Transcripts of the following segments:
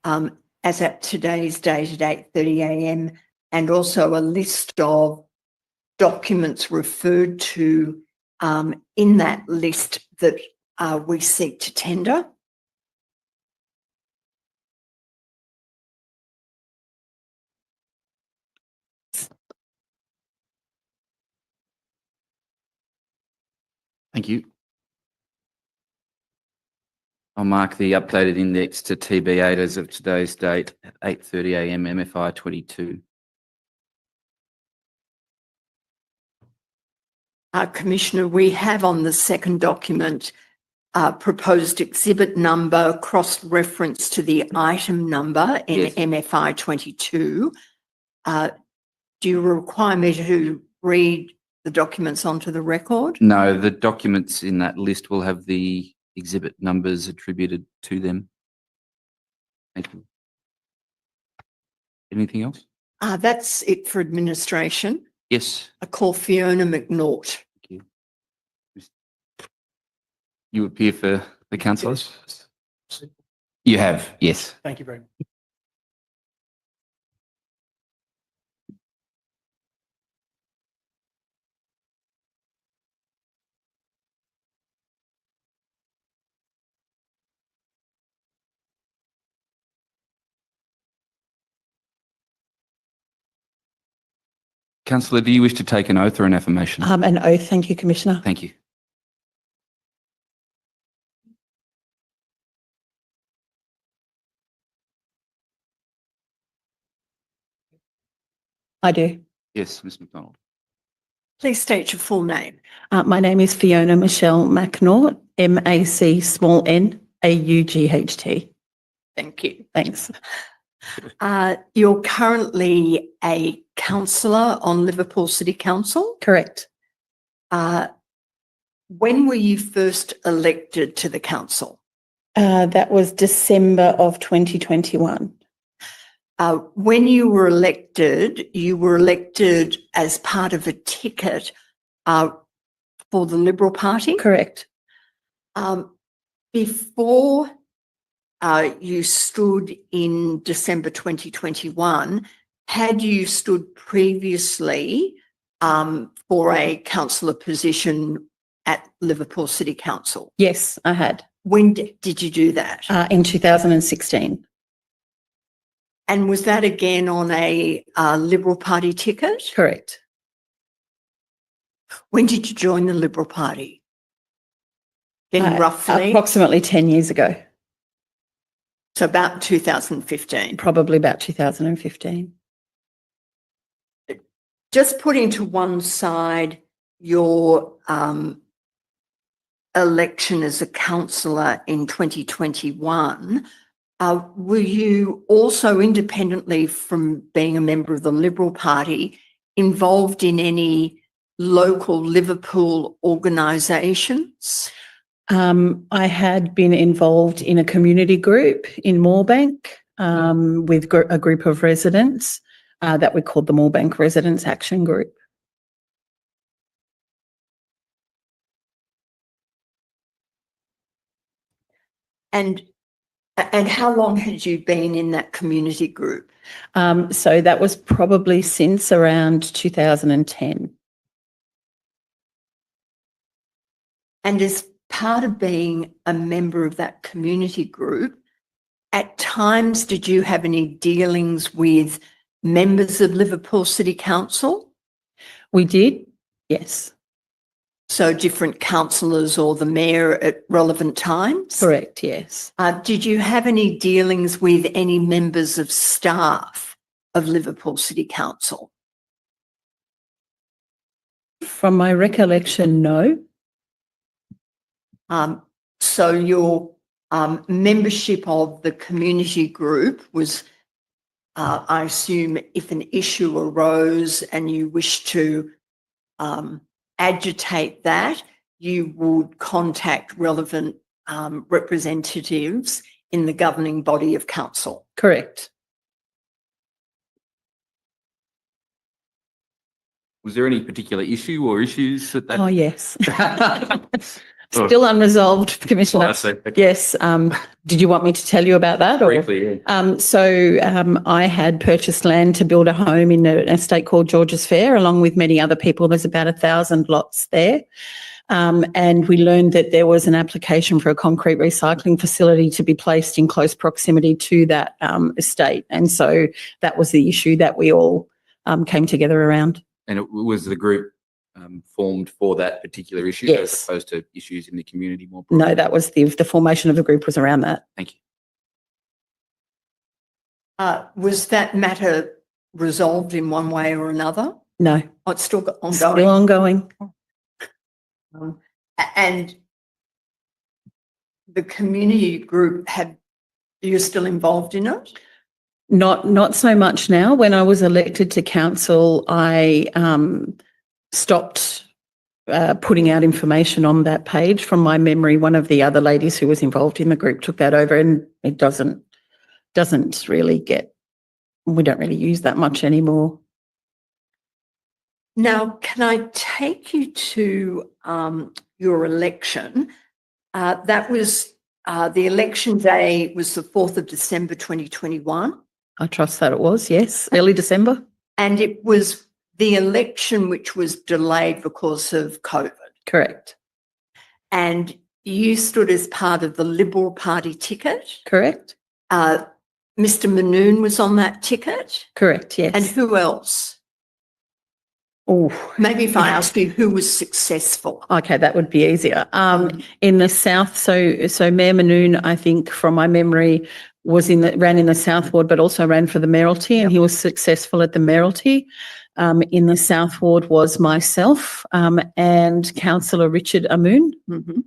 as at today's date at 8:30 a.m. and also a list of documents referred to in that list that we seek to tender. Thank you. I'll mark the updated index to TB8 as of today's date at 8:30 a.m. MFI 22. Commissioner, we have on the second document proposed exhibit number cross-reference to the item number in Yes. MFI 22. Do you require me to read the documents onto the record? No, the documents in that list will have the exhibit numbers attributed to them. Thank you. Anything else? That's it for administration. Yes. I call Fiona Macnaught. Thank you. You appear for the councillors? Yes. You have, yes. Thank you very much. Councillor, do you wish to take an oath or an affirmation? An oath, thank you, Commissioner. Thank you. I do. Yes, Ms McDonald. Please state your full name. My name is Fiona Michelle Macnaught, MAC_N-AUGHT. Thank you. Thanks. You're currently a councillor on Liverpool City Council. Correct. When were you first elected to the council? That was December of 2021. When you were elected as part of a ticket for the Liberal Party? Correct. Before you stood in December 2021, had you stood previously for a councillor position at Liverpool City Council? Yes, I had. When did you do that? In 2016. And was that again on a Liberal Party ticket? Correct. When did you join the Liberal Party? Then roughly? Approximately 10 years ago. So about 2015. Probably about 2015. Just putting to one side your election as a councillor in 2021, were you also, independently from being a member of the Liberal Party, involved in any local Liverpool organisations? I had been involved in a community group in Moorebank with a group of residents that we called the Moorebank Residents Action Group. And how long had you been in that community group? So that was probably since around 2010. And as part of being a member of that community group, at times did you have any dealings with members of Liverpool City Council? We did, yes. So different councillors or the mayor at relevant times? Correct, yes. Did you have any dealings with any members of staff of Liverpool City Council? From my recollection, no. So your membership of the community group was, I assume, if an issue arose and you wished to agitate that, you would contact relevant representatives in the governing body of council. Correct. Was there any particular issue or issues that? Oh, yes. Still unresolved, Commissioner. I see. Okay. Yes. Did you want me to tell you about that? Or? Briefly, yeah. I had purchased land to build a home in an estate called George's Fair, along with many other people. There's about 1,000 lots there. And we learned that there was an application for a concrete recycling facility to be placed in close proximity to that estate. And so that was the issue that we all came together around. And it was the group formed for that particular issue Yes. as opposed to issues in the community more broadly? No, that was the formation of the group was around that. Thank you. Was that matter resolved in one way or another? No, Oh, it's still ongoing. still ongoing. And the community group, you're still involved in it? Not so much now. When I was elected to council, I stopped putting out information on that page. From my memory, one of the other ladies who was involved in the group took that over, and it doesn't really we don't really use that much anymore. Now, can I take you to your election? That was the election day was the 4th of December 2021. I trust that it was, yes, early December. And it was the election which was delayed because of COVID. Correct. And you stood as part of the Liberal Party ticket. Correct. Mr. Manoon was on that ticket. Correct, yes. And who else? Oh, Maybe if I ask you who was successful. okay, that would be easier. In the south, so Mayor Manoon, I think from my memory, ran in the South Ward, but also ran for the mayoralty, and he was successful at the mayoralty. In the South Ward was myself and Councillor Richard Amoon. Mm-hmm.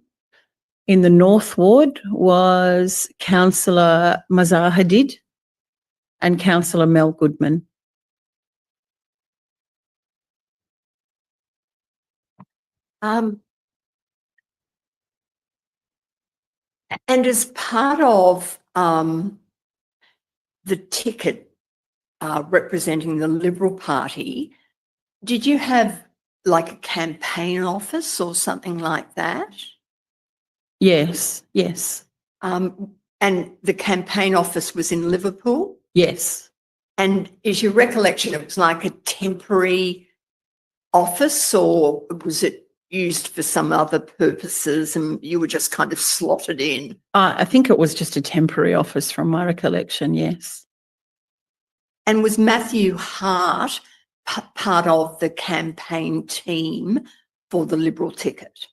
In the North Ward was Councillor Mazar Hadid and Councillor Mel Goodman. And as part of the ticket representing the Liberal Party, did you have like a campaign office or something like that? Yes, yes, And the campaign office was in Liverpool? yes. And is your recollection it was like a temporary office, or was it used for some other purposes and you were just kind of slotted in? I think it was just a temporary office from my recollection, yes. And was Matthew Hart part of the campaign team for the Liberal ticket?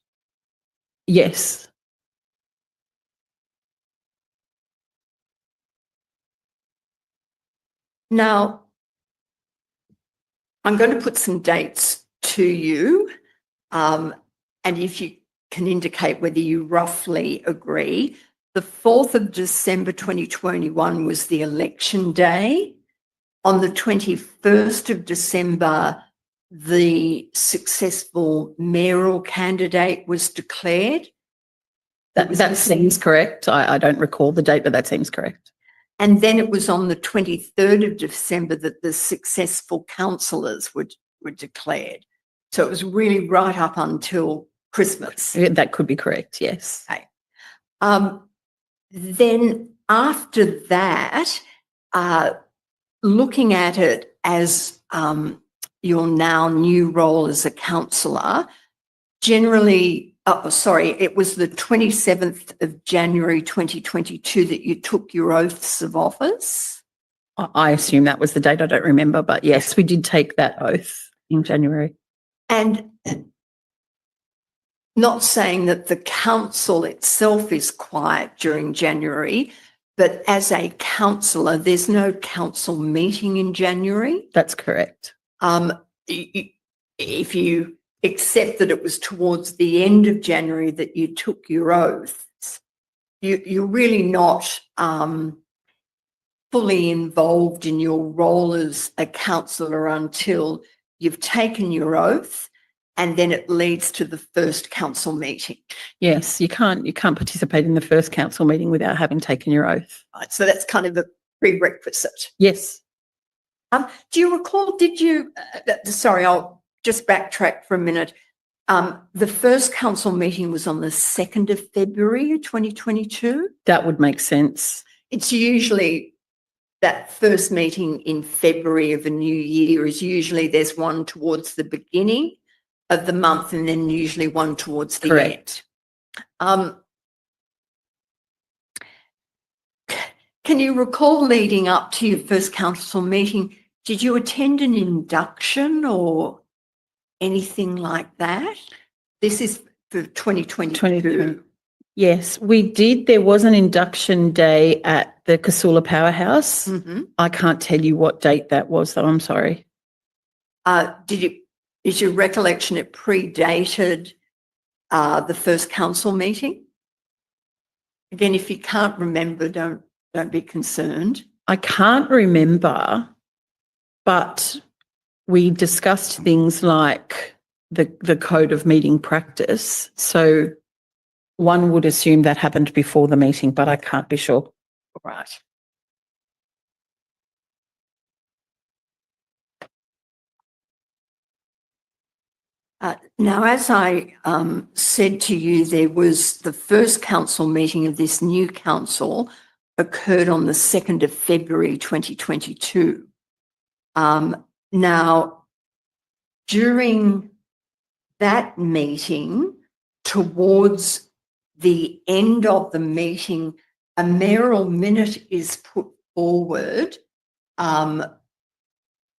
Yes. Now, I'm going to put some dates to you, and if you can indicate whether you roughly agree. The 4th of December 2021 was the election day. On the 21st of December, the successful mayoral candidate was declared. That seems correct. I don't recall the date, but that seems correct. And then it was on the 23rd of December that the successful councillors were declared. So it was really right up until Christmas. That could be correct, yes. Okay. Then after that, looking at it as your now new role as a councillor, generally, it was the 27th of January 2022 that you took your oaths of office. I assume that was the date. I don't remember, but yes, we did take that oath in January. And not saying that the council itself is quiet during January, but as a councillor, there's no council meeting in January. That's correct. If you accept that it was towards the end of January that you took your oaths, you're really not fully involved in your role as a councillor until you've taken your oath, and then it leads to the first council meeting. Yes, you can't participate in the first council meeting without having taken your oath. Right, so that's kind of a prerequisite. Yes. Do you recall, sorry, I'll just backtrack for a minute. The first council meeting was on the 2nd of February 2022. That would make sense. It's usually that first meeting in February of a new year is usually there's one towards the beginning of the month and then usually one towards the Correct. end. Can you recall leading up to your first council meeting, did you attend an induction or anything like that? This is for 2022. Yes, we did. There was an induction day at the Councillor Powerhouse. Mhm. I can't tell you what date that was, though. I'm sorry. Is your recollection it predated the first council meeting? Again, if you can't remember, don't be concerned. I can't remember, but we discussed things like the code of meeting practice. So one would assume that happened before the meeting, but I can't be sure. Right. Now, as I said to you, there was the first council meeting of this new council occurred on the 2nd of February 2022. Now, during that meeting, towards the end of the meeting, a mayoral minute is put forward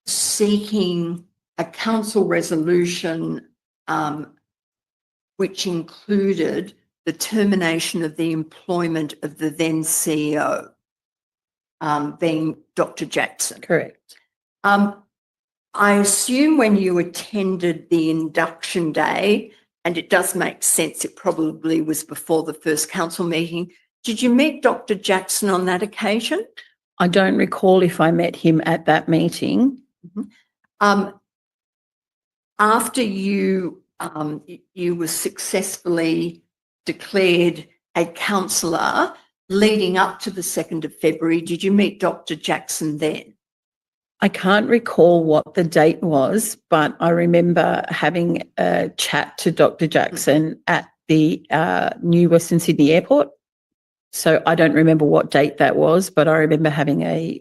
seeking a council resolution which included the termination of the employment of the then CEO, being Dr. Jackson. Correct. I assume when you attended the induction day, and it does make sense, it probably was before the first council meeting, did you meet Dr. Jackson on that occasion? I don't recall if I met him at that meeting. After you were successfully declared a councillor leading up to the 2nd of February, did you meet Dr. Jackson then? I can't recall what the date was, but I remember having a chat to Dr. Jackson at the new Western Sydney Airport. So I don't remember what date that was, but I remember having a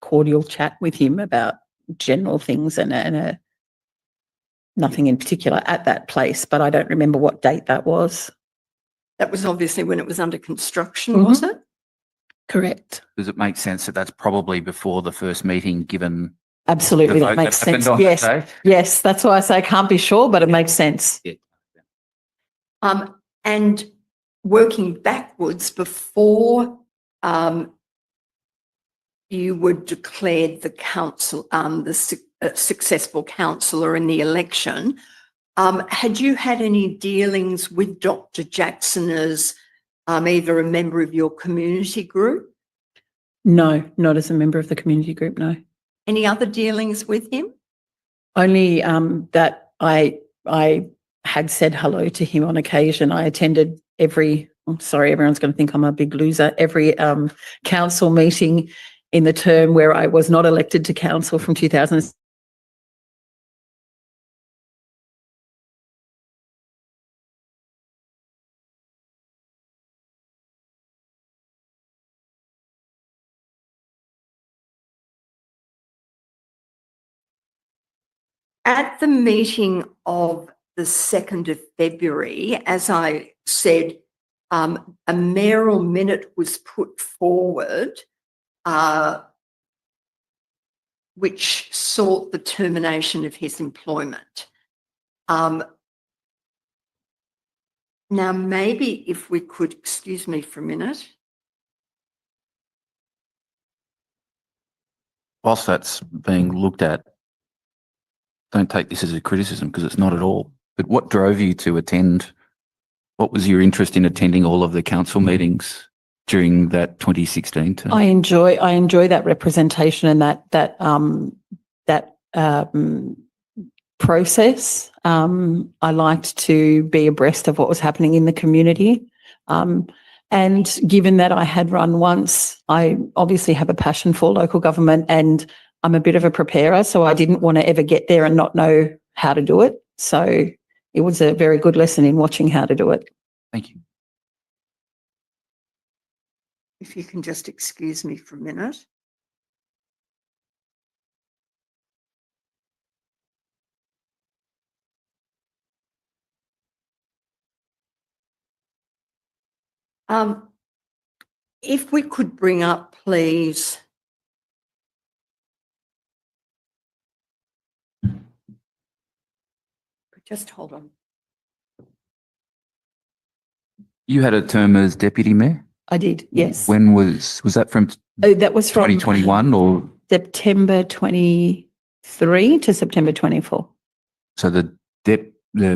cordial chat with him about general things and nothing in particular at that place, but I don't remember what date that was. That was obviously when it was under construction, was it? Correct. Does it make sense that that's probably before the first meeting, given Absolutely, the that vote makes that happened sense. on Yes, that day? yes, that's why I say I can't be sure, but it makes sense. Yeah. And working backwards, before you were declared the council, successful councillor in the election, had you had any dealings with Dr. Jackson as either a member of your community group? No, not as a member of the community group, no. Any other dealings with him? Only that I had said hello to him on occasion. I attended I'm sorry, everyone's going to think I'm a big loser, every council meeting in the term where I was not elected to council from 2000. At the meeting of the 2nd of February, as I said, a mayoral minute was put forward which sought the termination of his employment. Now, maybe if we could, excuse me for a minute. Whilst that's being looked at, don't take this as a criticism because it's not at all. But what drove you to attend? What was your interest in attending all of the council meetings during that 2016 term? I enjoy that representation and that process. I liked to be abreast of what was happening in the community. And given that I had run once, I obviously have a passion for local government and I'm a bit of a preparer, so I didn't want to ever get there and not know how to do it. So it was a very good lesson in watching how to do it. Thank you. If you can just excuse me for a minute. If we could bring up, please, just hold on. You had a term as deputy mayor? I did, yes. When was that from Oh, that was from 2021 or? September 23 to September 24. So the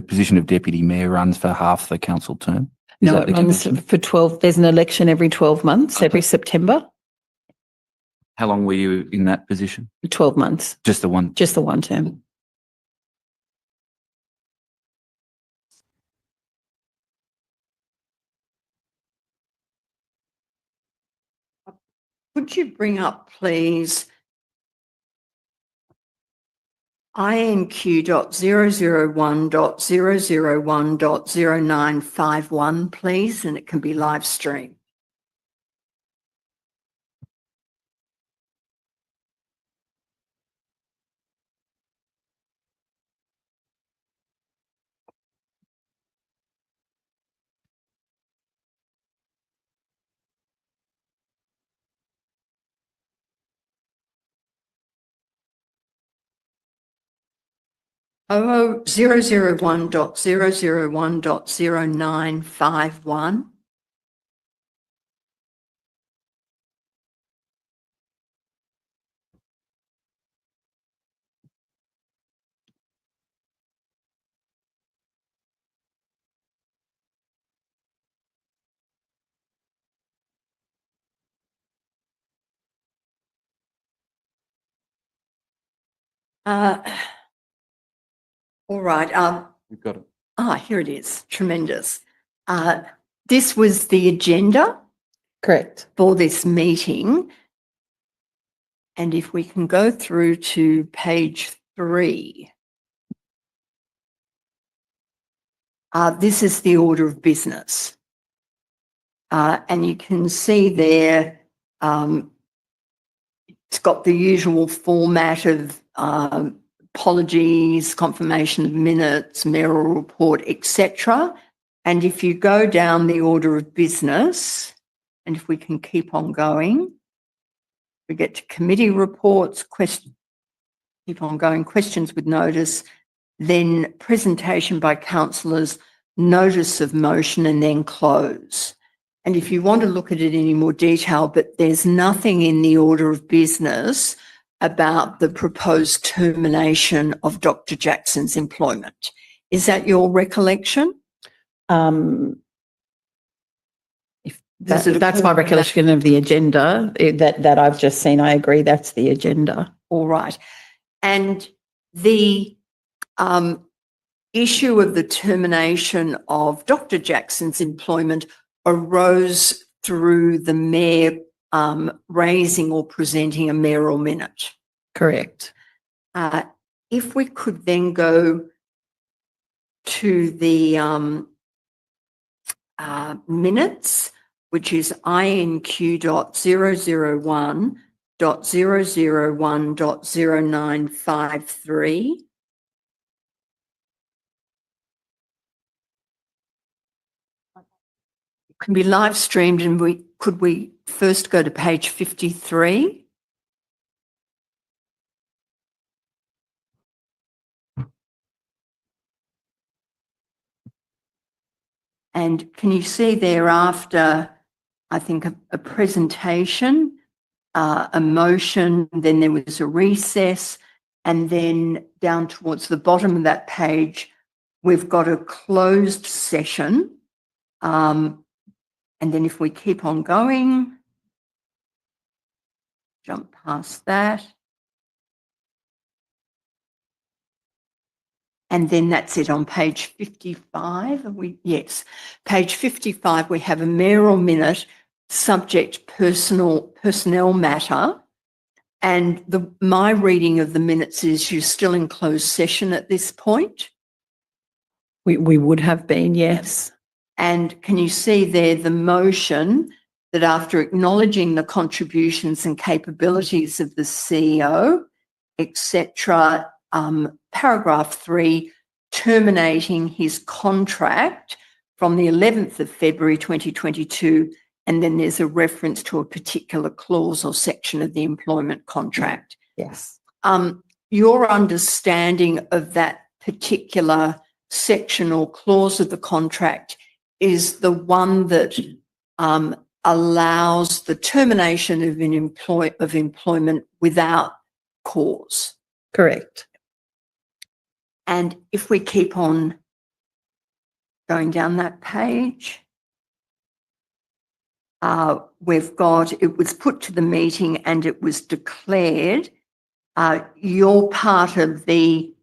position of deputy mayor runs for half the council term? Is No, that it the runs convention? for 12. There's an election every 12 months, every September, How long were you in that position? 12 months, Just the one? just the one term. Could you bring up, please, INQ.001.001.0951, please, and it can be live streamed. Oh, 001.001.0951. All right. We've got it. Here it is. Tremendous. This was the agenda Correct. for this meeting. And if we can go through to page 3. This is the order of business. And you can see there, it's got the usual format of apologies, confirmation of minutes, mayoral report, etc. And if you go down the order of business, and if we can keep on going, we get to committee reports, keep on going, questions with notice, then presentation by councillors, notice of motion, and then close. And if you want to look at it in any more detail, but there's nothing in the order of business about the proposed termination of Dr. Jackson's employment. Is that your recollection? That's my recollection of the agenda that I've just seen. I agree, that's the agenda. All right. And the issue of the termination of Dr. Jackson's employment arose through the mayor raising or presenting a mayoral minute. Correct. If we could then go to the minutes, which is INQ.001.001.0953. Can be live streamed, and could we first go to page 53? And can you see thereafter, I think, a presentation, a motion, then there was a recess, and then down towards the bottom of that page, we've got a closed session. And then if we keep on going, jump past that. And then that's it on page 55. Yes, page 55, we have a mayoral minute, subject personnel matter. And my reading of the minutes is you're still in closed session at this point. We would have been, yes. And can you see there the motion that after acknowledging the contributions and capabilities of the CEO, etc., paragraph 3, terminating his contract from the 11th of February 2022, and then there's a reference to a particular clause or section of the employment contract. Yes. Your understanding of that particular section or clause of the contract is the one that allows the termination of employment without cause. Correct. And if we keep on going down that page, we've got, it was put to the meeting and it was declared. You're part of the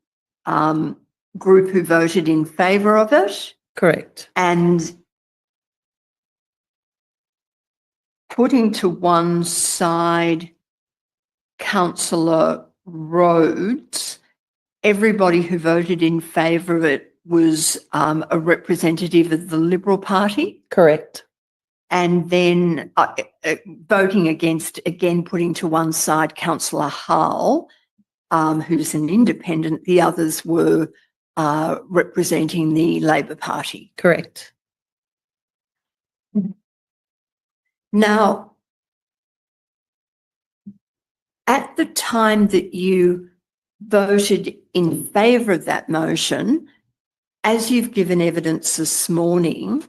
group who voted in favour of it. Correct. And putting to one side Councillor Rhodes, everybody who voted in favour of it was a representative of the Liberal Party. Correct. And then voting against, again, putting to one side Councillor Hull, who's an independent. The others were representing the Labor Party. Correct. Now, at the time that you voted in favour of that motion, as you've given evidence this morning,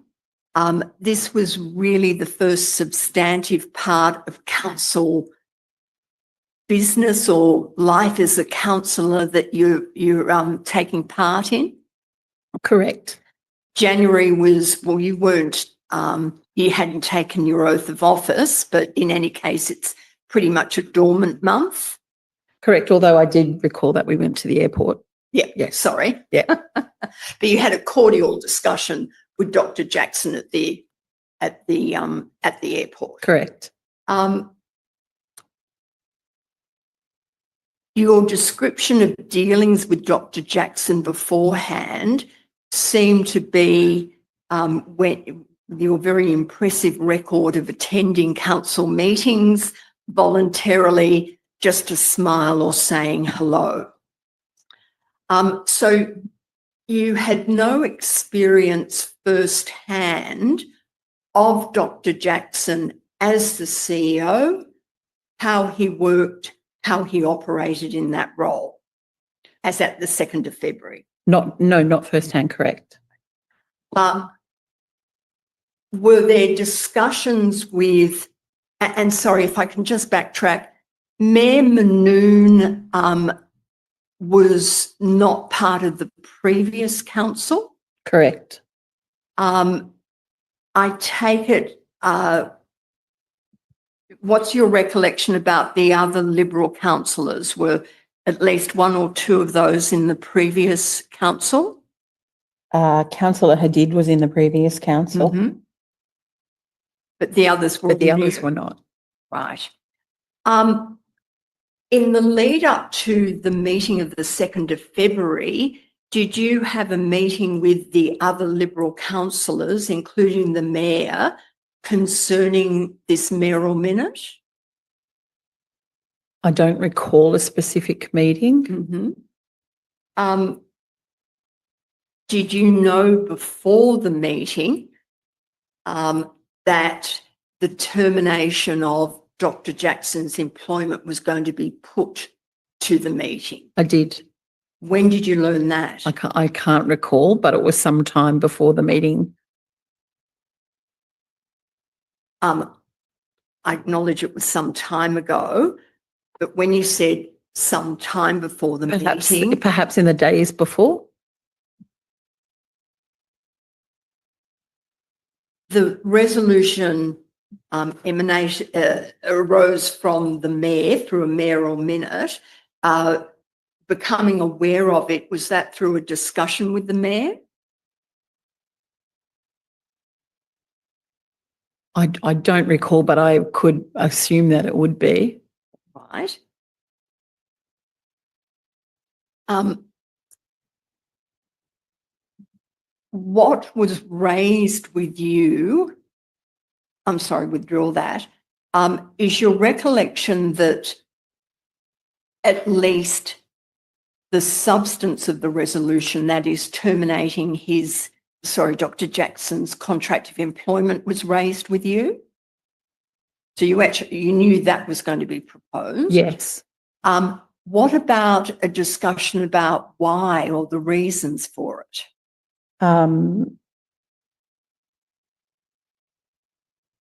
this was really the first substantive part of council business or life as a councillor that you're taking part in. Correct. January was, well, you weren't, you hadn't taken your oath of office, but in any case, it's pretty much a dormant month. Correct. Although I did recall that we went to the airport. Yeah, Yes. sorry. Yeah. But you had a cordial discussion with Dr. Jackson at the airport. Correct. Your description of dealings with Dr. Jackson beforehand seemed to be when your very impressive record of attending council meetings voluntarily, just a smile or saying hello. So you had no experience firsthand of Dr. Jackson as the CEO, how he worked, how he operated in that role, as at the 2nd of February. Not firsthand, correct. Were there discussions with, and sorry if I can just backtrack, Mayor Manoon was not part of the previous council? Correct. I take it, what's your recollection about the other Liberal councillors? Were at least one or two of those in the previous council? Councillor Hadid was in the previous council. Mm-hmm. But the others were But the others new. were not. Right. In the lead up to the meeting of the 2nd of February, did you have a meeting with the other Liberal councillors, including the mayor, concerning this mayoral minute? I don't recall a specific meeting. Mm-hmm. Did you know before the meeting that the termination of Dr. Jackson's employment was going to be put to the meeting? I did. When did you learn that? I can't recall, but it was some time before the meeting. I acknowledge it was some time ago, but when you said some time before the meeting, Perhaps in the days before. the resolution arose from the mayor through a mayoral minute. Becoming aware of it, was that through a discussion with the mayor? I don't recall, but I could assume that it would be. Right. what was raised with you, I'm sorry, withdraw that, is your recollection that at least the substance of the resolution, that is terminating Dr. Jackson's contract of employment, was raised with you? So you knew that was going to be proposed? Yes. What about a discussion about why or the reasons for it? I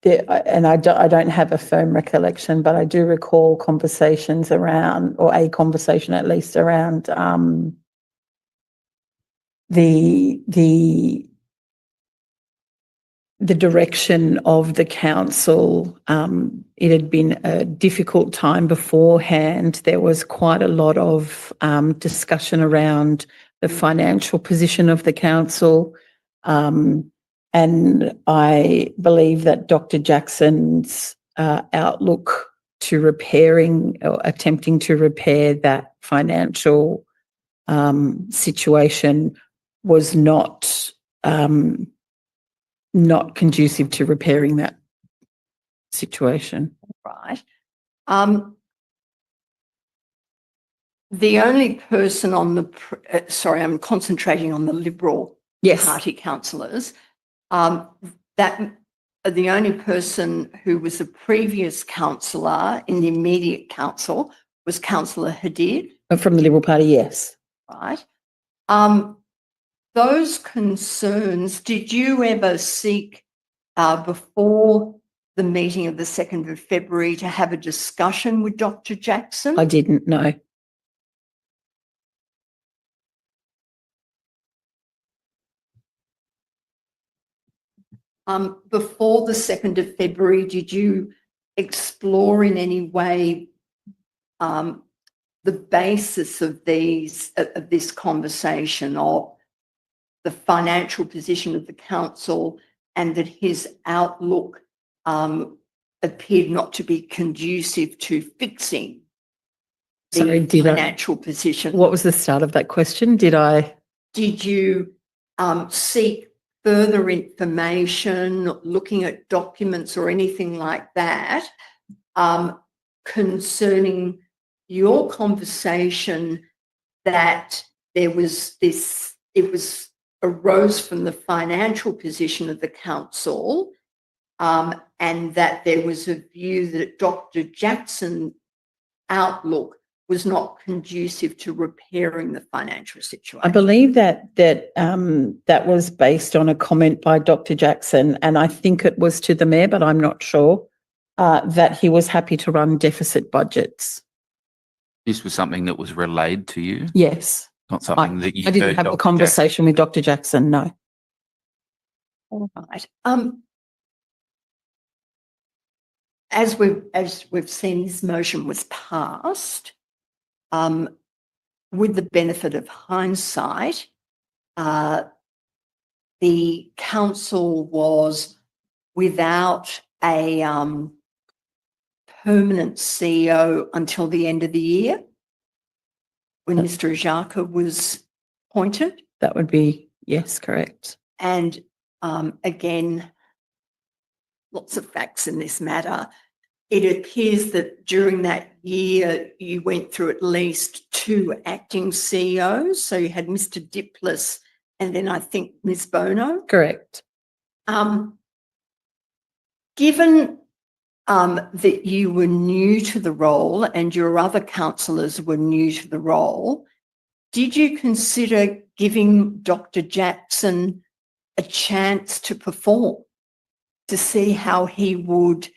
don't have a firm recollection, but I do recall conversations around, or a conversation at least around the direction of the council. It had been a difficult time beforehand. There was quite a lot of discussion around the financial position of the council. And I believe that Dr. Jackson's outlook to repairing or attempting to repair that financial situation was not conducive to repairing that situation. Right. The only person on the, I'm concentrating on the Liberal Party councillors. That the only person who was a previous councillor in the immediate council was Councillor Hadid. From the Liberal Party, yes. Right. Those concerns, did you ever seek before the meeting of the 2nd of February to have a discussion with Dr. Jackson? I didn't know. Before the 2nd of February, did you explore in any way the basis of this conversation, of the financial position of the council, and that his outlook appeared not to be conducive to fixing the financial position? What was the start of that question? Did you seek further information, looking at documents or anything like that, concerning your conversation that arose from the financial position of the council, and that there was a view that Dr. Jackson's outlook was not conducive to repairing the financial situation? I believe that was based on a comment by Dr. Jackson, and I think it was to the Mayor, but I'm not sure, that he was happy to run deficit budgets. This was something that was relayed to you? Yes. Not something that you I didn't have a conversation with Dr. Jackson, no. All right. As we've seen, this motion was passed. With the benefit of hindsight, the council was without a permanent CEO until the end of the year, when Mr. Ajaka was appointed. That would be, yes, correct. And again, lots of facts in this matter. It appears that during that year, you went through at least 2 acting CEOs. So you had Mr. Diplis and then I think Ms. Bono. Correct. Given that you were new to the role and your other councillors were new to the role, did you consider giving Dr. Jackson a chance to perform, to see how he would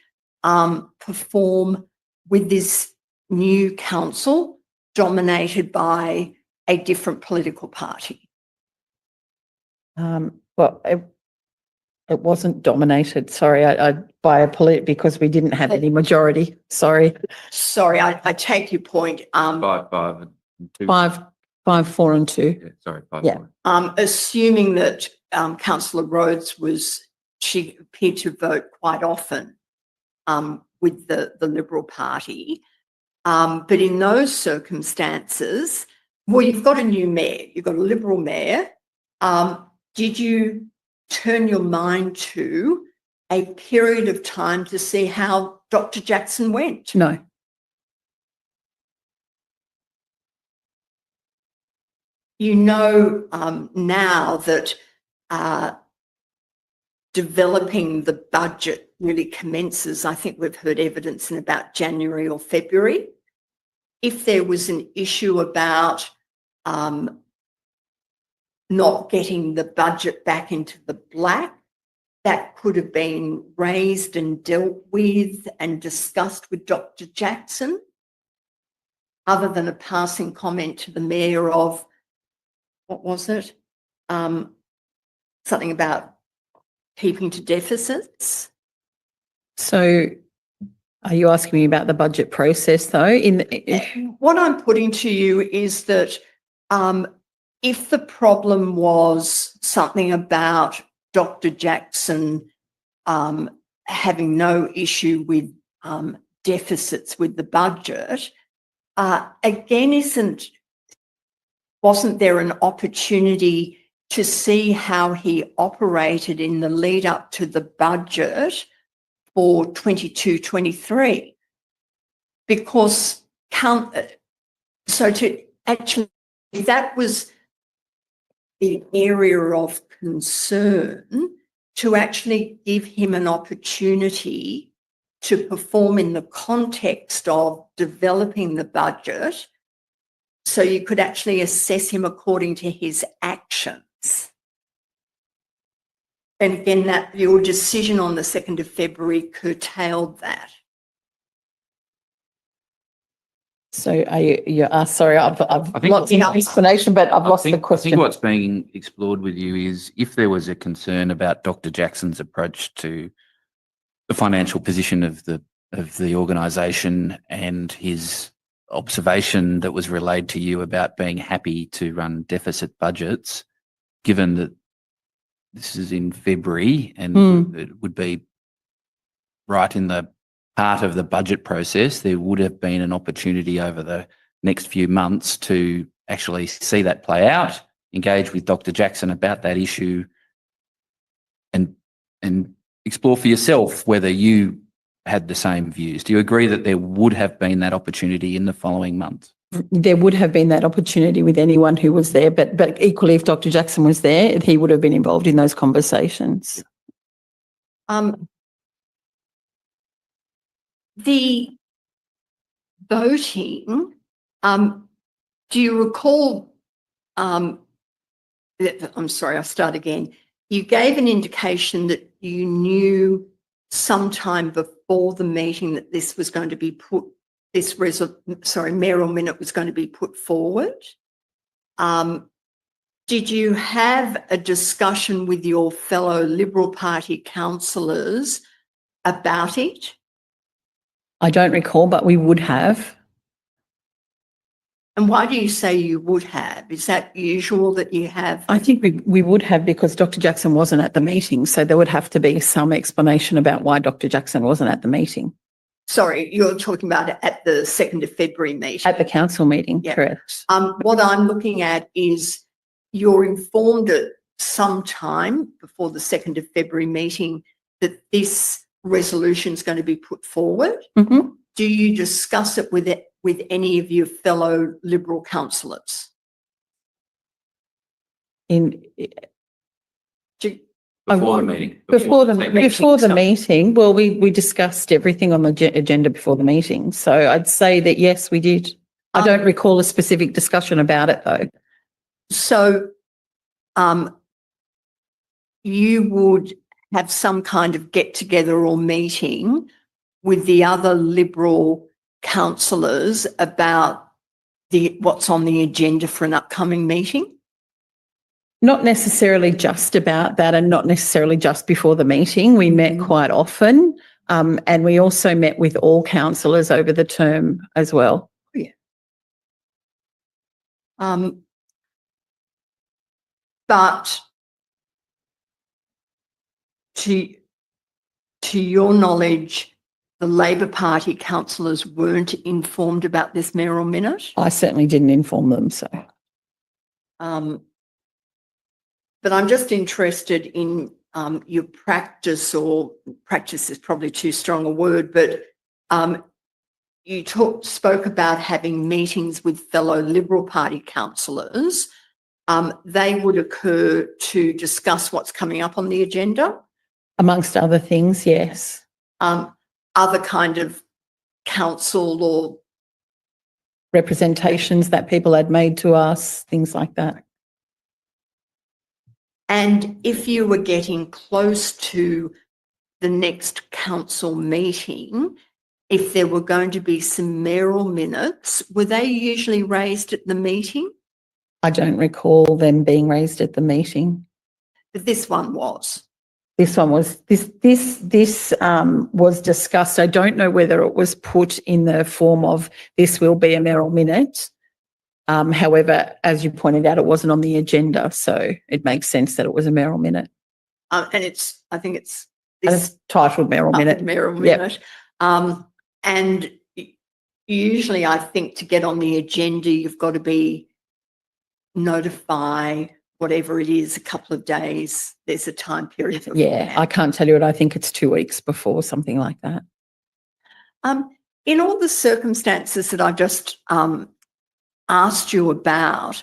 perform with this new council dominated by a different political party? Well, it wasn't dominated. Sorry, by a because we didn't have any majority. Sorry. Sorry, I take your point. 5, and 2. 5, 4 and 2. Yeah, sorry, 5, Yeah. 4. Assuming that Councillor Rhodes she appeared to vote quite often with the Liberal Party. But in those circumstances, well, you've got a new mayor, you've got a Liberal mayor. did you turn your mind to a period of time to see how Dr. Jackson went? No. You know now that developing the budget really commences, I think we've heard evidence in about January or February. If there was an issue about not getting the budget back into the black, that could have been raised and dealt with and discussed with Dr. Jackson, other than a passing comment to the Mayor of, what was it? Something about keeping to deficits. So are you asking me about the budget process though? What I'm putting to you is that if the problem was something about Dr. Jackson having no issue with deficits with the budget, again, wasn't there an opportunity to see how he operated in the lead up to the budget for 22-23? Because so to actually, that was the area of concern, to actually give him an opportunity to perform in the context of developing the budget, so you could actually assess him according to his actions. And again, that your decision on the 2nd of February curtailed that. So are you sorry, I've think- lots of explanation, but I've lost the I question. think what's being explored with you is if there was a concern about Dr. Jackson's approach to the financial position of the organisation and his observation that was relayed to you about being happy to run deficit budgets, given that this is in February and it would be right in the part of the budget process, there would have been an opportunity over the next few months to actually see that play out, engage with Dr. Jackson about that issue and explore for yourself whether you had the same views. Do you agree that there would have been that opportunity in the following months? There would have been that opportunity with anyone who was there, but equally if Dr. Jackson was there, he would have been involved in those conversations. The voting, do you recall, I'm sorry, I'll start again. You gave an indication that you knew sometime before the meeting that this was going to be put, mayoral minute was going to be put forward. Did you have a discussion with your fellow Liberal Party councillors about it? I don't recall, but we would have. And why do you say you would have? Is that usual that you have? I think we would have, because Dr. Jackson wasn't at the meeting, so there would have to be some explanation about why Dr. Jackson wasn't at the meeting. Sorry, you're talking about it at the 2nd of February meeting. At the council meeting, Yeah. correct. What I'm looking at is you're informed at some time before the 2nd of February meeting that this resolution is going to be put forward. Mm-hmm. Do you discuss it with any of your fellow Liberal councillors? Before the meeting. Before the meeting, well, we discussed everything on the agenda before the meeting. So I'd say that, yes, we did. I don't recall a specific discussion about it though. So you would have some kind of get together or meeting with the other Liberal councillors about what's on the agenda for an upcoming meeting? Not necessarily just about that, and not necessarily just before the meeting. We met quite often, and we also met with all councillors over the term as well. Yeah. But to your knowledge, the Labor Party councillors weren't informed about this mayoral minute? I certainly didn't inform them, so. but I'm just interested in your practice, or practice is probably too strong a word, but you spoke about having meetings with fellow Liberal Party councillors. They would occur to discuss what's coming up on the agenda. Amongst other things, yes. Other kind of council or Representations that people had made to us, things like that. And if you were getting close to the next council meeting, if there were going to be some mayoral minutes, were they usually raised at the meeting? I don't recall them being raised at the meeting. But this one was. This one was, this was discussed. I don't know whether it was put in the form of this will be a mayoral minute. However, as you pointed out, it wasn't on the agenda, so it makes sense that it was a mayoral minute. And I think it's It's titled mayoral minute. Mayoral Yep. minute. And usually I think to get on the agenda, you've got to notify whatever it is, a couple of days. There's a time period. Yeah, I can't tell you it. I think it's 2 weeks before, something like that. In all the circumstances that I just asked you about,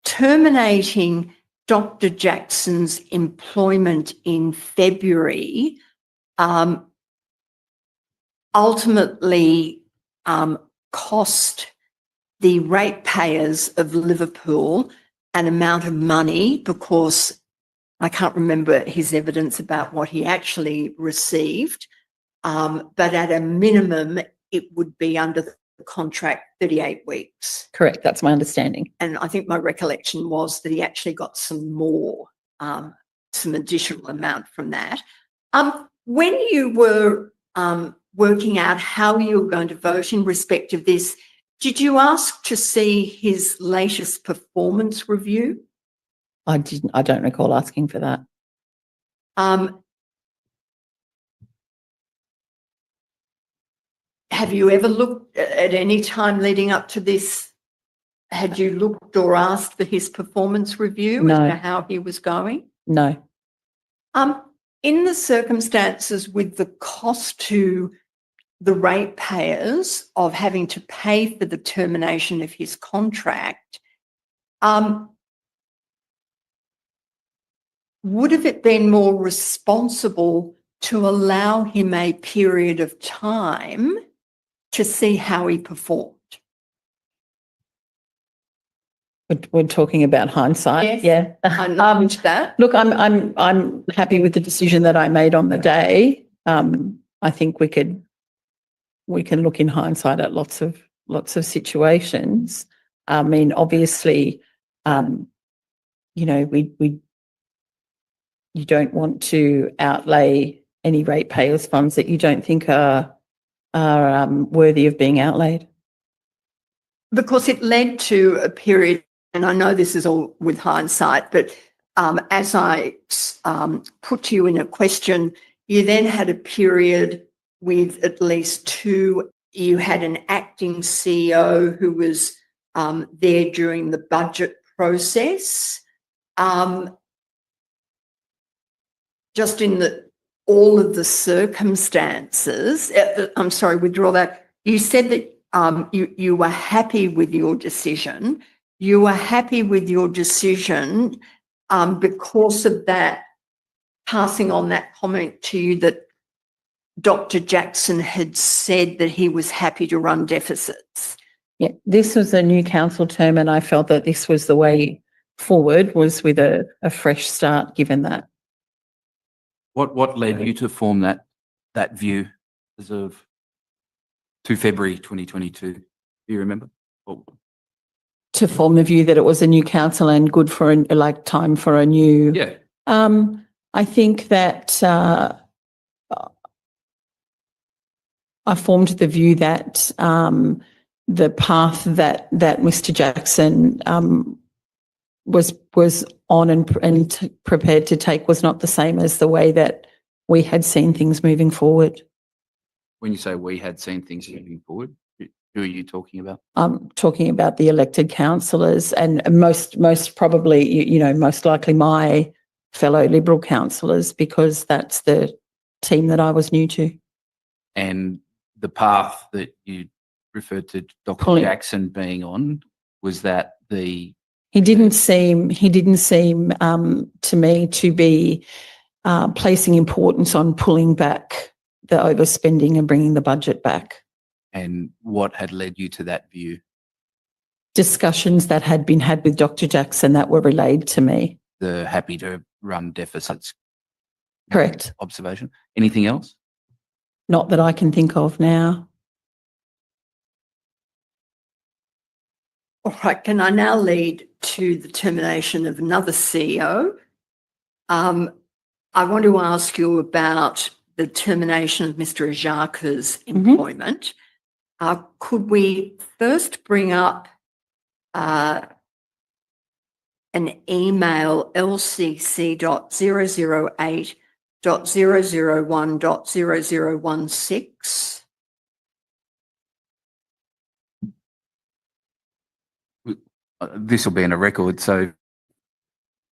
terminating Dr. Jackson's employment in February ultimately cost the ratepayers of Liverpool an amount of money, because I can't remember his evidence about what he actually received, but at a minimum it would be under the contract 38 weeks. Correct, that's my understanding. And I think my recollection was that he actually got some more, some additional amount from that. When you were working out how you were going to vote in respect of this, did you ask to see his latest performance review? I don't recall asking for that. Have you ever looked at any time leading up to this? Had you looked or asked for his performance review No. as to how he was going? No. In the circumstances with the cost to the ratepayers of having to pay for the termination of his contract, would have it been more responsible to allow him a period of time to see how he performed? We're talking about hindsight. Yes. Yeah. I acknowledge that. Look, I'm happy with the decision that I made on the day. I think we can look in hindsight at lots of situations. I mean, obviously, you know, you don't want to outlay any ratepayers' funds that you don't think are worthy of being outlaid. Because it led to a period, and I know this is all with hindsight, but as I put to you in a question, you then had a period with at least two. You had an acting CEO who was there during the budget process. Just in all of the circumstances, I'm sorry, withdraw that. You said that you were happy with your decision. You were happy with your decision because of that, passing on that comment to you that Dr. Jackson had said that he was happy to run deficits. Yeah, this was a new council term, and I felt that this was the way forward, was with a fresh start, given that. What led you to form that view as of 2 February 2022? Do you remember? To form the view that it was a new council and good for time for a new. Yeah. I think that I formed the view that the path that Mr. Jackson was on and prepared to take was not the same as the way that we had seen things moving forward. When you say we had seen things moving forward, Who are you talking about? I'm talking about the elected councillors and most probably, most likely my fellow Liberal councillors, because that's the team that I was new to. And the path that you referred to Dr. Pulling. Jackson being on, was that the He didn't seem to me to be placing importance on pulling back the overspending and bringing the budget back. and what had led you to that view? Discussions that had been had with Dr. Jackson that were relayed to me. The happy to run deficits Correct. observation. Anything else? Not that I can think of now. All right, can I now lead to the termination of another CEO? I want to ask you about the termination of Mr. Ajaka's employment. Could we first bring up an email lcc.008.001.0016? This will be in a record, and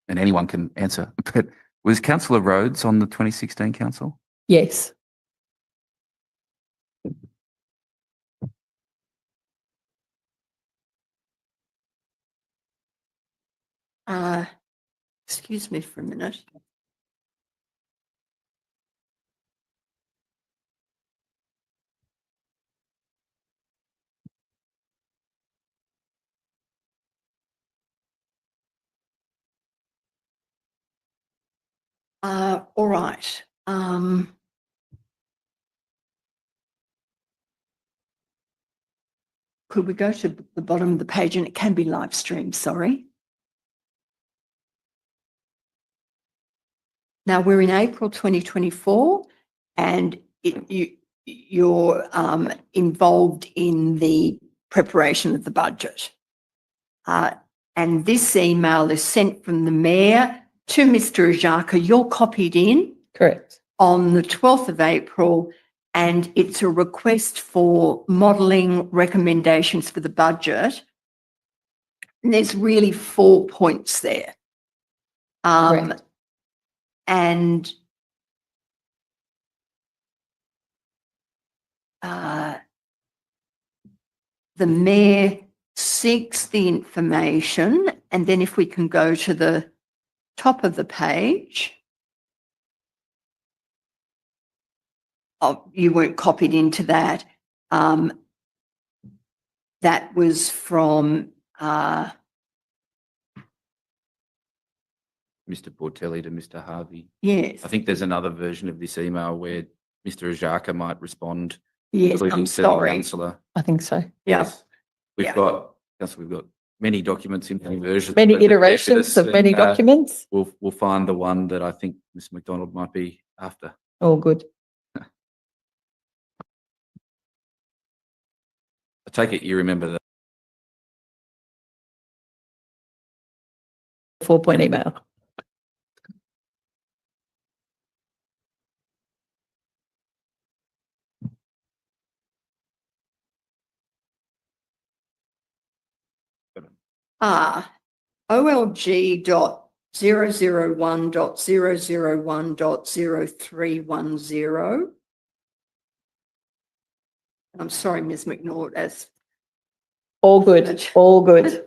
anyone can answer. But was Councillor Rhodes on the 2016 council? Yes. Excuse me for a minute. All right. Could we go to the bottom of the page, and it can be live streamed, sorry. Now we're in April 2024, and you're involved in the preparation of the budget. And this email is sent from the Mayor to Mr. Ajaka. You're copied in. Correct. On the 12th of April, and it's a request for modelling recommendations for the budget. And there's really 4 points there. Correct. And the Mayor seeks the information, and then if we can go to the top of the page. Oh, you weren't copied into that. That was from Mr. Portelli to Mr. Harvey. yes. I think there's another version of this email where Mr. Ajaka might respond. Yes, including I'm to the sorry. councillor. I think so. Yeah. Yes. We've got many documents in many versions. Many but the iterations deficits of many and, documents. We'll find the one that I think Ms. McDonald might be after. Oh, good. I take it you remember that. 4-point email. OLG.001.001.031.0310. I'm sorry, Ms. McNaught, as All good. All good.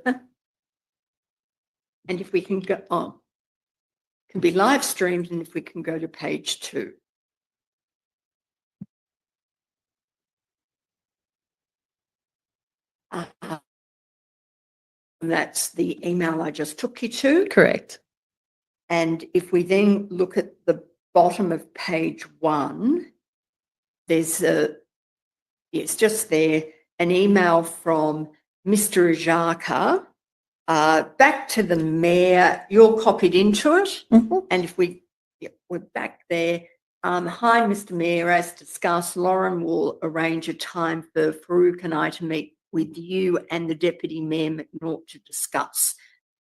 and if we can go on, can be live streamed, and if we can go to page 2. That's the email I just took you to. Correct. And if we then look at the bottom of page 1, there's just there, an email from Mr. Ajaka back to the Mayor. You're copied into it. Mhm. And if we're back there. Hi, Mr. Mayor, as discussed, Lauren will arrange a time for Farooq and I to meet with you and the Deputy Mayor McNaught to discuss.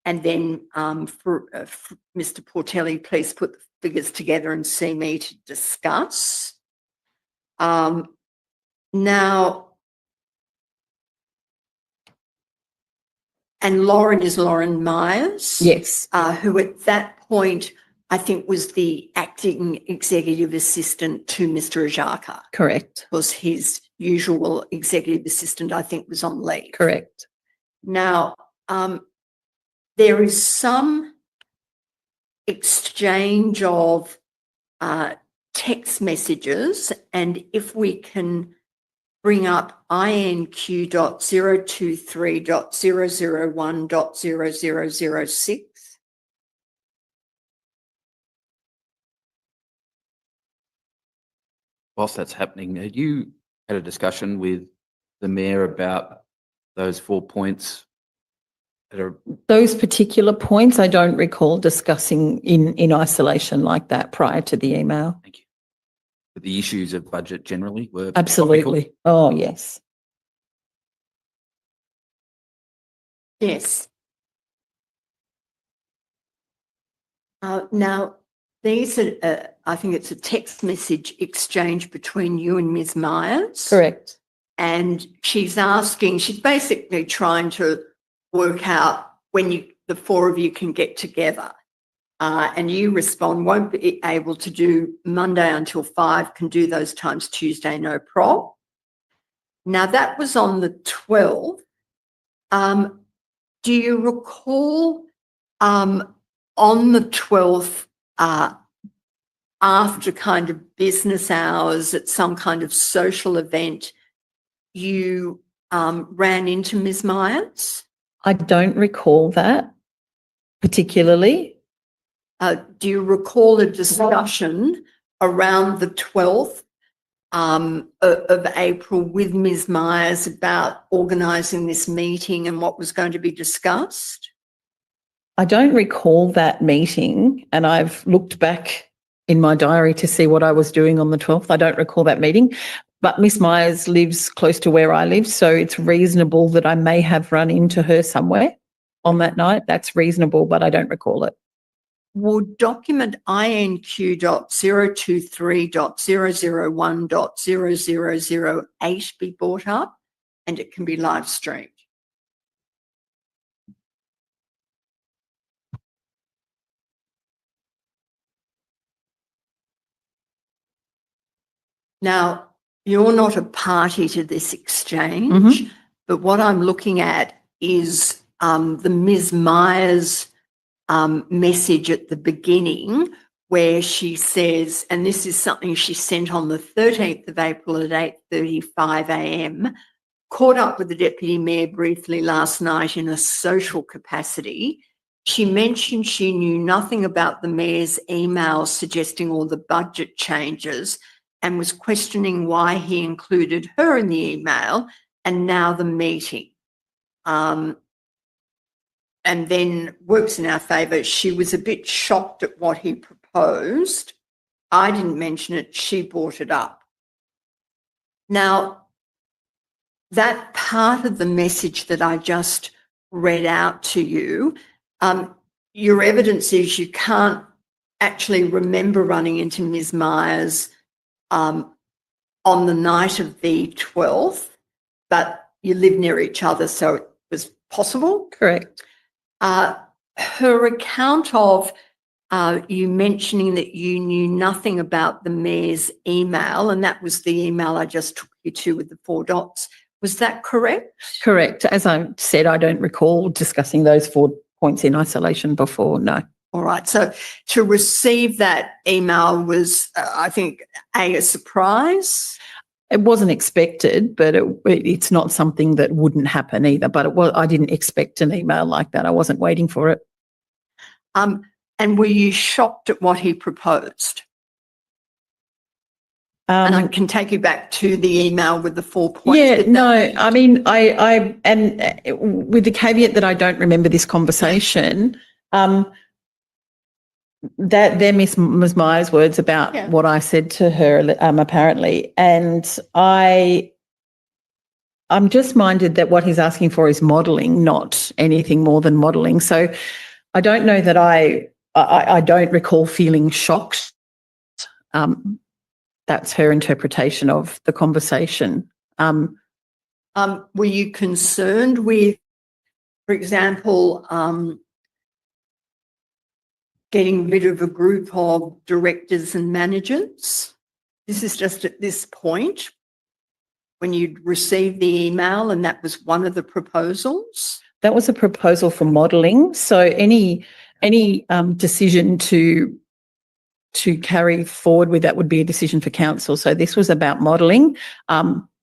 And then for Mr. Portelli, please put the figures together and see me to discuss. Now, And Lauren is Lauren Myers. Yes, Who at that point, I think was the acting executive assistant to Mr. Ajaka. correct, Was his usual executive assistant, I think, was on leave. correct. Now, there is some exchange of text messages, and if we can bring up INQ.023.001.0006. Whilst that's happening, had you had a discussion with the mayor about those 4 points that are, Those particular points I don't recall discussing in isolation like that prior to the email. thank you, but the issues of budget generally were topical? Absolutely. Oh, yes. Yes. Now, these are, I think it's a text message exchange between you and Ms. Myers. Correct. And she's basically trying to work out when the four of you can get together. And you respond, won't be able to do Monday until 5, can do those times Tuesday, no prob. Now, that was on the 12th. Do you recall on the 12th, after kind of business hours at some kind of social event, you ran into Ms. Myers? I don't recall that particularly. Do you recall a discussion around the 12th of April with Ms. Myers about organising this meeting and what was going to be discussed? I don't recall that meeting, and I've looked back in my diary to see what I was doing on the 12th. I don't recall that meeting, but Miss Myers lives close to where I live, so it's reasonable that I may have run into her somewhere on that night. That's reasonable, but I don't recall it. Would document INQ.023.001.0008 be brought up, and it can be live streamed? Now, you're not a party to this exchange, but what I'm looking at is the Ms. Myers message at the beginning where she says, and this is something she sent on the 13th of April at 8:35 a.m, caught up with the Deputy Mayor briefly last night in a social capacity. She mentioned she knew nothing about the Mayor's email suggesting all the budget changes and was questioning why he included her in the email and now the meeting. And then works in our favour. She was a bit shocked at what he proposed. I didn't mention it. She brought it up. Now, that part of the message that I just read out to you, your evidence is you can't actually remember running into Ms. Myers on the night of the 12th, but you live near each other, so it was possible. Correct. Her account of you mentioning that you knew nothing about the Mayor's email, and that was the email I just took you to with the 4 dots. Was that correct? Correct. As I said, I don't recall discussing those 4 points in isolation before, no. All right. So to receive that email was, I think, a surprise. It wasn't expected, but it's not something that wouldn't happen either. But I didn't expect an email like that. I wasn't waiting for it. And were you shocked at what he proposed? And I can take you back to the email with the 4 points. Yeah, no, I mean, I with the caveat that I don't remember this conversation, that they're Ms. Myers' words about what I said to her, apparently, and I'm just minded that what he's asking for is modelling, not anything more than modelling. So I don't know that I don't recall feeling shocked. That's her interpretation of the conversation. Were you concerned with for example, getting rid of a group of directors and managers. This is just at this point when you'd received the email, and that was one of the proposals. That was a proposal for modelling. So any decision to carry forward with that would be a decision for council. So this was about modelling.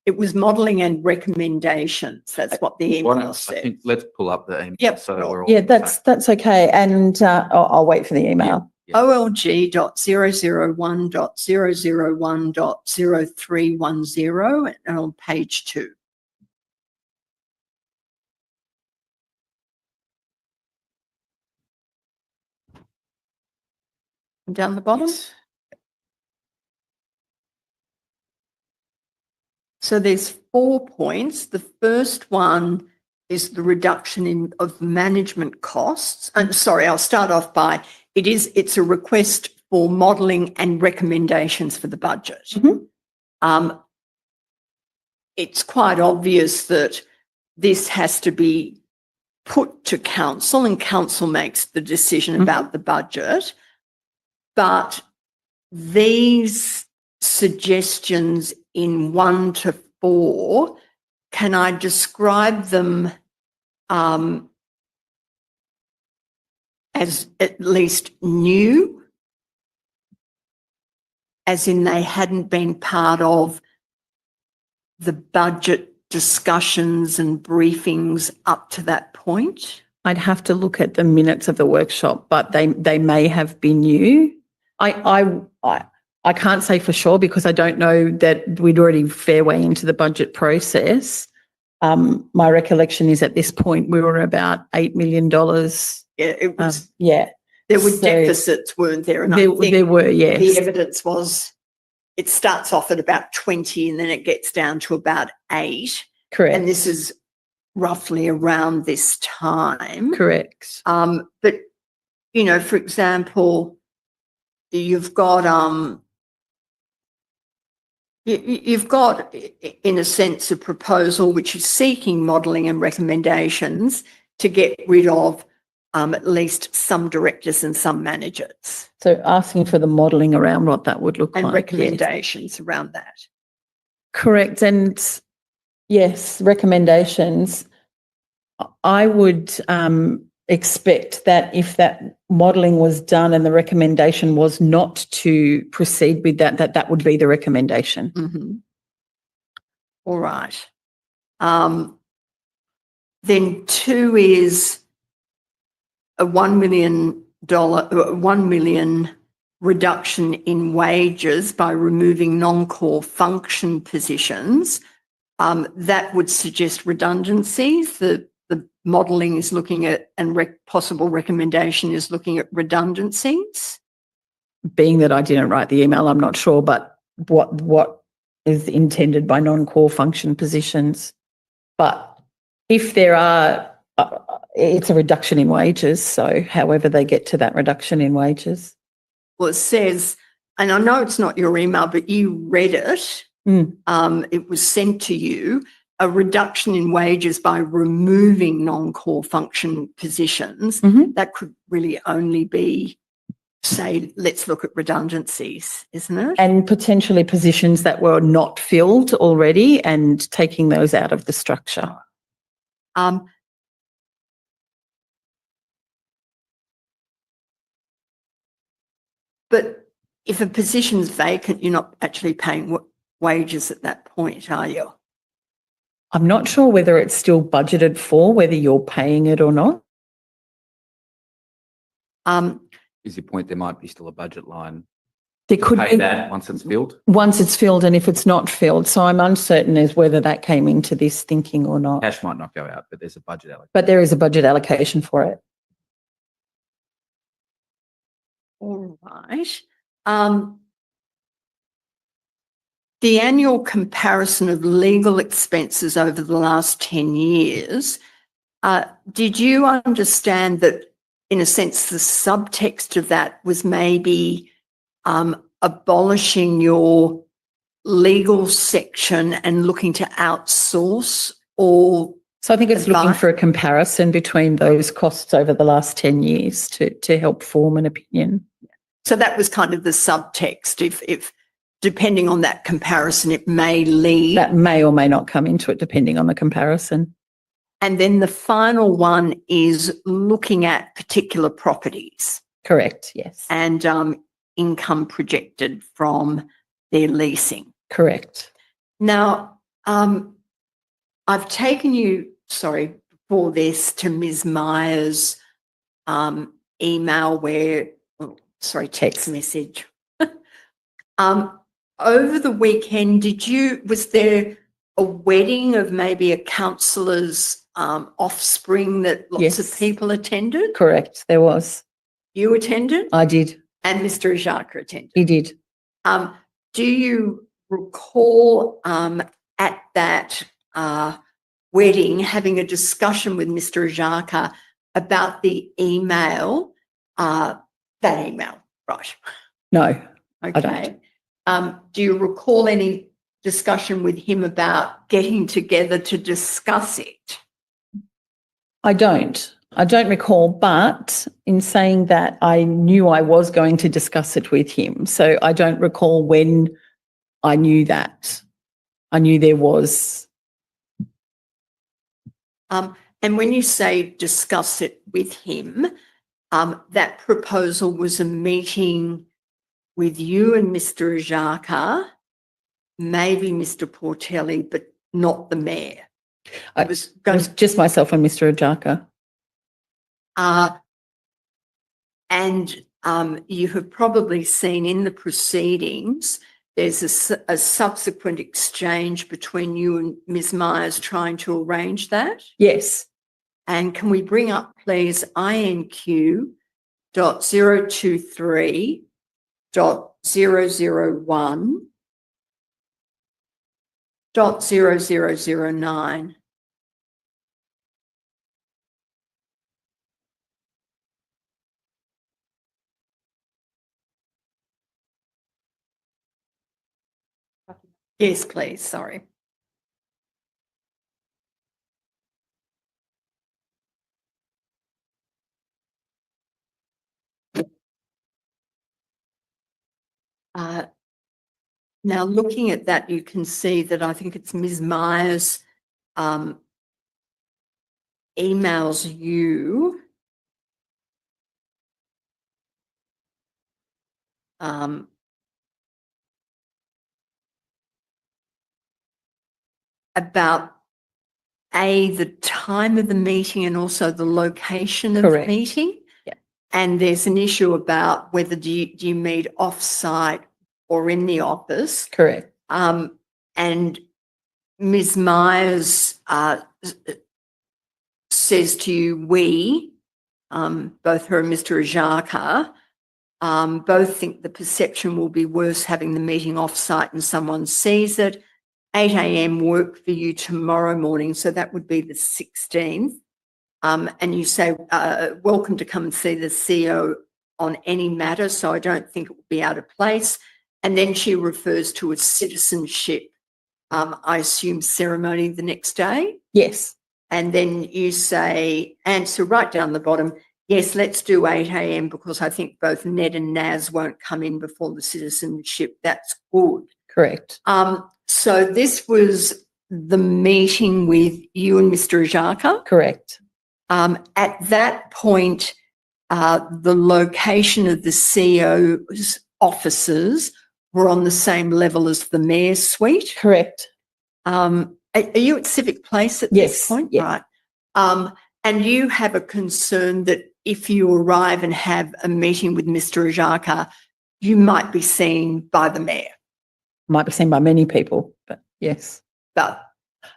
It was modelling and recommendations. That's what the Why email don't- I said. think let's pull up the email. Yep. So we're all Yeah, that's okay. And I'll wait for the email. OLG.001.001.0310 and on page 2. And down the bottom. So there's 4 points. The first one is the reduction of management costs. And sorry, I'll start off by it's a request for modelling and recommendations for the budget. Mhm. It's quite obvious that this has to be put to council and council makes the decision about the budget. But these suggestions in 1 to 4, can I describe them as at least new, as in they hadn't been part of the budget discussions and briefings up to that point? I'd have to look at the minutes of the workshop, but they may have been new. I can't say for sure because I don't know that we'd already fair way into the budget process. My recollection is at this point we were about $8 million. Yeah, it was. Yeah. There were So deficits, weren't there? And I think there were, yes. the evidence was it starts off at about 20 and then it gets down to about 8. Correct. And this is roughly around this time. Correct. But, you know, for example, you've got in a sense a proposal which is seeking modelling and recommendations to get rid of at least some directors and some managers. So asking for the modelling around what that would look And like. recommendations around that. Correct. And yes, recommendations. I would expect that if that modelling was done and the recommendation was not to proceed with that would be the recommendation. Mm-hmm. All right. Then 2 is a $1 million reduction in wages by removing non-core function positions. That would suggest redundancies. The modelling is looking at and possible recommendation is looking at redundancies. Being that I didn't write the email, I'm not sure, but what is intended by non-core function positions. But if there are, it's a reduction in wages. So however they get to that reduction in wages. Well, it says, and I know it's not your email, but you read it. It was sent to you, a reduction in wages by removing non-core function positions. Mhm. That could really only be, say, let's look at redundancies, isn't it? And potentially positions that were not filled already and taking those out of the structure. But if a position's vacant, you're not actually paying wages at that point, are you? I'm not sure whether it's still budgeted for, whether you're paying it or not. Is your point there might be still a budget line? There could Pay be that once it's filled? once it's filled and if it's not filled. So I'm uncertain as whether that came into this thinking or not. Cash might not go out, but there's a budget allocation. But there is a budget allocation for it. All right. The annual comparison of legal expenses over the last 10 years, did you understand that, in a sense, the subtext of that was maybe abolishing your legal section and looking to outsource all So I think it's looking advice? for a comparison between those costs over the last 10 years to help form an opinion. So that was kind of the subtext. If depending on that comparison, it may lead. That may or may not come into it depending on the comparison. And then the final one is looking at particular properties Correct, yes. and income projected from their leasing. Correct. Now, I've taken you, for this to Ms. Myers' email text message. Over the weekend, was there a wedding of maybe a councillor's offspring that lots of Yes. people attended? Correct, there was. You attended? I did. And Mr. Ajaka attended? He did. Do you recall at that wedding having a discussion with Mr. Ajaka about the email, that email, right? No. Okay. Do you recall any discussion with him about getting together to discuss it? I don't recall, but in saying that, I knew I was going to discuss it with him. So I don't recall when I knew that. I knew there was. And when you say discuss it with him, that proposal was a meeting with you and Mr. Ajaka, maybe Mr. Portelli, but not the mayor. It was just myself and Mr. Ajaka. And you have probably seen in the proceedings, there's a subsequent exchange between you and Ms. Myers trying to arrange that. Yes. And can we bring up, please, INQ.023.001.0009. Yes, please. Sorry. Now, looking at that, you can see that I think it's Ms. Myers emails you about the time of the meeting and also the location of Correct. the meeting. Yeah. And there's an issue about whether do you meet off-site or in the office. Correct. And Ms. Myers says to you, we, both her and Mr. Ajaka, both think the perception will be worse having the meeting off-site and someone sees it. 8 a.m. work for you tomorrow morning, so that would be the 16th. And you say, welcome to come and see the CEO on any matter, so I don't think it would be out of place. And then she refers to a citizenship, I assume, ceremony the next day. Yes. And then you say, answer right down the bottom, yes, let's do 8 a.m. because I think both Ned and Naz won't come in before the citizenship. That's good. Correct. So this was the meeting with you and Mr. Ajaka. Correct. At that point, the location of the CEO's offices were on the same level as the mayor's suite. Correct. Are you at Civic Place at Yes, this point? yeah. Right. And you have a concern that if you arrive and have a meeting with Mr. Ajaka, you might be seen by the mayor. Might be seen by many people, but yes. But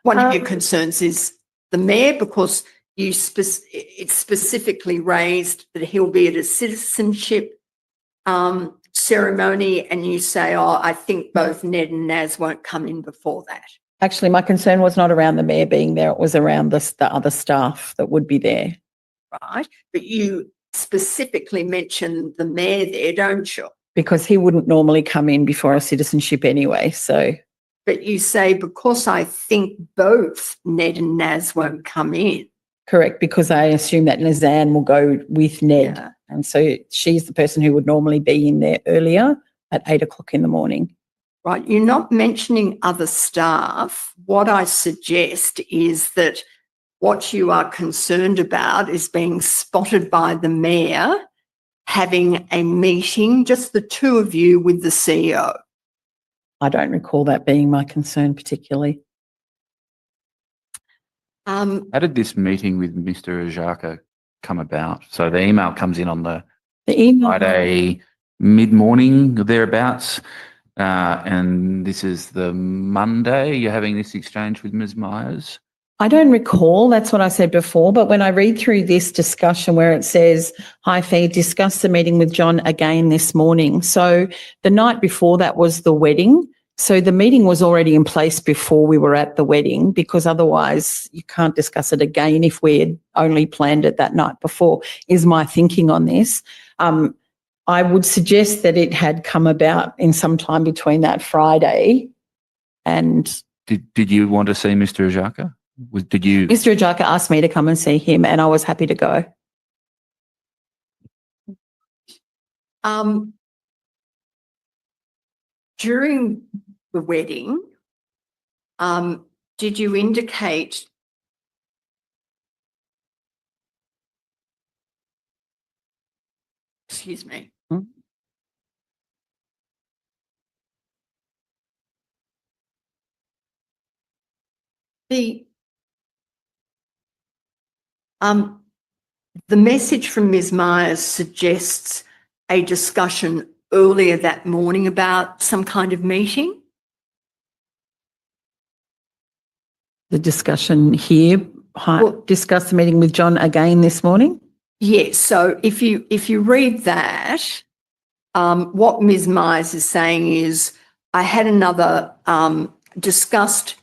one of your concerns is the mayor, because it's specifically raised that he'll be at a citizenship ceremony, and you say, oh, I think both Ned and Naz won't come in before that. Actually, my concern was not around the mayor being there. It was around the other staff that would be there. Right. But you specifically mentioned the mayor there, don't you? Because he wouldn't normally come in before a citizenship anyway. So But you say, because I think both Ned and Naz won't come in. Correct, because I assume that Nazan will go with Ned. Yeah. And so she's the person who would normally be in there earlier at 8 o'clock in the morning. Right. You're not mentioning other staff. What I suggest is that what you are concerned about is being spotted by the mayor having a meeting, just the two of you with the CEO. I don't recall that being my concern particularly. How did this meeting with Mr. Ajaka come about? So the email comes in on the email, Friday mid-morning, thereabouts, and this is the Monday. You're having this exchange with Ms. Myers? I don't recall. That's what I said before. But when I read through this discussion where it says, hi, Fee, discuss the meeting with John again this morning. So the night before that was the wedding. So the meeting was already in place before we were at the wedding, because otherwise you can't discuss it again if we had only planned it that night before, is my thinking on this. I would suggest that it had come about in some time between that Friday and... Did you want to see Mr. Ajaka? Did you? Mr. Ajaka asked me to come and see him and I was happy to go. During the wedding, did you indicate excuse me. The message from Ms. Myers suggests a discussion earlier that morning about some kind of meeting. The discussion here, discuss the meeting with John again this morning? Yes. So if you read that, what Ms. Myers is saying is, I had another discussed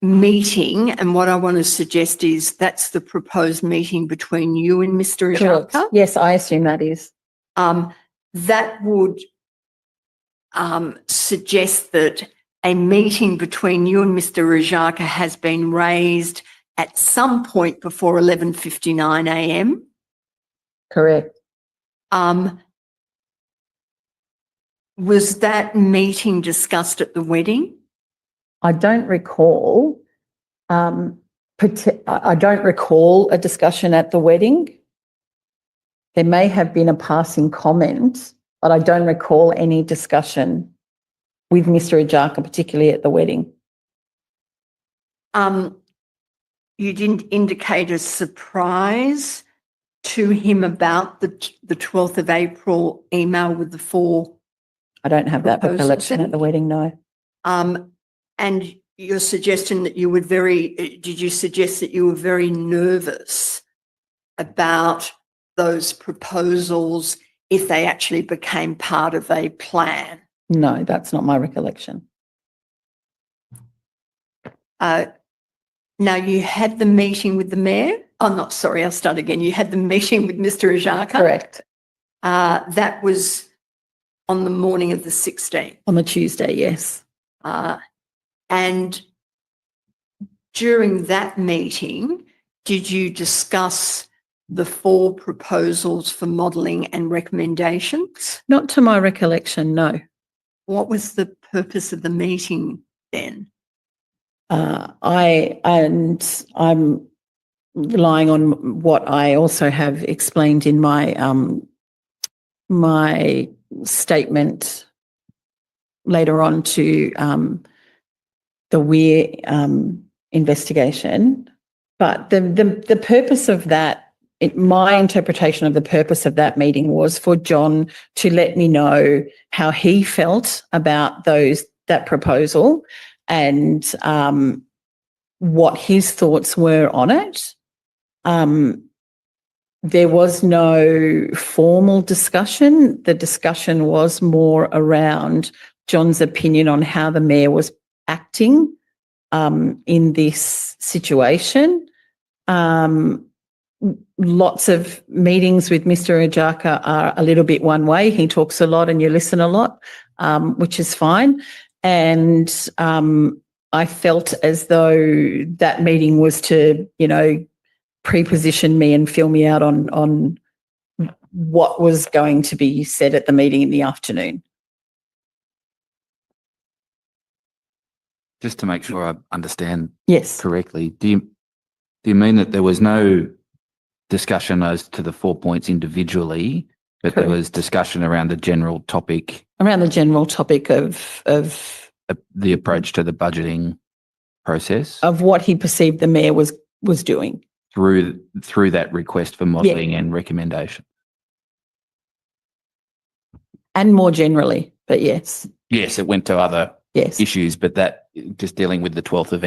meeting, and what I want to suggest is that's the proposed meeting between you and Mr. Ajaka. Yes, I assume that is. That would suggest that a meeting between you and Mr. Ajaka has been raised at some point before 11:59 a.m. Correct. Was that meeting discussed at the wedding? I don't recall. I don't recall a discussion at the wedding. There may have been a passing comment, but I don't recall any discussion with Mr. Ajaka, particularly at the wedding. You didn't indicate a surprise to him about the 12th of April email with the 4. I don't have that proposals recollection at the wedding, no. And you're suggesting that you were did you suggest that you were very nervous about those proposals if they actually became part of a plan? No, that's not my recollection. Now, you had the meeting with the mayor. Oh, not sorry, I'll start again. You had the meeting with Mr. Ajaka. Correct. That was on the morning of the 16th. On the Tuesday, yes. And during that meeting, did you discuss the 4 proposals for modelling and recommendations? Not to my recollection, no. What was the purpose of the meeting then? I'm relying on what I also have explained in my my statement later on to the Weir investigation. But the purpose of that, my interpretation of the purpose of that meeting was for John to let me know how he felt about that proposal and what his thoughts were on it. There was no formal discussion. The discussion was more around John's opinion on how the mayor was acting in this situation. Lots of meetings with Mr. Ajaka are a little bit one way. He talks a lot and you listen a lot, which is fine. And I felt as though that meeting was to, pre-position me and fill me out on what was going to be said at the meeting in the afternoon. Just to make sure I understand Yes. correctly, do you mean that there was no discussion as to the 4 points individually, but there was discussion around the general topic? Around the general topic of The approach to the budgeting process? Of what he perceived the mayor was doing. Through that request for modelling and recommendation? And more generally, but yes. Yes, it went to other Yes. issues, but that just dealing with the 12th of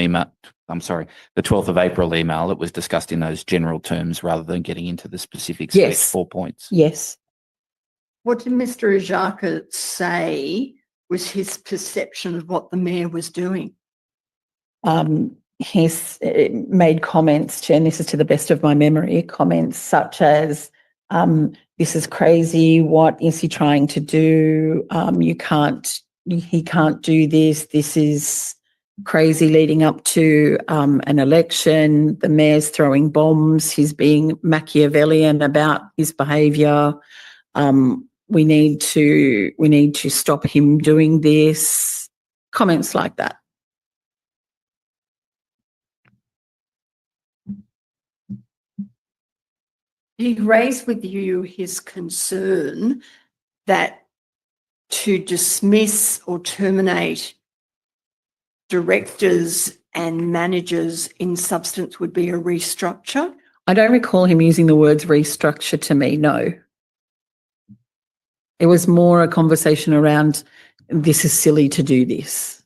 April email, it was discussed in those general terms rather than getting into the specifics of each 4 points. Yes. What did Mr. Ajaka say was his perception of what the mayor was doing? He's made comments, and this is to the best of my memory, comments such as, this is crazy, what is he trying to do? He can't do this. This is crazy leading up to an election. The mayor's throwing bombs. He's being Machiavellian about his behaviour. We need to stop him doing this. Comments like that. He raised with you his concern that to dismiss or terminate directors and managers in substance would be a restructure? I don't recall him using the words restructure to me, no. It was more a conversation around, this is silly to do this.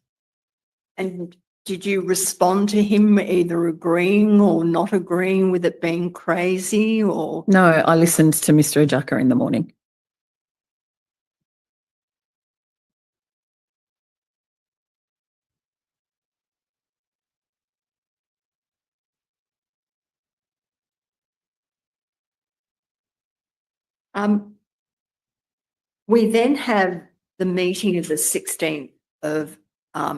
And did you respond to him either agreeing or not agreeing with it being crazy or? No, I listened to Mr. Ajaka in the morning. We then have the meeting of the 16th of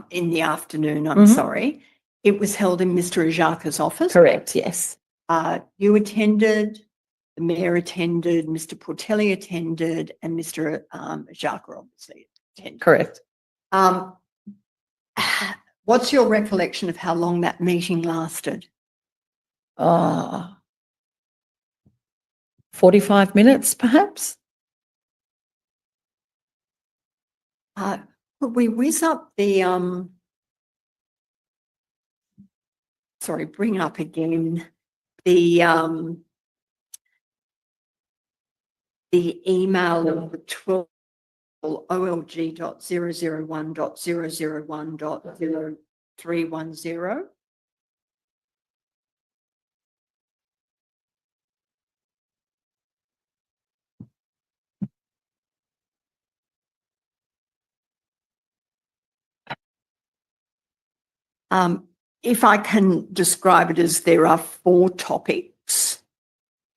in the afternoon, I'm sorry. It was held in Mr. Ajaka's office. Correct, yes. You attended, the mayor attended, Mr. Portelli attended, and Mr. Ajaka obviously attended. Correct. What's your recollection of how long that meeting lasted? 45 minutes, perhaps? Could we whiz up the, bring up again the email of the 12 olg.001.001.0310? If I can describe it as there are 4 topics.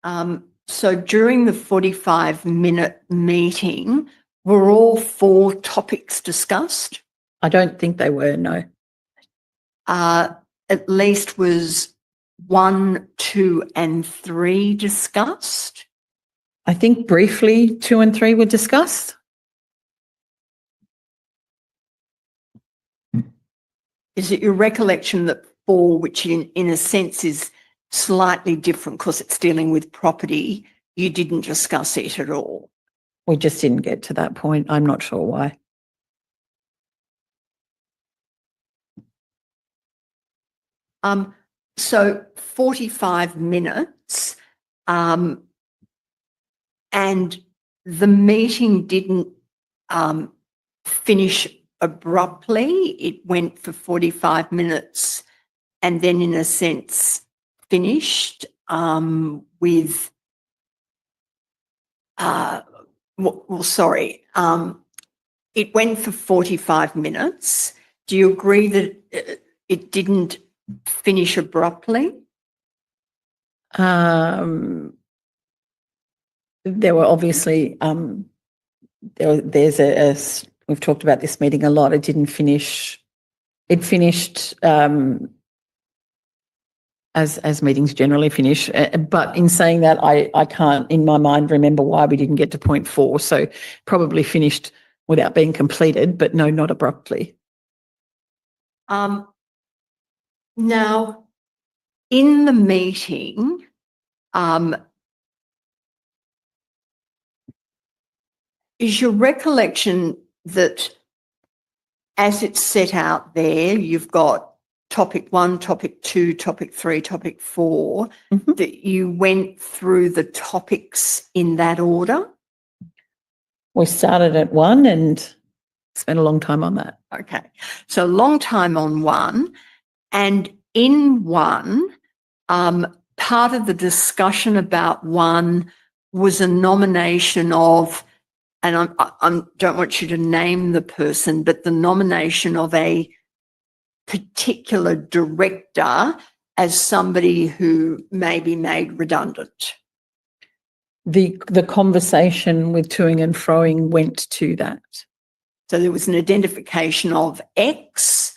So during the 45-minute meeting, were all 4 topics discussed? I don't think they were, no. At least was 1, 2 and 3 discussed? I think briefly 2 and 3 were discussed. Is it your recollection that 4, which in a sense is slightly different because it's dealing with property, you didn't discuss it at all? We just didn't get to that point. I'm not sure why. So 45 minutes, and the meeting didn't finish abruptly. It went for 45 minutes and then in a sense finished with, it went for 45 minutes. Do you agree that it didn't finish abruptly? There were obviously, there's we've talked about this meeting a lot. It didn't finish. It finished as meetings generally finish. But in saying that, I can't, in my mind, remember why we didn't get to point 4. So probably finished without being completed, but no, not abruptly. Now, in the meeting, is your recollection that as it's set out there, you've got topic 1, topic 2, topic 3, topic 4, that you went through the topics in that order? We started at 1 and spent a long time on that. Okay. So a long time on 1, and in 1, part of the discussion about 1 was a nomination of, and I don't want you to name the person, but the nomination of a particular director as somebody who may be made redundant. The conversation with toing and froing went to that. So there was an identification of X,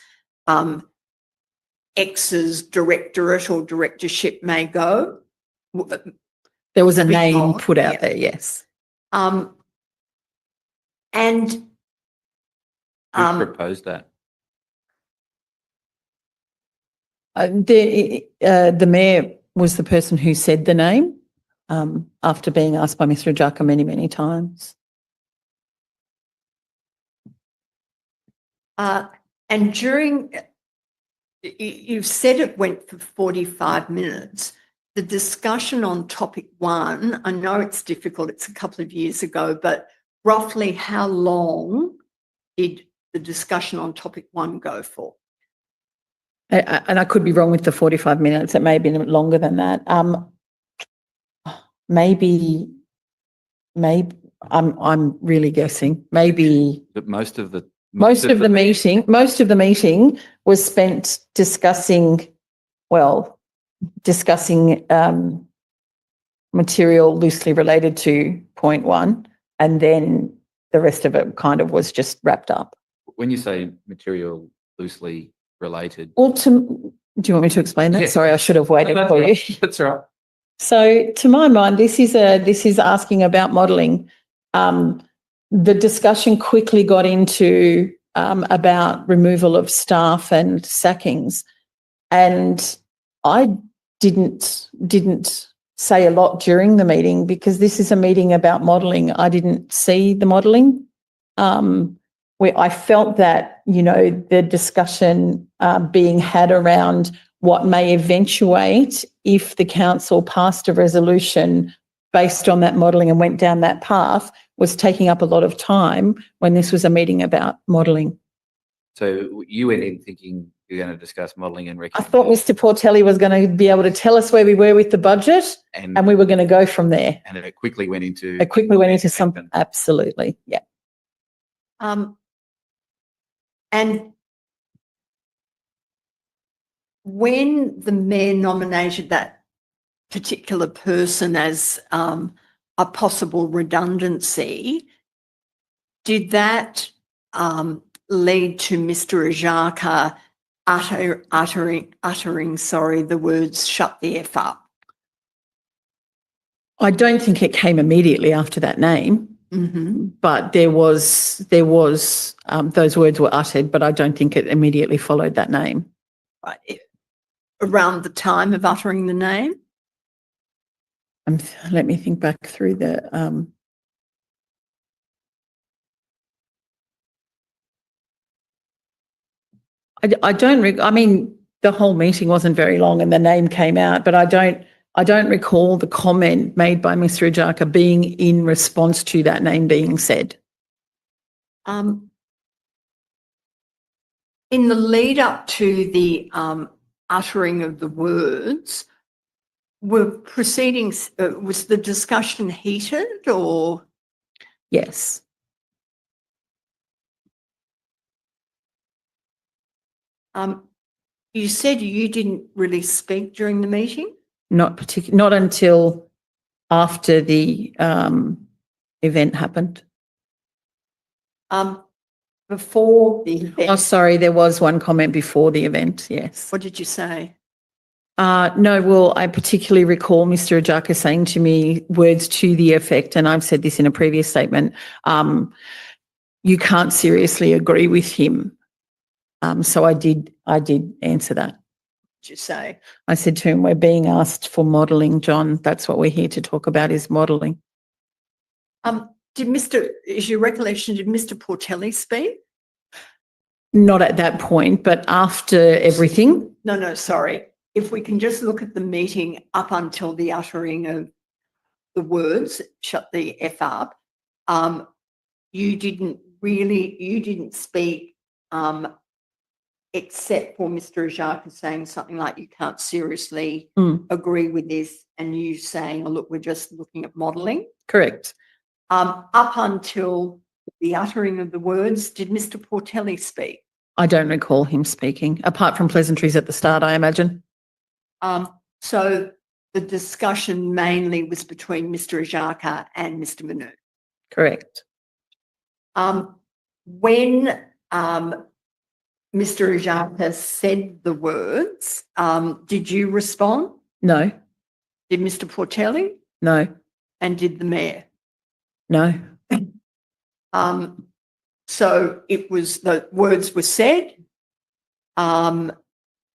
X's directorate or directorship may go. There was a name put out there, yes. And Who proposed that? The mayor was the person who said the name after being asked by Mr. Ajaka many, many times. and during, you've said it went for 45 minutes. The discussion on topic 1, I know it's difficult, it's a couple of years ago, but roughly how long did the discussion on topic 1 go for? And I could be wrong with the 45 minutes. It may have been longer than that. Maybe I'm really guessing. Maybe But most of the meeting was spent discussing material loosely related to point 1, and then the rest of it kind of was just wrapped up. When you say material loosely related. Well, do you want me to explain that? Yeah. Sorry, I should have waited for you. That's all right. So to my mind, this is asking about modelling. The discussion quickly got into about removal of staff and sackings, and I didn't say a lot during the meeting because this is a meeting about modelling. I didn't see the modelling. Where I felt that, the discussion being had around what may eventuate if the council passed a resolution based on that modelling and went down that path was taking up a lot of time when this was a meeting about modelling. So you went in thinking you're going to discuss modelling and I recommendations. thought Mr. Portelli was going to be able to tell us where we were with the budget and we were going to go from there. And it quickly went into... something. Absolutely, yeah. And when the mayor nominated that particular person as a possible redundancy, did that lead to Mr. Ajaka uttering the words "shut the F up"? I don't think it came immediately after that name. Mm-hmm. But there was those words were uttered, but I don't think it immediately followed that name. Right. Around the time of uttering the name? Let me think back through the. I don't. I mean, the whole meeting wasn't very long, and the name came out, but I don't recall the comment made by Mr. Ajaka being in response to that name being said. In the lead up to the uttering of the words, were proceedings, was the discussion heated or? Yes. You said you didn't really speak during the meeting? Not until after the event happened. before the event? Oh, sorry, there was one comment before the event, yes. What did you say? No, well, I particularly recall Mr. Ajaka saying to me words to the effect, and I've said this in a previous statement, you can't seriously agree with him. So I did answer that. What did you say? I said to him, we're being asked for modelling, John. That's what we're here to talk about is modelling. Is your recollection, did Mr. Portelli speak? Not at that point, but after everything. No, sorry. If we can just look at the meeting up until the uttering of the words, shut the F up, you didn't speak except for Mr. Ajaka saying something like you can't seriously agree with this, and you saying, oh, look, we're just looking at modelling. Correct. Up until the uttering of the words, did Mr. Portelli speak? I don't recall him speaking, apart from pleasantries at the start, I imagine. So the discussion mainly was between Mr. Ajaka and Mr. Macnaught. Correct. When Mr. Ajaka said the words, did you respond? No. Did Mr. Portelli? No. And did the mayor? No. So it was, the words were said, and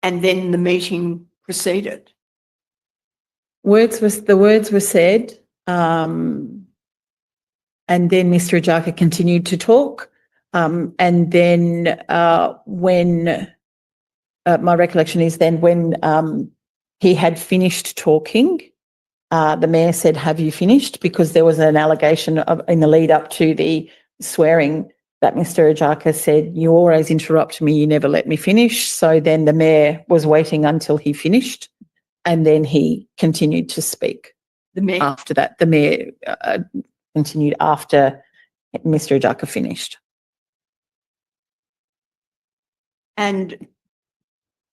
then the meeting proceeded. The words were said, and then Mr. Ajaka continued to talk, and then when my recollection is then when he had finished talking, the mayor said, "Have you finished?" Because there was an allegation in the lead up to the swearing that Mr. Ajaka said, "You always interrupt me, you never let me finish." So then the mayor was waiting until he finished, and then he continued to speak. The mayor? After that, the mayor continued after Mr. Ajaka finished. And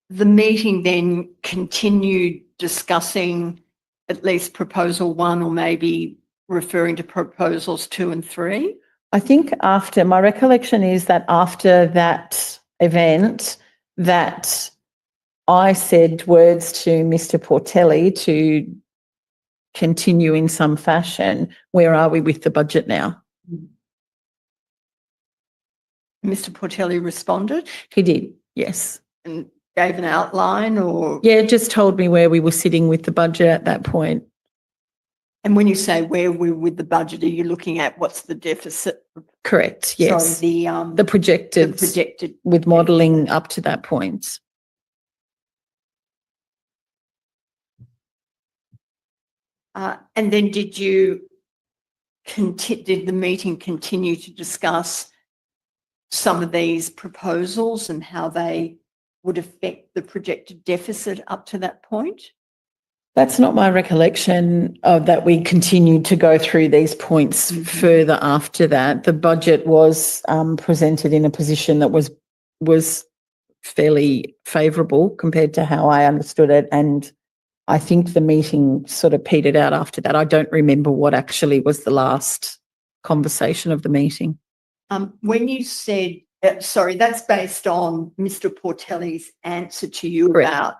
the meeting then continued discussing at least proposal 1, or maybe referring to proposals 2 and 3? I think my recollection is that after that event, that I said words to Mr. Portelli to continue in some fashion. Where are we with the budget now? Mr. Portelli responded He did, yes. and gave an outline, or? Yeah, just told me where we were sitting with the budget at that point. And when you say where we're with the budget, are you looking at what's the deficit? Correct, yes. Sorry, the projected with modelling up to that point. And then did the meeting continue to discuss some of these proposals and how they would affect the projected deficit up to that point? That's not my recollection of that. We continued to go through these points further after that. The budget was presented in a position that was fairly favourable compared to how I understood it, and I think the meeting sort of petered out after that. I don't remember what actually was the last conversation of the meeting. When you said, sorry, that's based on Mr. Portelli's answer to you. Correct. About,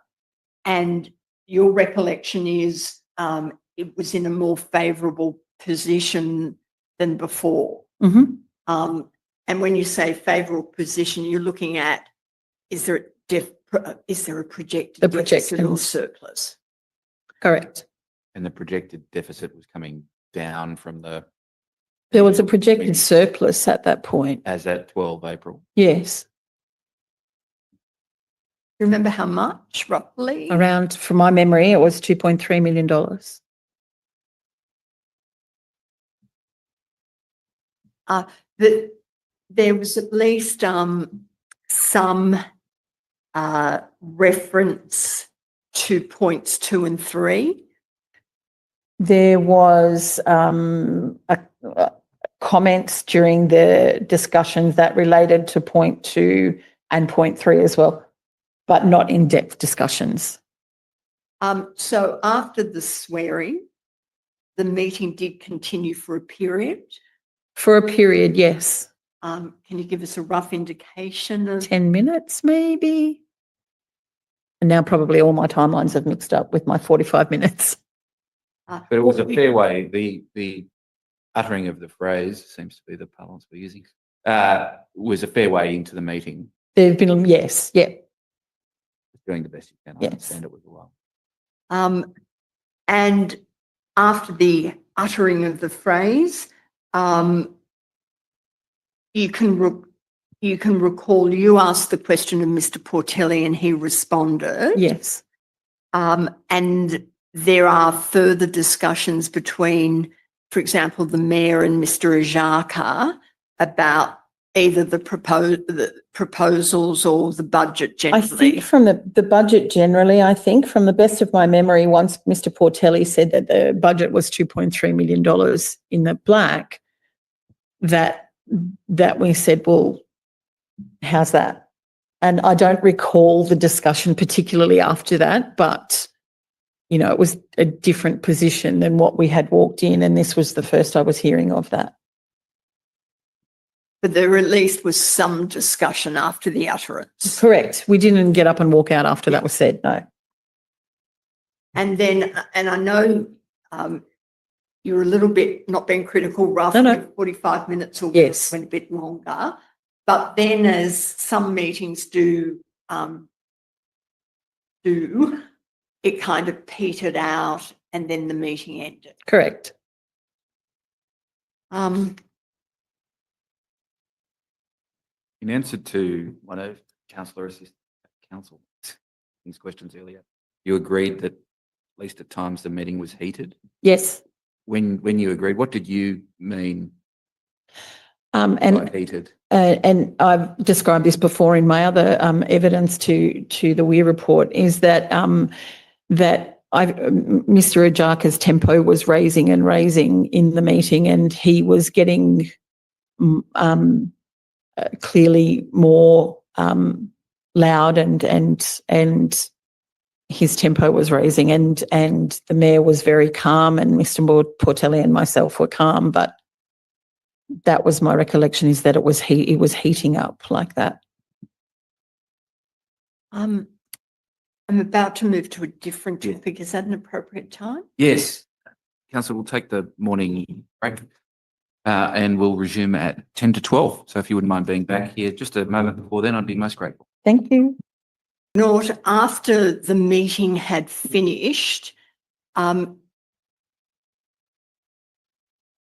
and your recollection is it was in a more favourable position than before. Mm-hmm. And when you say favourable position, you're looking at, is there a projected deficit or surplus? Correct. And the projected deficit was coming down from the... There was a projected surplus at that point. As at 12 April. Yes. You remember how much, roughly? Around, from my memory, it was $2.3 million. There was at least some reference to points 2 and 3. There was comments during the discussions that related to point 2 and point 3 as well, but not in-depth discussions. So after the swearing, the meeting did continue for a period? For a period, yes. Can you give us a rough indication of? 10 minutes maybe. And now probably all my timelines have mixed up with my 45 minutes. But it was a fair way. The uttering of the phrase seems to be the parlance we're using. Was a fair way into the meeting. There've been, yes, yeah. Doing the best you can. I Yes. understand it was a while. And after the uttering of the phrase, you can recall you asked the question of Mr. Portelli and he responded. Yes. And there are further discussions between, for example, the Mayor and Mr. Ajaka about either the proposals or the budget generally. I think from the budget generally, I think from the best of my memory, once Mr. Portelli said that the budget was $2.3 million in the black, that we said, well, how's that? And I don't recall the discussion particularly after that, but, you know, it was a different position than what we had walked in, and this was the first I was hearing of that. But there at least was some discussion after the utterance. Correct. We didn't get up and walk out after that was said, no. And then, and I know you're a little bit not being critical, roughly No. 45 minutes or Yes. went a bit longer. But then as some meetings do, it kind of petered out and then the meeting ended. Correct. In answer to one of Councillor Assisting's questions earlier, you agreed that at least at times the meeting was heated. Yes. When you agreed, what did you mean And by heated? and I've described this before in my other evidence to the Weir report, is that Mr. Ajaka's tempo was raising and raising in the meeting, and he was getting clearly more loud, and his tempo was raising, and the Mayor was very calm, and Mr. Portelli and myself were calm, but that was my recollection, is that it was heating up like that. I'm about to move to a different topic. Is that an appropriate time? Yes. Council will take the morning break and we'll resume at 10 to 12. So if you wouldn't mind being back here just a moment before then, I'd be most grateful. Thank you. Not after the meeting had finished,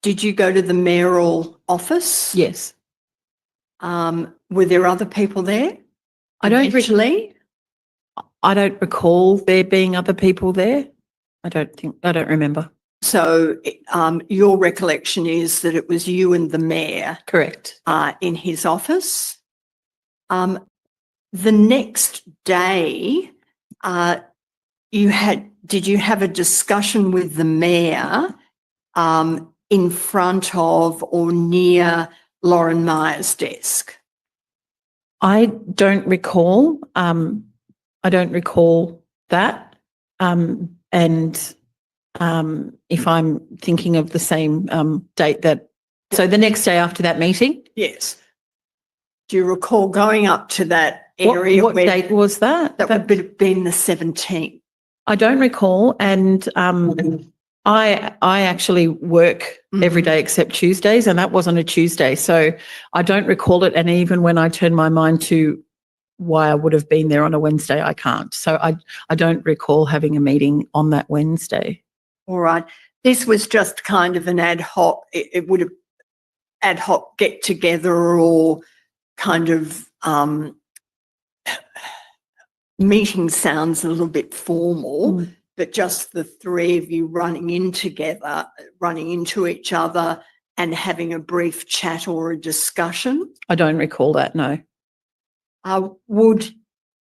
did you go to the mayoral office? Yes. Were there other people there? I don't recall there being other people there. I don't remember. So your recollection is that it was you and the Mayor Correct. in his office. The next day, did you have a discussion with the Mayor in front of or near Lauren Meyer's desk? I don't recall. I don't recall that. And if I'm thinking of the same date so the next day after that meeting? Yes. Do you recall going up to that area? What date was that? That would have been the 17th. I don't recall. And I actually work every day except Tuesdays, and that wasn't a Tuesday. So I don't recall it. And even when I turn my mind to why I would have been there on a Wednesday, I can't. So I don't recall having a meeting on that Wednesday. All right. This was just kind of an ad hoc, it would have ad hoc get together or kind of meeting sounds a little bit formal, but just the three of you running into each other and having a brief chat or a discussion. I don't recall that, no. Would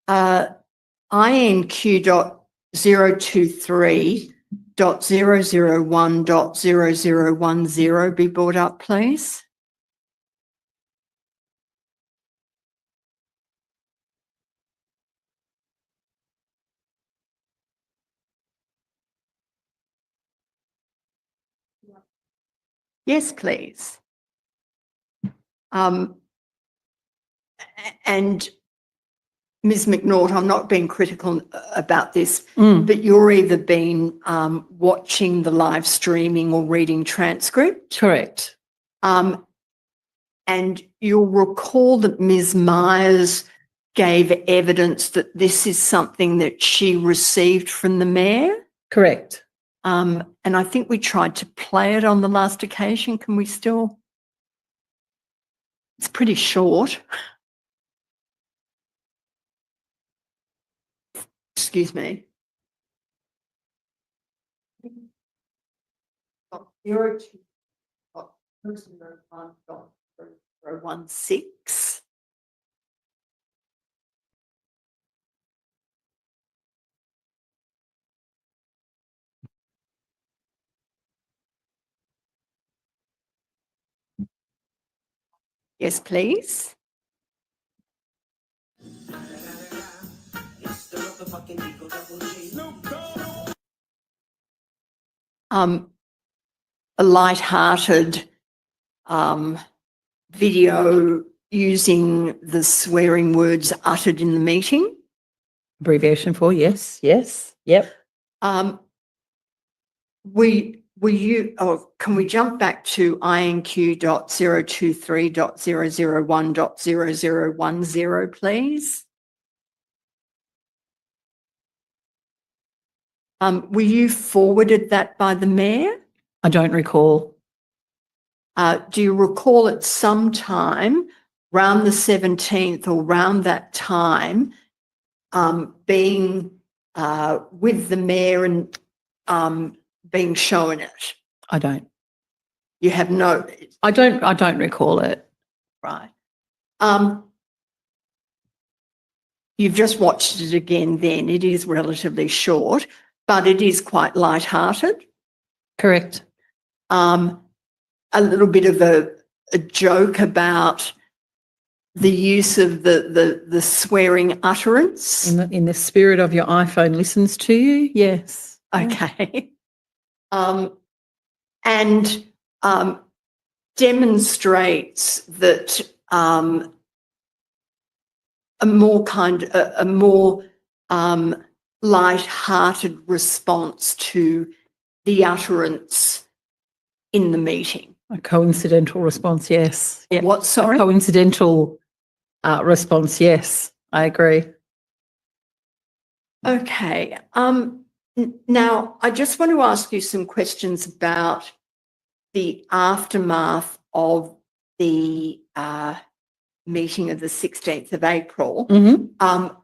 INQ.023.001.0010 be brought up, please? Yes, please. And Ms. Macnaught, I'm not being critical about this, Mm, but you're either been watching the live streaming or reading transcript. correct. And you'll recall that Ms. Myers gave evidence that this is something that she received from the mayor. Correct. And I think we tried to play it on the last occasion. Can we still? It's pretty short. Excuse me. 02.016. Yes, please. A light-hearted video using the swearing words uttered in the meeting. Abbreviation for yes, yes, yep. Can we jump back to INQ.023.001.0010, please? Were you forwarded that by the mayor? I don't recall. Do you recall at some time around the 17th or around that time being with the mayor and being shown it? I don't. You have no. I don't recall it. Right. You've just watched it again then. It is relatively short, but it is quite light-hearted. Correct. A little bit of a joke about the use of the swearing utterance. In the spirit of your iPhone listens to you, yes. Okay. And demonstrates that a more light-hearted response to the utterance in the meeting. A coincidental response, yes. Yeah. What, sorry? A coincidental response, yes. I agree. Okay. Now, I just want to ask you some questions about the aftermath of the meeting of the 16th of April. Mm-hmm.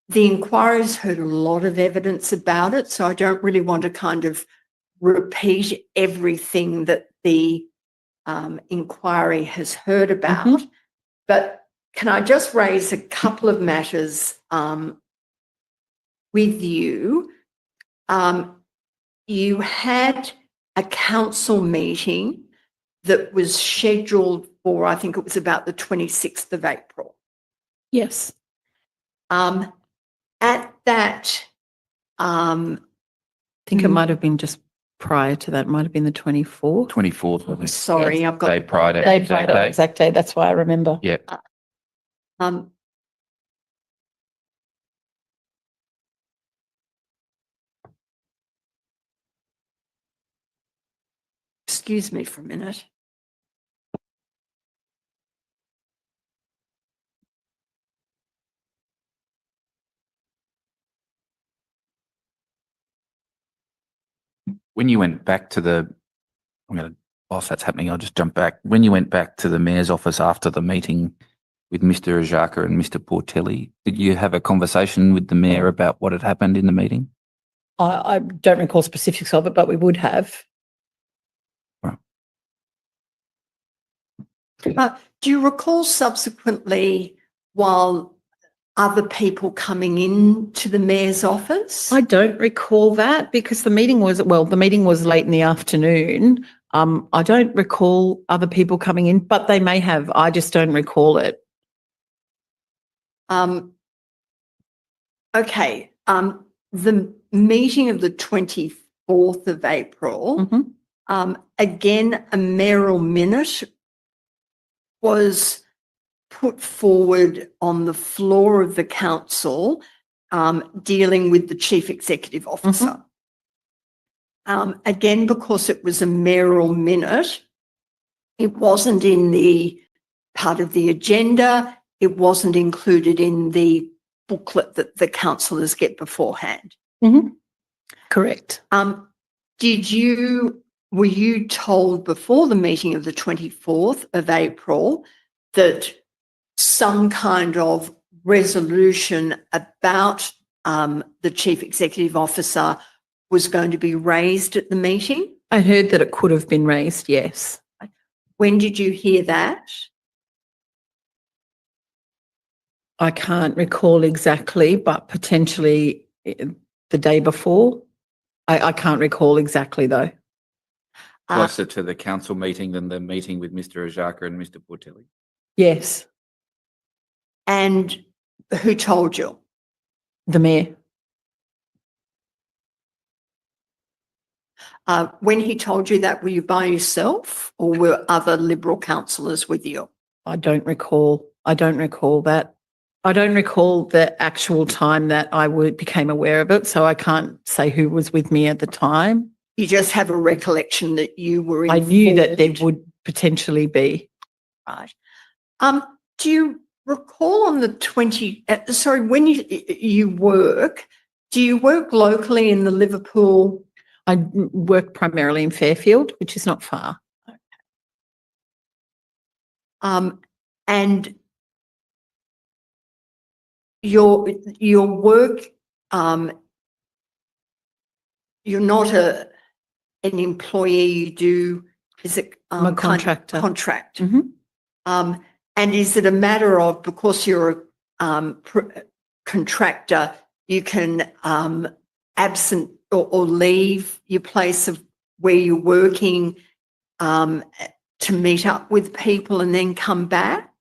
The inquiry's heard a lot of evidence about it, so I don't really want to kind of repeat everything that the inquiry has heard about. But can I just raise a couple of matters with you? You had a council meeting that was scheduled for, I think it was about the 26th of April. Yes. At that, I think it might have been just prior to that. It might have been the 24th. 24th. I think. sorry, Yes. I've got Day prior to Day exact prior to day. exact day. That's why I remember. Yeah. excuse me for a minute. When you went back to whilst that's happening, I'll just jump back. When you went back to the mayor's office after the meeting with Mr. Ajaka and Mr. Portelli, did you have a conversation with the mayor about what had happened in the meeting? I don't recall specifics of it, but we would have. Right. Do you recall subsequently, while other people coming in to the mayor's office? I don't recall that because the meeting was late in the afternoon. I don't recall other people coming in, but they may have. I just don't recall it. Okay. The meeting of the 24th of April, again, a mayoral minute was put forward on the floor of the council dealing with the chief executive officer. Again, because it was a mayoral minute, it wasn't in the part of the agenda. It wasn't included in the booklet that the councillors get beforehand. Correct. Were you told before the meeting of the 24th of April that some kind of resolution about the chief executive officer was going to be raised at the meeting? I heard that it could have been raised, yes. When did you hear that? I can't recall exactly, but potentially the day before. I can't recall exactly though. Closer to the council meeting than the meeting with Mr. Ajaka and Mr. Portelli. Yes, And who told you? the mayor. When he told you that, were you by yourself or were other Liberal councillors with you? I don't recall that. I don't recall the actual time that I became aware of it, so I can't say who was with me at the time. You just have a recollection that you were I informed. knew that there would potentially be. Right. Do you recall on the 20, when you work, do you work locally in the Liverpool? I work primarily in Fairfield, which is not far. And your work, you're not an employee, you do, is it? I'm a contractor. Contract. Mhm. And is it a matter of, because you're a contractor, you can absent or leave your place of where you're working to meet up with people and then come back?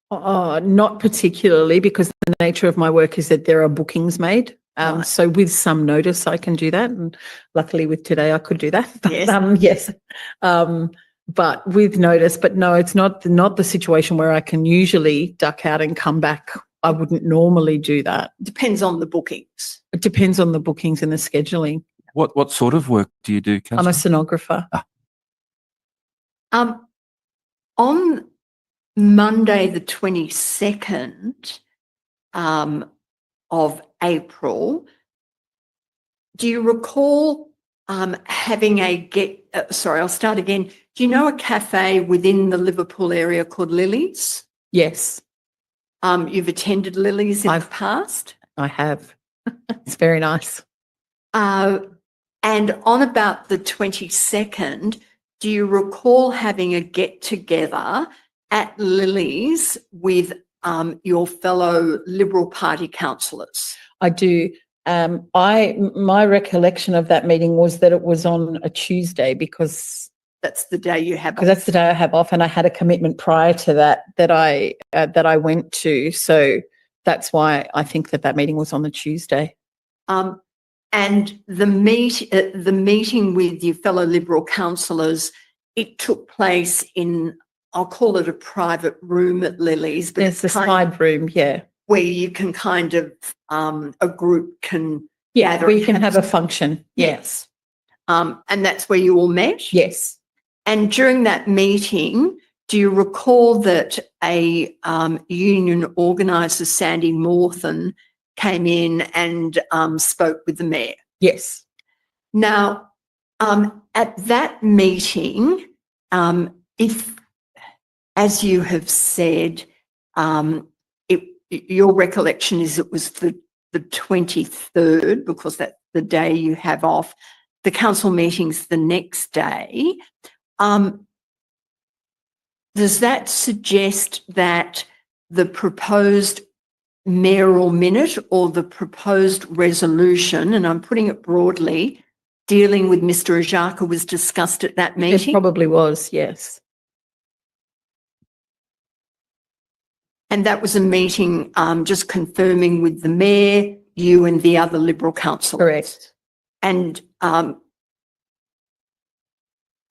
Not particularly, because the nature of my work is that there are bookings made. Right. So with some notice, I can do that. And luckily with today, I could do that. But, Yes. But with notice, but no, it's not the situation where I can usually duck out and come back. I wouldn't normally do that. Depends on the bookings. It depends on the bookings and the scheduling. What sort of work do you do, I'm a Councillor? sonographer. On Monday, the 22nd of April, do you recall having I'll start again. Do you know a cafe within the Liverpool area called Lily's? Yes, You've attended Lily's in the past? I have. It's very nice. And on about the 22nd, do you recall having a get-together at Lily's with your fellow Liberal Party councillors? I do. My recollection of that meeting was that it was on a Tuesday because That's the day you have. that's the day I have off, and I had a commitment prior to that I went to. So that's why I think that meeting was on the Tuesday. And the meeting with your fellow Liberal councillors, it took place in, I'll call it a private room at Lily's, but There's the side room, yeah. where you can kind of, a group can gather. Where and you can have a function. Yes. And that's where you all met? Yes. And during that meeting, do you recall that a union organiser, Sandy Morthen, came in and spoke with the mayor? Yes. Now, at that meeting, if, as you have said, your recollection is it was the 23rd, because that's the day you have off. The council meeting's the next day. Does that suggest that the proposed mayoral minute or the proposed resolution, and I'm putting it broadly, dealing with Mr. Ajaka was discussed at that meeting? It probably was, yes. And that was a meeting just confirming with the mayor, you and the other Liberal councillors? Correct. And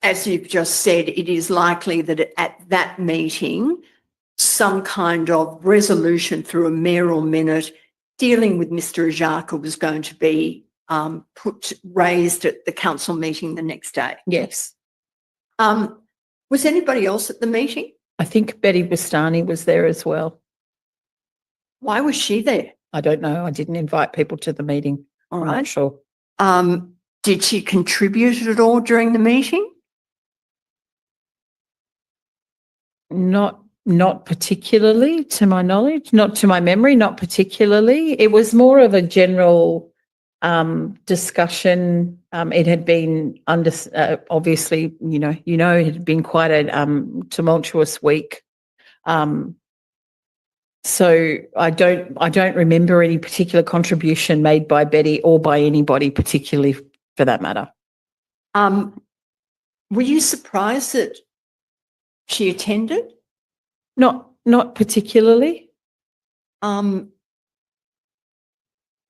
as you've just said, it is likely that at that meeting, some kind of resolution through a mayoral minute dealing with Mr. Ajaka was going to be raised at the council meeting the next day. Yes. Was anybody else at the meeting? I think Betty Bustani was there as well. Why was she there? I don't know. I didn't invite people to the meeting. All I'm not right. sure. Did she contribute at all during the meeting? Not particularly, to my knowledge, not to my memory, not particularly. It was more of a general discussion. It had been obviously, it had been quite a tumultuous week. So I don't remember any particular contribution made by Betty or by anybody particularly for that matter. Were you surprised that she attended? Not particularly.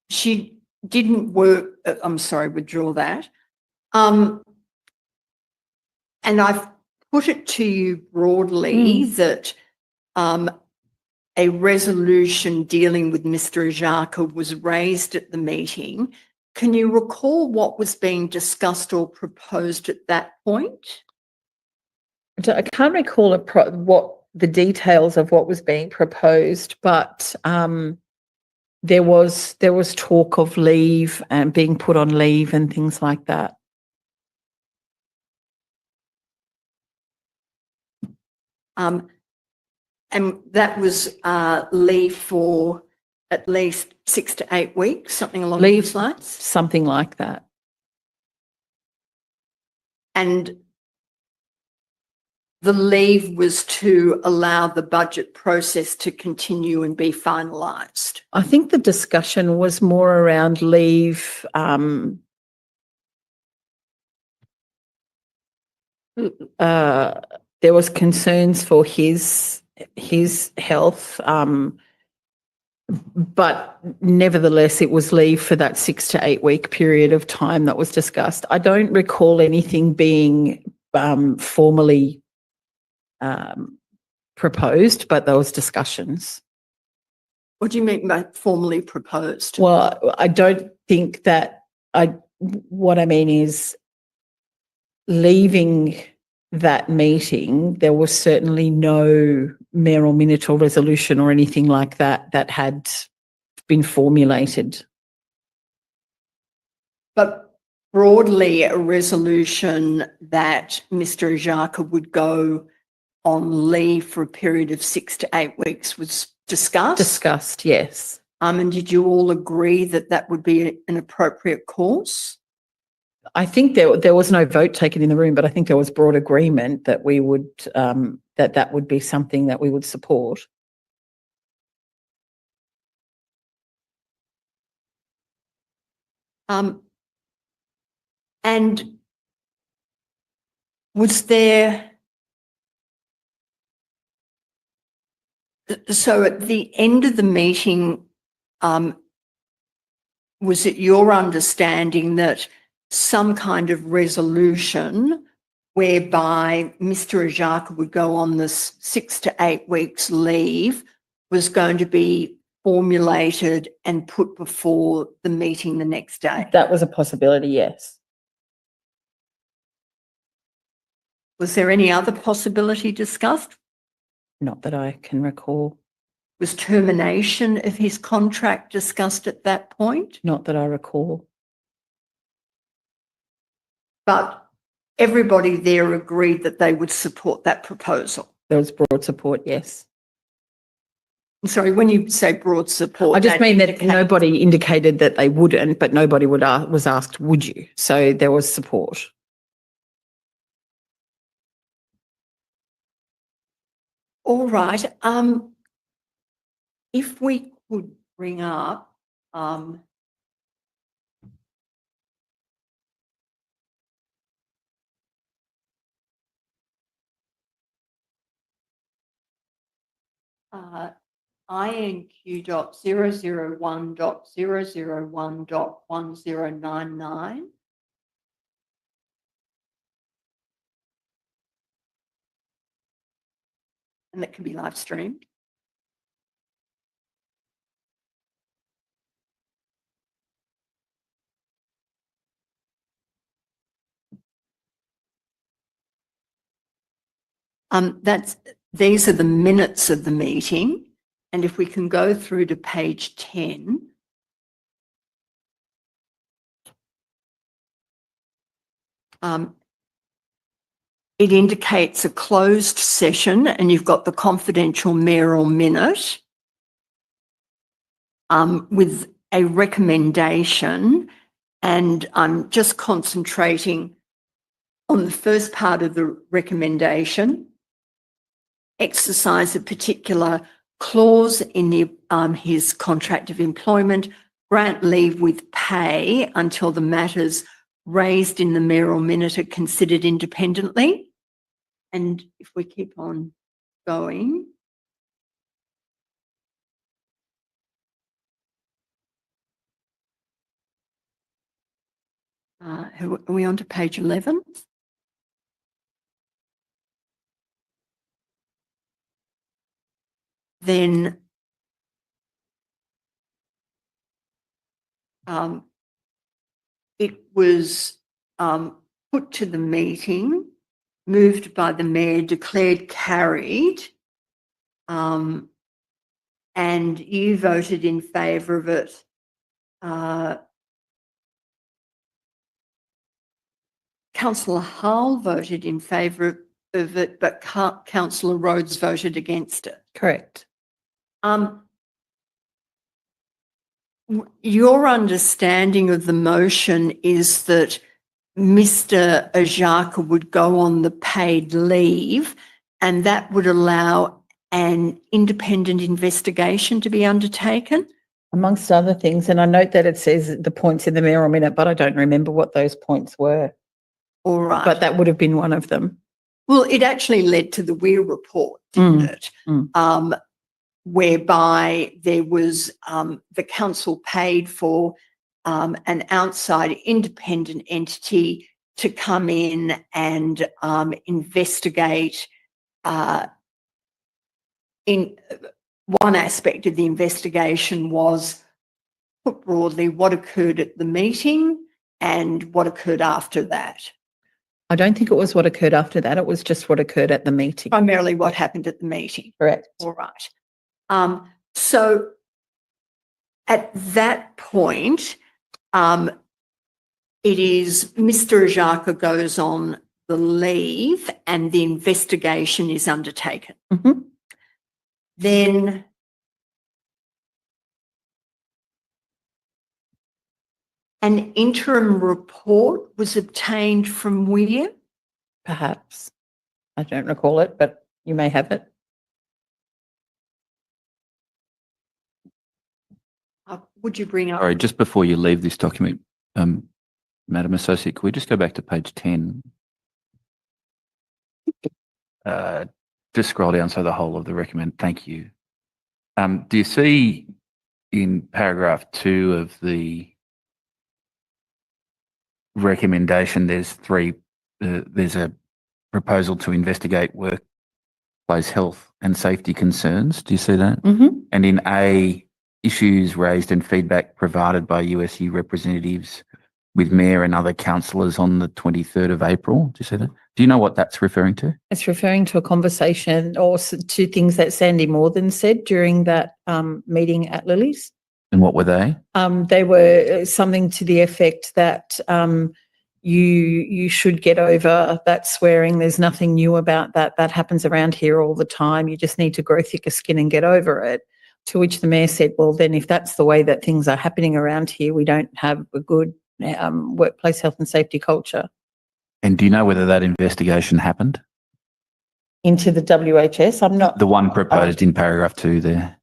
She didn't work. I'm sorry, withdraw that. And I've put it to you broadly that a resolution dealing with Mr. Ajaka was raised at the meeting. Can you recall what was being discussed or proposed at that point? I can't recall what the details of what was being proposed, but there was talk of leave and being put on leave and things like that. And that was leave for at least 6 to 8 weeks, something along those lines? Something like that. And the leave was to allow the budget process to continue and be finalised. I think the discussion was more around leave. There was concerns for his health, but nevertheless, it was leave for that 6 to 8 week period of time that was discussed. I don't recall anything being formally proposed, but there was discussions. What do you mean by formally proposed? Well, I don't think that what I mean is leaving that meeting, there was certainly no mayoral minute or resolution or anything like that had been formulated. But broadly, a resolution that Mr. Ajaka would go on leave for a period of 6 to 8 weeks was discussed? Discussed, yes. And did you all agree that that would be an appropriate course? I think there was no vote taken in the room, but I think there was broad agreement that we would that would be something that we would support. And was there, so at the end of the meeting, was it your understanding that some kind of resolution whereby Mr. Ajaka would go on this 6 to 8 weeks leave was going to be formulated and put before the meeting the next day? That was a possibility, yes. Was there any other possibility discussed? Not that I can recall. Was termination of his contract discussed at that point? Not that I recall. But everybody there agreed that they would support that proposal. There was broad support, yes. Sorry, when you say broad support, I just mean that nobody indicated that they wouldn't, but nobody was asked, would you? So there was support. All right. If we could bring up INQ.001.001.1099. and that can be live streamed. These are the minutes of the meeting, and if we can go through to page 10. It indicates a closed session, and you've got the confidential mayoral minute with a recommendation, and I'm just concentrating on the first part of the recommendation. Exercise a particular clause in his contract of employment, grant leave with pay until the matters raised in the mayoral minute are considered independently. And if we keep on going. Are we on to page 11? Then it was put to the meeting, moved by the mayor, declared carried, and you voted in favour of it. Councillor Hull voted in favour of it, but Councillor Rhodes voted against it. Correct. Your understanding of the motion is that Mr. Ajaka would go on the paid leave, and that would allow an independent investigation to be undertaken? Amongst other things, and I note that it says the points in the mayoral minute, but I don't remember what those points were. All right. But that would have been one of them. Well, it actually led to the Weir report, didn't it? Whereby there was the council paid for an outside independent entity to come in and investigate. In one aspect of the investigation was, put broadly, what occurred at the meeting and what occurred after that. I don't think it was what occurred after that. It was just what occurred at the meeting. Primarily what happened at the meeting. Correct. All right. So at that point, it is Mr. Ajaka goes on the leave and the investigation is undertaken. Then an interim report was obtained from Weir? Perhaps. I don't recall it, but you may have it. Would you bring up? Sorry, just before you leave this document, Madam Associate, could we just go back to page 10? Just scroll down so the whole of the recommend. Thank you. Do you see in paragraph 2 of the recommendation, there's a proposal to investigate workplace health and safety concerns. Do you see that? And in A, issues raised and feedback provided by USU representatives with mayor and other councillors on the 23rd of April. Do you see that? Do you know what that's referring to? It's referring to a conversation or to things that Sandy Morgan said during that meeting at Lily's. And what were they? They were something to the effect that you should get over that swearing. There's nothing new about that. That happens around here all the time. You just need to grow thicker skin and get over it. To which the mayor said, well, then if that's the way that things are happening around here, we don't have a good workplace health and safety culture. And do you know whether that investigation happened? Into the WHS? I'm not. The one proposed in paragraph 2 there,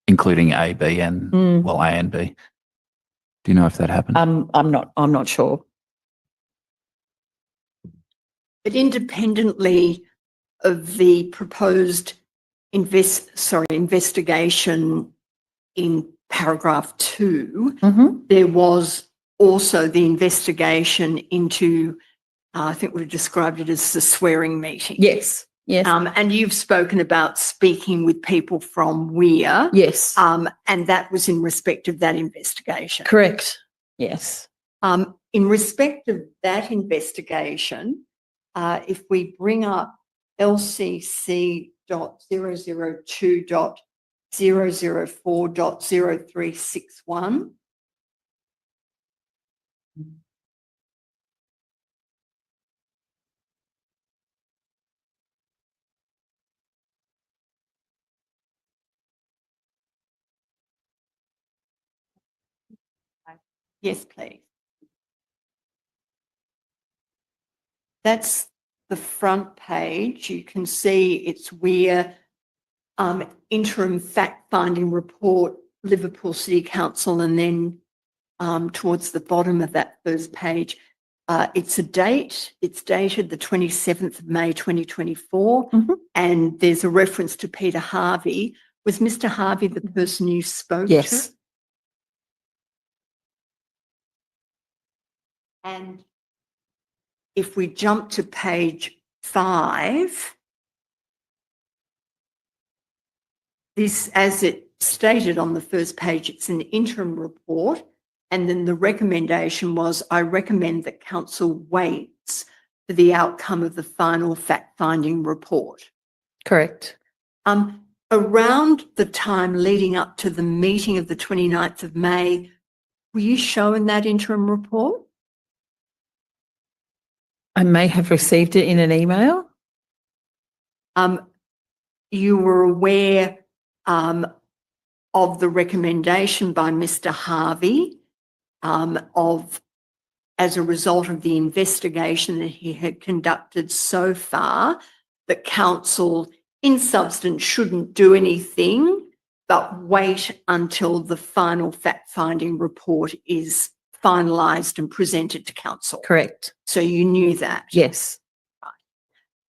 including A, B and, well, A and B. Do you know if that happened? I'm not sure. But independently of the proposed investigation in paragraph 2, there was also the investigation into, I think we described it as the swearing meeting. Yes. Yes. And you've spoken about speaking with people from Weir. Yes. And that was in respect of that investigation. Correct. Yes. In respect of that investigation, if we bring up LCC.002.004.0361. Yes, please. That's the front page. You can see it's Weir interim fact-finding report, Liverpool City Council, and then towards the bottom of that first page, it's a date. It's dated the 27th of May 2024, and there's a reference to Peter Harvey. Was Mr. Harvey the person you spoke Yes. to? And if we jump to page 5, this, as it stated on the first page, it's an interim report. And then the recommendation was, I recommend that council waits for the outcome of the final fact-finding report. Correct. Around the time leading up to the meeting of the 29th of May, were you shown that interim report? I may have received it in an email. You were aware of the recommendation by Mr. Harvey as a result of the investigation that he had conducted so far, that council in substance shouldn't do anything but wait until the final fact-finding report is finalised and presented to council. Correct. So you knew that? Yes.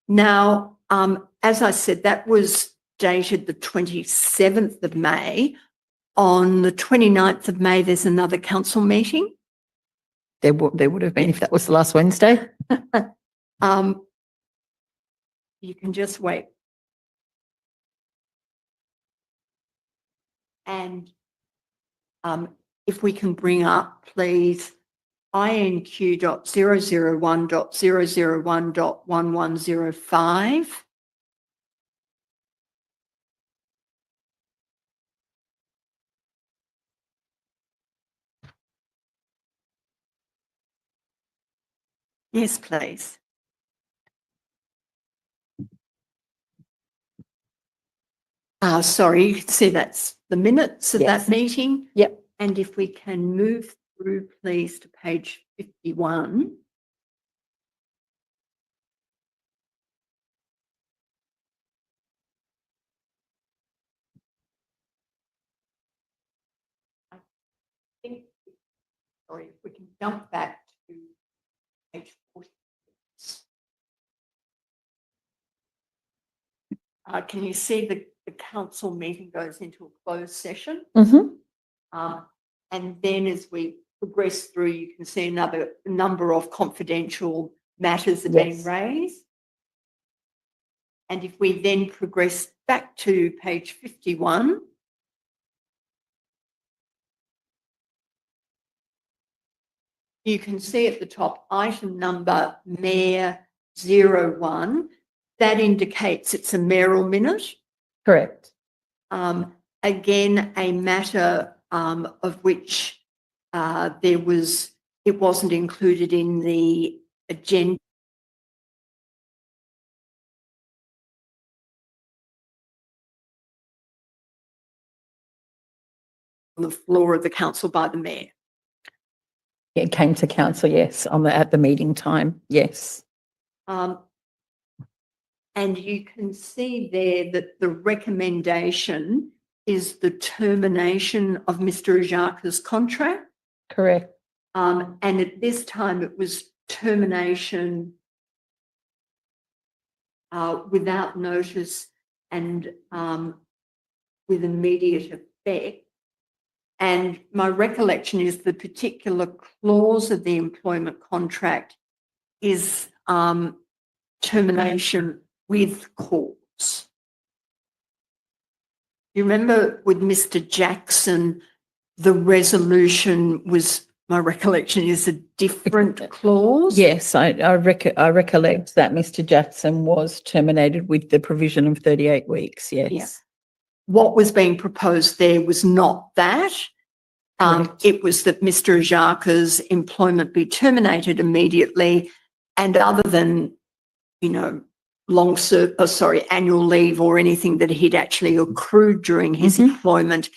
Now, as I said, that was dated the 27th of May. On the 29th of May, there's another council meeting. There would have been if that was the last Wednesday. You can just wait. And if we can bring up, please, INQ.001.001.1105. Yes, please. Sorry, you can see that's the minutes of Yes. that meeting. Yep. And if we can move through, please, to page 51. I think, sorry, if we can jump back to page 40. Can you see the council meeting goes into a closed session? And then as we progress through, you can see another number of confidential matters are being raised. And if we then progress back to page 51, you can see at the top item number Mayor 01. That indicates it's a mayoral minute. Correct. Again, a matter of which it wasn't included in the agenda. On the floor of the council by the mayor. It came to council, yes, at the meeting time, yes. And you can see there that the recommendation is the termination of Mr. Ajaka's contract. Correct. And at this time it was termination without notice and with immediate effect. And my recollection is the particular clause of the employment contract is termination with cause. You remember with Mr. Jackson, the resolution was, my recollection is, a different clause? Yes, I recollect that Mr. Jackson was terminated with the provision of 38 weeks, yes. Yeah. What was being proposed there was not that. Correct. It was that Mr. Ajaka's employment be terminated immediately, and other than, you know, annual leave or anything that he'd actually accrued during his employment,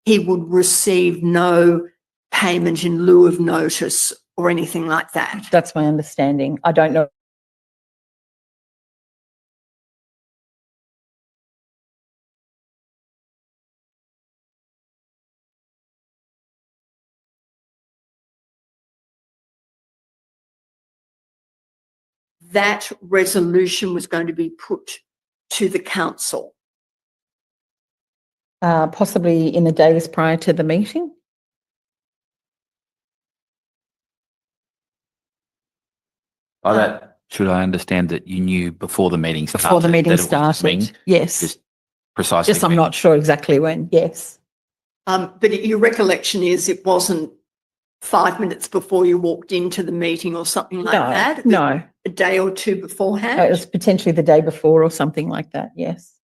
he would receive no payment in lieu of notice or anything like that. That's my understanding. I don't know. That resolution was going to be put to the council. Possibly in the days prior to the meeting. By that, should I understand that you knew before the meeting started? Before the meeting that it was coming? started, yes. Just precisely. Just I'm not sure exactly when, yes. But your recollection is it wasn't 5 minutes before you walked into the meeting or something like that? No. A day or two beforehand? It was potentially the day before or something like that, yes.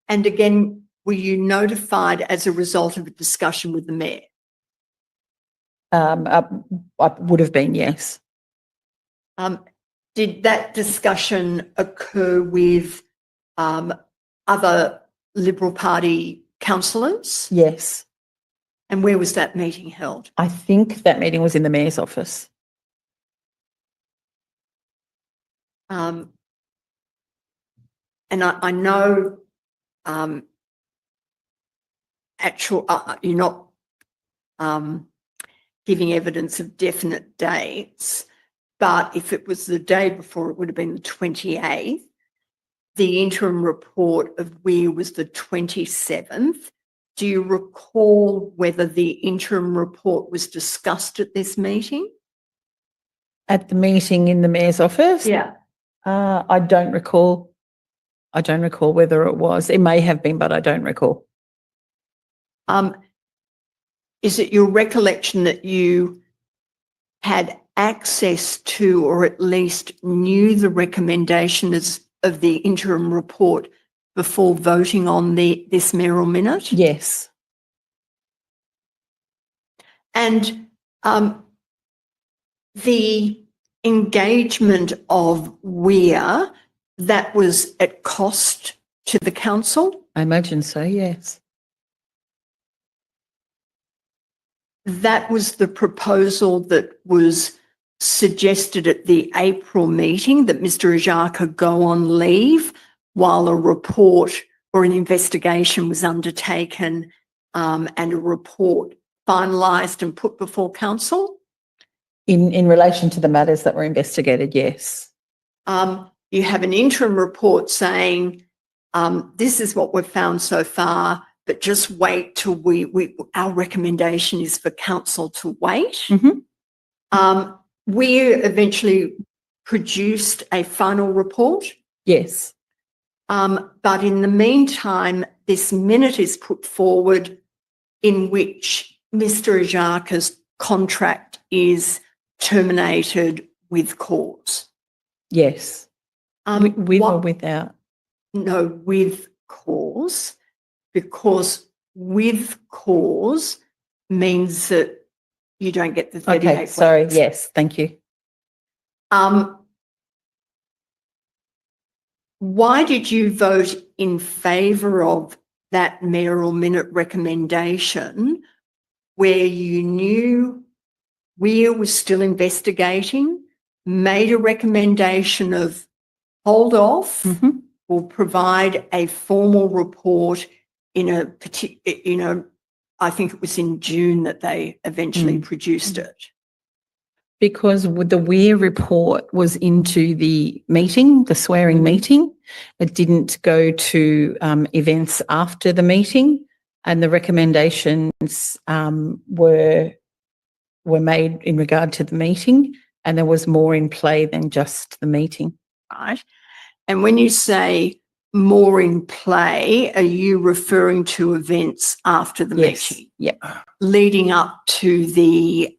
And again, were you notified as a result of a discussion with the mayor? I would have been, yes. Did that discussion occur with other Liberal Party councillors? Yes. And where was that meeting held? I think that meeting was in the mayor's office. And I know you're not giving evidence of definite dates, but if it was the day before, it would have been the 28th. The interim report of Weir was the 27th. Do you recall whether the interim report was discussed at this meeting? At the meeting in the mayor's office? Yeah. I don't recall. I don't recall whether it was. It may have been, but I don't recall. Is it your recollection that you had access to, or at least knew the recommendations of the interim report before voting on this mayoral minute? Yes. And the engagement of Weir, that was at cost to the council? I imagine so, yes. That was the proposal that was suggested at the April meeting, that Mr. Ajaka go on leave while a report or an investigation was undertaken and a report finalised and put before council? In relation to the matters that were investigated, yes. You have an interim report saying, this is what we've found so far, but just wait till our recommendation is for council to wait. Mm-hmm. We eventually produced a final report. Yes. But in the meantime, this minute is put forward in which Mr. Ajaka's contract is terminated with cause. Yes. With or without? No, with cause, because with cause means that you don't get the 38 Okay, sorry, weeks. yes, thank you. Why did you vote in favour of that mayoral minute recommendation where you knew Weir was still investigating, made a recommendation of hold off, Mm-hmm. or provide a formal report in a particular, I think it was in June that they eventually produced it? Because with the Weir report was into the meeting, the swearing meeting. It didn't go to events after the meeting, and the recommendations were made in regard to the meeting, and there was more in play than just the meeting. Right. And when you say more in play, are you referring to events after the Yes. meeting, Yep. leading up to the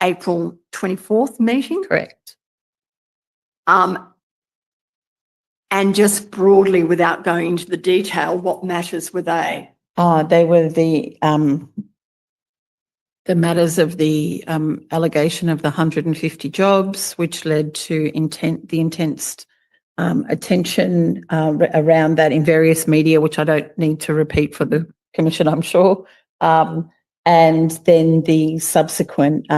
April 24th meeting? Correct. And just broadly, without going into the detail, what matters were they? They were the matters of the allegation of the 150 jobs, which led to the intense attention around that in various media, which I don't need to repeat for the Commission, I'm sure. And then the subsequent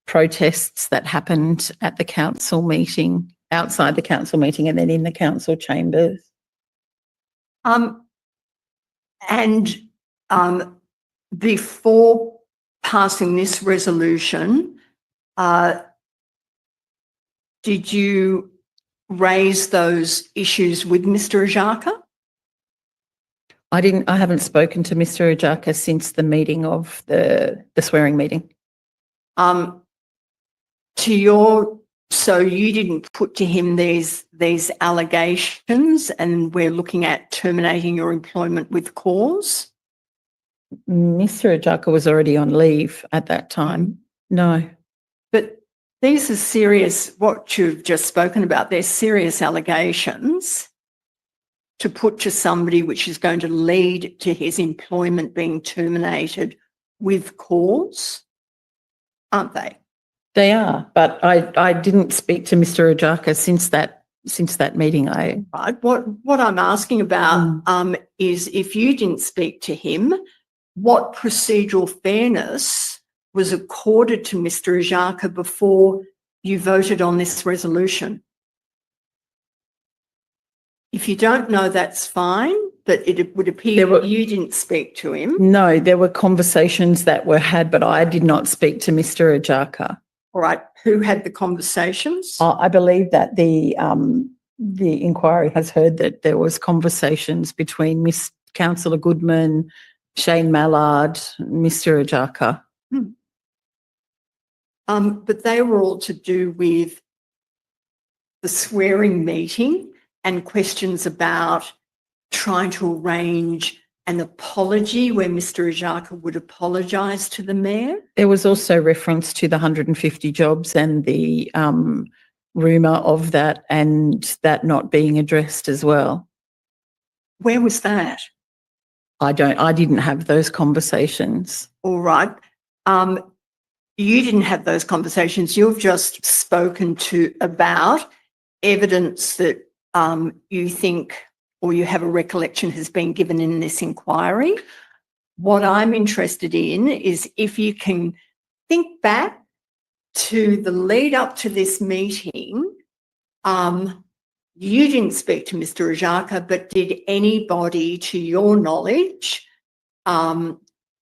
protests that happened at the council meeting, outside the council meeting, and then in the council chambers. Before passing this resolution, did you raise those issues with Mr. Ajaka? I haven't spoken to Mr. Ajaka since the meeting of the swearing meeting. So you didn't put to him these allegations, and we're looking at terminating your employment with cause? Mr. Ajaka was already on leave at that time. No. But these are serious, what you've just spoken about, they're serious allegations to put to somebody, which is going to lead to his employment being terminated with cause, aren't they? They are, but I didn't speak to Mr. Ajaka since that meeting. Right. What I'm asking about is, if you didn't speak to him, what procedural fairness was accorded to Mr. Ajaka before you voted on this resolution? If you don't know, that's fine, but it would appear that you didn't speak to him. No, there were conversations that were had, but I did not speak to Mr. Ajaka. All right. Who had the conversations? I believe that the inquiry has heard that there was conversations between Miss Councillor Goodman, Shane Mallard, Mr. Ajaka. But they were all to do with the swearing meeting and questions about trying to arrange an apology where Mr. Ajaka would apologise to the mayor. There was also reference to the 150 jobs and the rumour of that, and that not being addressed as well. Where was that? I didn't have those conversations. All right. You didn't have those conversations. You've just spoken about evidence that you think, or you have a recollection, has been given in this inquiry. What I'm interested in is if you can think back to the lead up to this meeting. You didn't speak to Mr. Ajaka, but did anybody, to your knowledge,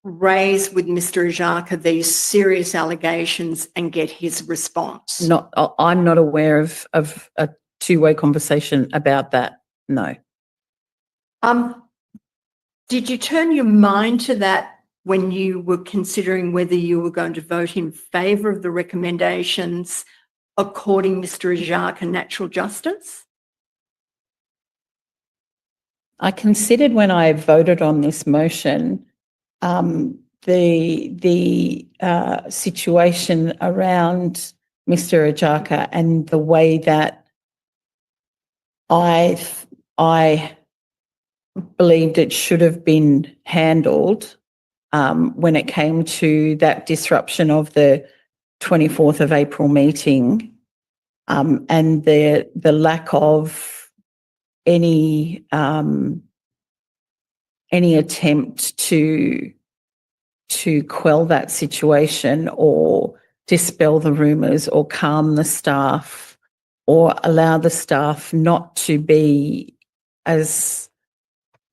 raise with Mr. Ajaka these serious allegations and get his response? I'm not aware of a two-way conversation about that, no. Did you turn your mind to that when you were considering whether you were going to vote in favour of the recommendations according Mr. Ajaka natural justice? I considered, when I voted on this motion, the situation around Mr. Ajaka and the way that I believed it should have been handled when it came to that disruption of the 24th of April meeting, and the lack of any attempt to quell that situation or dispel the rumours or calm the staff or allow the staff not to be as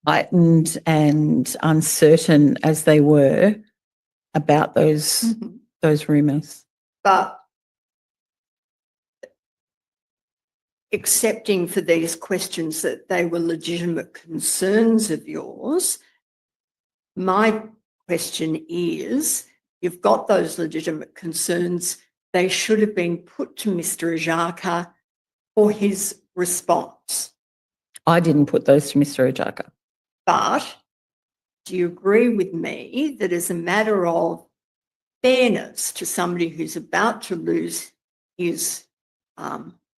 heightened and uncertain as they were about those rumours. But accepting for these questions that they were legitimate concerns of yours, my question is, you've got those legitimate concerns, they should have been put to Mr. Ajaka for his response. I didn't put those to Mr. Ojaka. But do you agree with me that as a matter of fairness to somebody who's about to lose his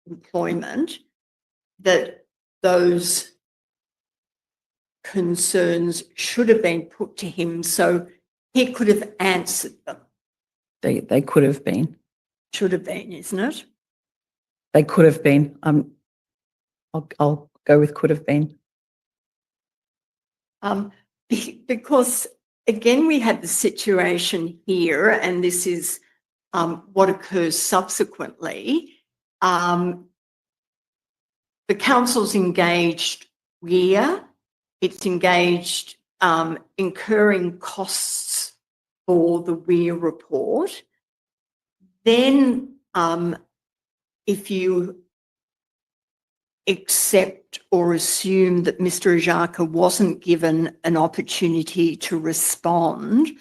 employment, that those concerns should have been put to him so he could have answered them? They could have been. Should have been, isn't it? They could have been. I'll go with could have been. Because again, we had the situation here, and this is what occurs subsequently. The council's engaged WEA. It's engaged incurring costs for the WEA report. Then if you accept or assume that Mr. Ojaka wasn't given an opportunity to respond,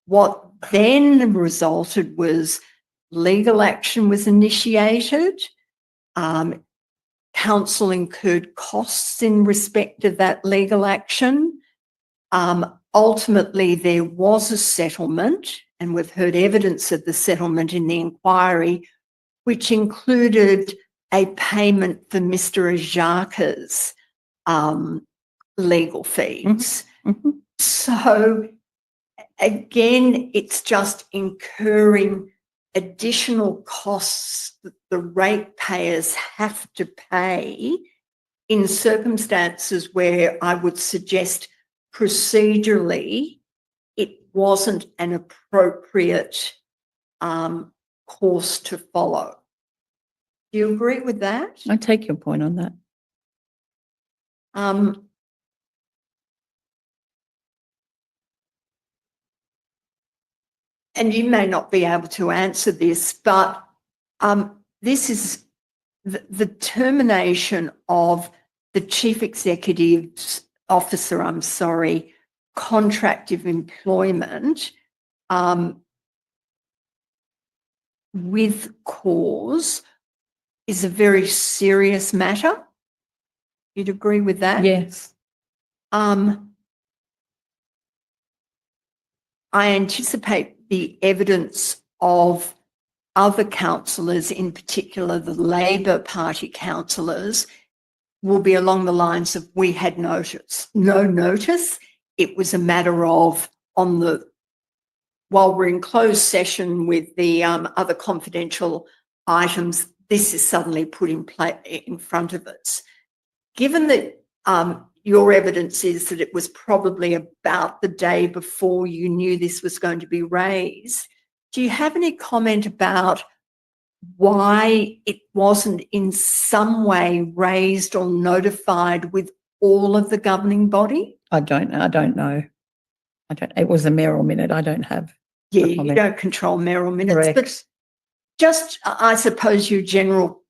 what then resulted was legal action was initiated. Council incurred costs in respect of that legal action. Ultimately, there was a settlement, and we've heard evidence of the settlement in the inquiry, which included a payment for Mr. Ojaka's legal fees. Mm-hmm. So again, it's just incurring additional costs that the ratepayers have to pay in circumstances where I would suggest procedurally it wasn't an appropriate course to follow. Do you agree with that? I take your point on that. And you may not be able to answer this, but this is the termination of the Chief Executive's Officer, contract of employment with cause is a very serious matter. You'd agree with that? Yes. I anticipate the evidence of other councillors, in particular the Labor Party councillors, will be along the lines of we had no notice. It was a matter of while we're in closed session with the other confidential items, this is suddenly put in front of us. Given that your evidence is that it was probably about the day before you knew this was going to be raised, do you have any comment about why it wasn't in some way raised or notified with all of the governing body? I don't know. It was a mayoral minute. I don't have. Yeah, you don't control mayoral minutes. Correct. But just, I suppose, your general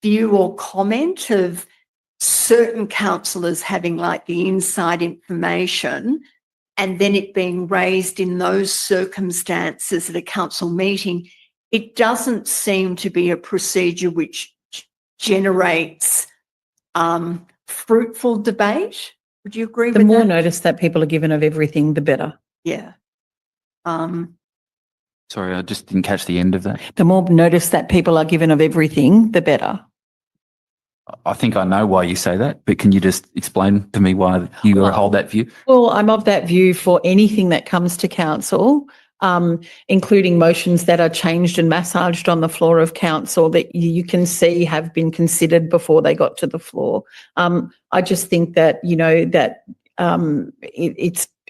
view or comment of certain councillors having like the inside information and then it being raised in those circumstances at a council meeting, it doesn't seem to be a procedure which generates fruitful debate. Would you agree with that? The more notice that people are given of everything, the better. Yeah. Sorry, I just didn't catch the end of that. The more notice that people are given of everything, the better. I think I know why you say that, but can you just explain to me why you hold that view? Well, I'm of that view for anything that comes to council, including motions that are changed and massaged on the floor of council that you can see have been considered before they got to the floor. I just think that,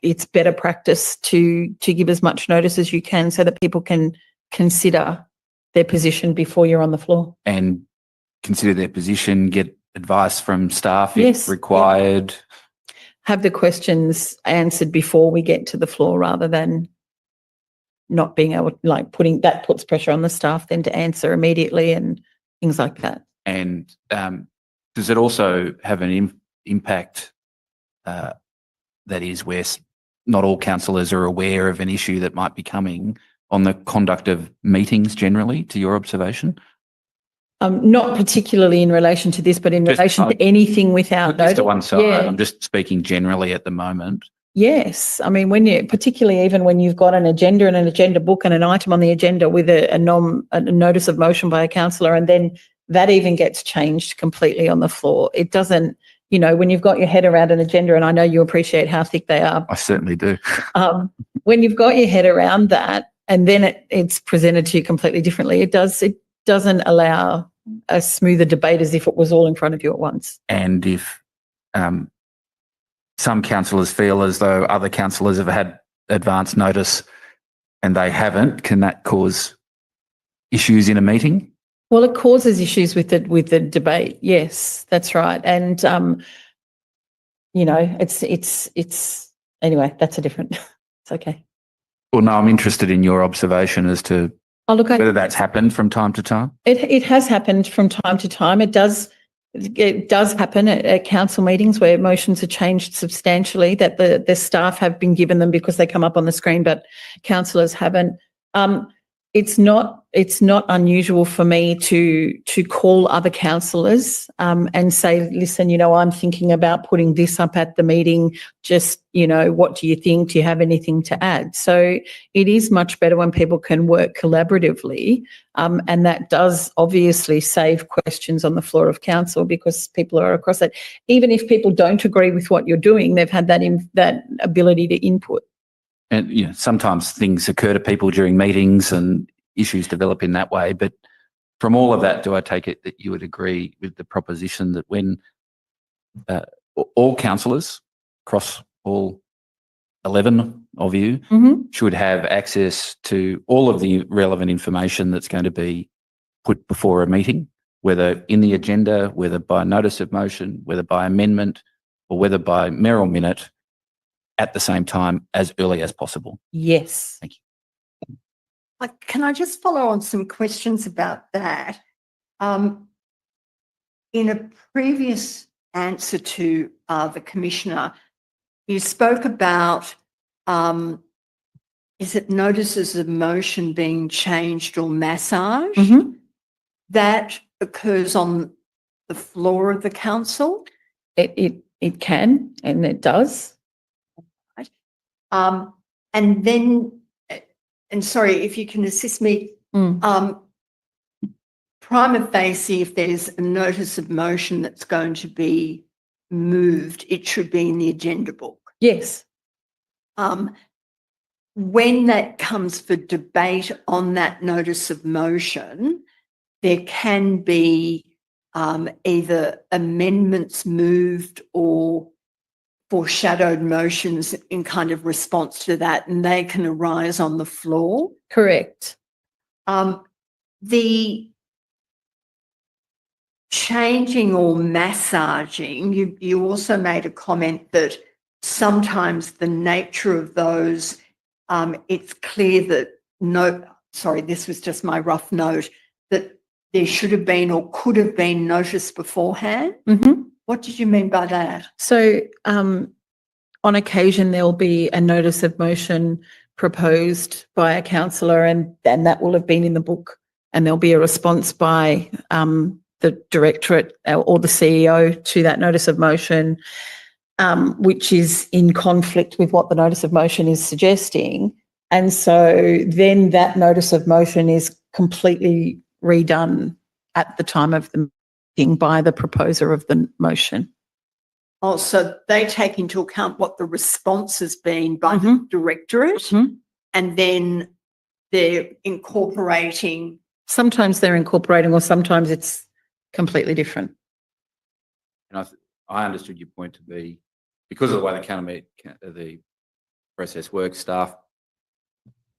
it's better practice to give as much notice as you can so that people can consider their position before you're on the floor. And consider their position, get advice from staff Yes, if required. Have the questions answered before we get to the floor rather than not being able, puts pressure on the staff then to answer immediately and things like that. And does it also have an impact that is where not all councillors are aware of an issue that might be coming on the conduct of meetings generally, to your observation? Not particularly in relation to this, but in Just- relation to anything without Not just to notice. one side. Yeah. I'm just speaking generally at the moment. Yes. I mean, particularly even when you've got an agenda and an agenda book and an item on the agenda with a notice of motion by a councillor, and then that even gets changed completely on the floor. It doesn't, when you've got your head around an agenda, and I know you appreciate how thick they are, I certainly do. when you've got your head around that and then it's presented to you completely differently, it doesn't allow a smoother debate as if it was all in front of you at once. And if some councillors feel as though other councillors have had advance notice and they haven't, can that cause issues in a meeting? Well, it causes issues with the debate. Yes, that's right. And it's anyway. That's a different. It's okay. Well, no, I'm interested in your observation as to whether that's happened from time to time. It has happened from time to time. It does happen at council meetings where motions are changed substantially, that the staff have been given them because they come up on the screen, but councillors haven't. It's not unusual for me to call other councillors and say, listen, I'm thinking about putting this up at the meeting. Just, what do you think? Do you have anything to add? So it is much better when people can work collaboratively, and that does obviously save questions on the floor of council because people are across that. Even if people don't agree with what you're doing, they've had that ability to input. And sometimes things occur to people during meetings and issues develop in that way. But from all of that, do I take it that you would agree with the proposition that when all councillors across all 11 of you should have access to all of the relevant information that's going to be put before a meeting, whether in the agenda, whether by notice of motion, whether by amendment, or whether by mayoral minute, at the same time as early as possible? Yes. Thank you. Can I just follow on some questions about that? In a previous answer to the Commissioner, you spoke about, is it notices of motion being changed or massaged? Mm-hmm. That occurs on the floor of the council? It can, and it does. And then, and sorry, if you can assist me, prima facie, if there's a notice of motion that's going to be moved, it should be in the agenda book. Yes. When that comes for debate on that notice of motion, there can be either amendments moved or foreshadowed motions in kind of response to that, and they can arise on the floor. Correct. The changing or massaging, you also made a comment that sometimes the nature of those, it's clear that this was just my rough note, that there should have been or could have been notice beforehand. Mm-hmm. What did you mean by that? So on occasion, there'll be a notice of motion proposed by a councillor and that will have been in the book, and there'll be a response by the directorate or the CEO to that notice of motion, which is in conflict with what the notice of motion is suggesting. And so then that notice of motion is completely redone at the time of the meeting by the proposer of the motion. Oh, so they take into account what the response has been by the directorate, and then they're incorporating. Sometimes they're incorporating, or sometimes it's completely different. And I understood your point to be, because of the way the process works, staff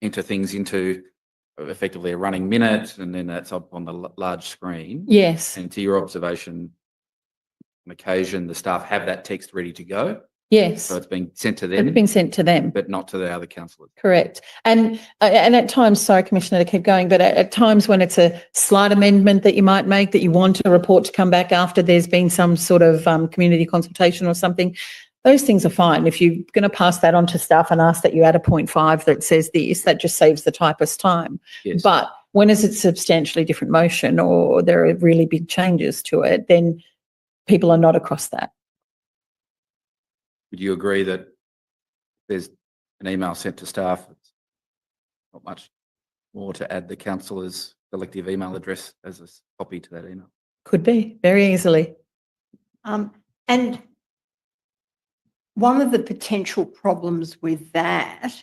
enter things into effectively a running minute, and then that's up on the large screen. Yes. And to your observation, on occasion, the staff have that text ready to go. Yes. So it's being sent to them. It's being sent to them. But not to the other councillors. Correct. And at times, sorry, Commissioner, to keep going, but at times when it's a slight amendment that you might make, that you want a report to come back after there's been some sort of community consultation or something, those things are fine. If you're going to pass that on to staff and ask that you add a 0.5 that says this, that just saves the typist time. Yes. But When is it substantially different motion or there are really big changes to it, then people are not across that. Would you agree that there's an email sent to staff? It's not much more to add the councillor's collective email address as a copy to that email. Could be, very easily. And one of the potential problems with that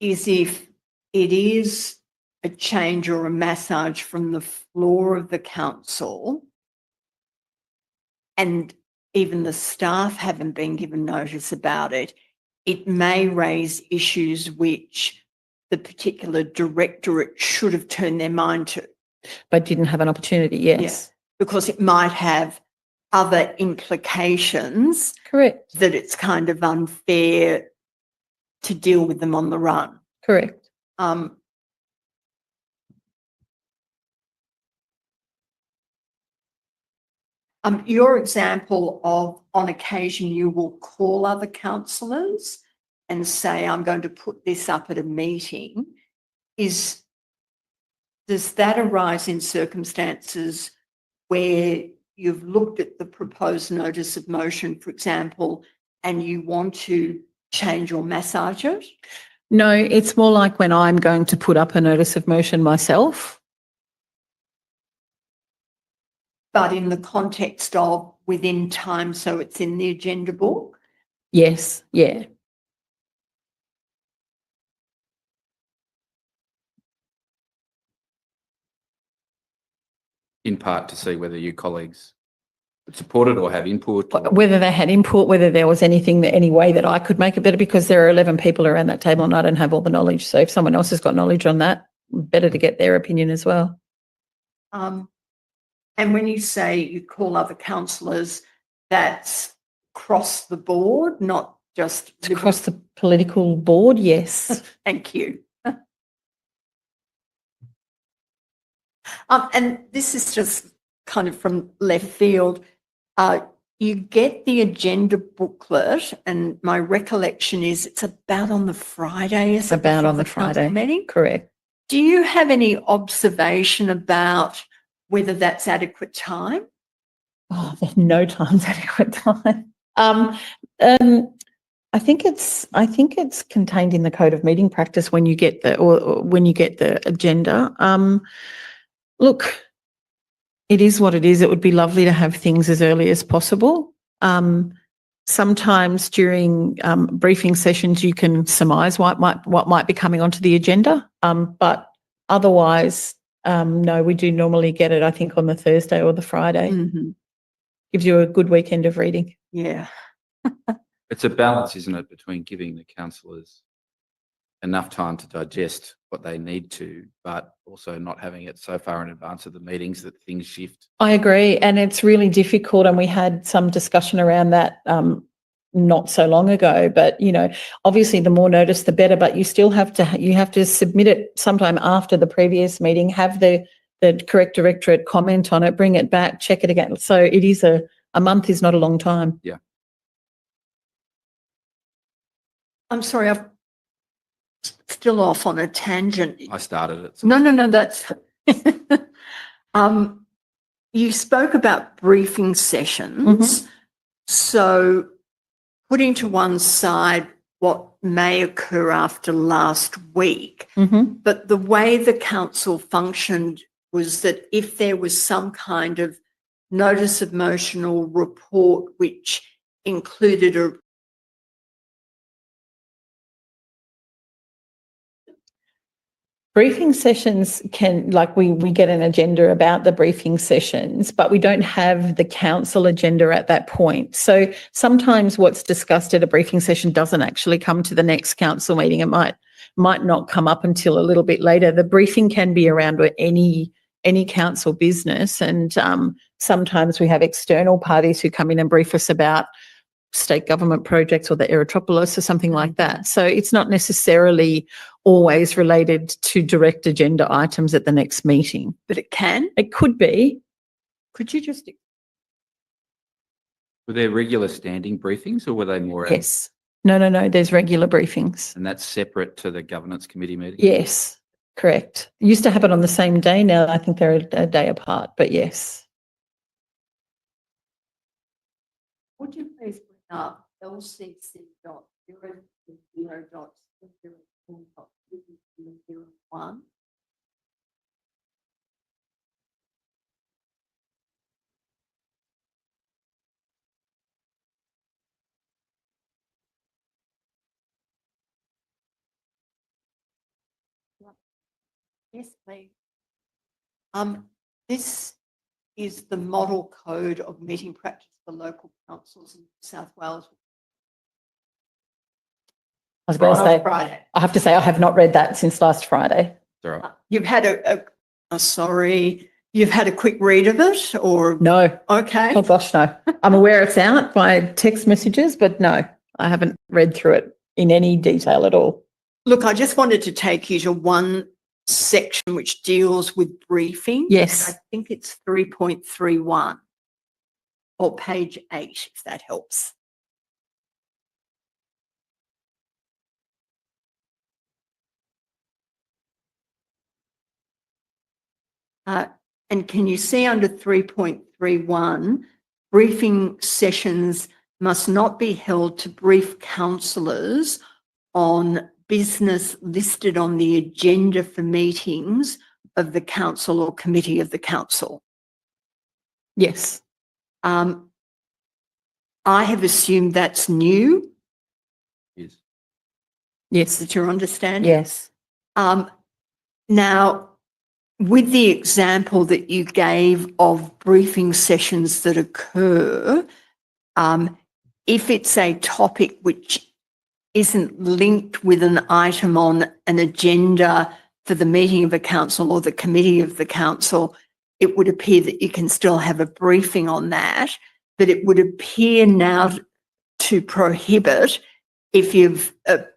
is if it is a change or a massage from the floor of the council and even the staff haven't been given notice about it, it may raise issues which the particular directorate should have turned their mind to. But didn't have an opportunity, yes. Yeah, because it might have other implications. Correct. That it's kind of unfair to deal with them on the run. Correct. Your example of on occasion you will call other councillors and say, I'm going to put this up at a meeting, does that arise in circumstances where you've looked at the proposed notice of motion, for example, and you want to change or massage it? No, it's more like when I'm going to put up a notice of motion myself. But in the context of within time, so it's in the agenda book? Yes, yeah. In part to see whether your colleagues would support it or have input. Or Whether they had input, whether there was any way that I could make it better, because there are 11 people around that table and I don't have all the knowledge. So if someone else has got knowledge on that, better to get their opinion as well. And when you say you call other councillors, that's across the board, not just Across the political board, yes. Thank you. And this is just kind of from left field. You get the agenda booklet, and my recollection is it's about on the Friday. It's about on the Friday. Meeting. Correct. Do you have any observation about whether that's adequate time? Oh, there's no time's adequate time. I think it's contained in the code of meeting practice when you get the agenda. Look, it is what it is. It would be lovely to have things as early as possible. Sometimes during briefing sessions, you can surmise what might be coming onto the agenda. But otherwise, no, we do normally get it, I think, on the Thursday or the Friday. Mm-hmm. Gives you a good weekend of reading. Yeah. it's a balance, isn't it, between giving the councillors enough time to digest what they need to, but also not having it so far in advance of the meetings that things shift. I agree, and it's really difficult, and we had some discussion around that not so long ago. But obviously, the more notice, the better. But you still have to submit it sometime after the previous meeting. Have the correct directorate comment on it, bring it back, check it again. So it is a month is not a long time. Yeah. I'm sorry, I've still off on a tangent. I started it. No, that's you spoke about briefing sessions. Mm-hmm. So putting to one side what may occur after last week, Mm-hmm. but the way the council functioned was that if there was some kind of notice of motion or report which included a Briefing sessions can, like we get an agenda about the briefing sessions, but we don't have the council agenda at that point. So sometimes what's discussed at a briefing session doesn't actually come to the next council meeting. It might not come up until a little bit later. The briefing can be around any council business, and sometimes we have external parties who come in and brief us about state government projects or the Aerotropolis or something like that. So it's not necessarily always related to direct agenda items at the next meeting. but it can. It could be. Could you just Were there regular standing briefings, or were they more? Yes. No. There's regular briefings. And that's separate to the governance committee meeting? Yes. Correct. It used to happen on the same day. Now I think they're a day apart, but yes. Would you please bring up LCC.0.0.0.001? Yes, please. This is the model code of meeting practice for local councils in New South Wales. I was going to say, Friday. I have to say, I have not read that since last Friday. All right. You've had you've had a quick read of it, or No. okay? Oh gosh, no. I'm aware it's out by text messages, but no, I haven't read through it in any detail at all. Look, I just wanted to take you to one section which deals with briefing. Yes. I think it's 3.31 or page 8, if that helps. And can you see under 3.31, briefing sessions must not be held to brief councillors on business listed on the agenda for meetings of the council or committee of the council. Yes. I have assumed that's new. Yes. Yes. That your understanding? Yes. Now, with the example that you gave of briefing sessions that occur, if it's a topic which isn't linked with an item on an agenda for the meeting of a council or the committee of the council, it would appear that you can still have a briefing on that, but it would appear now to prohibit if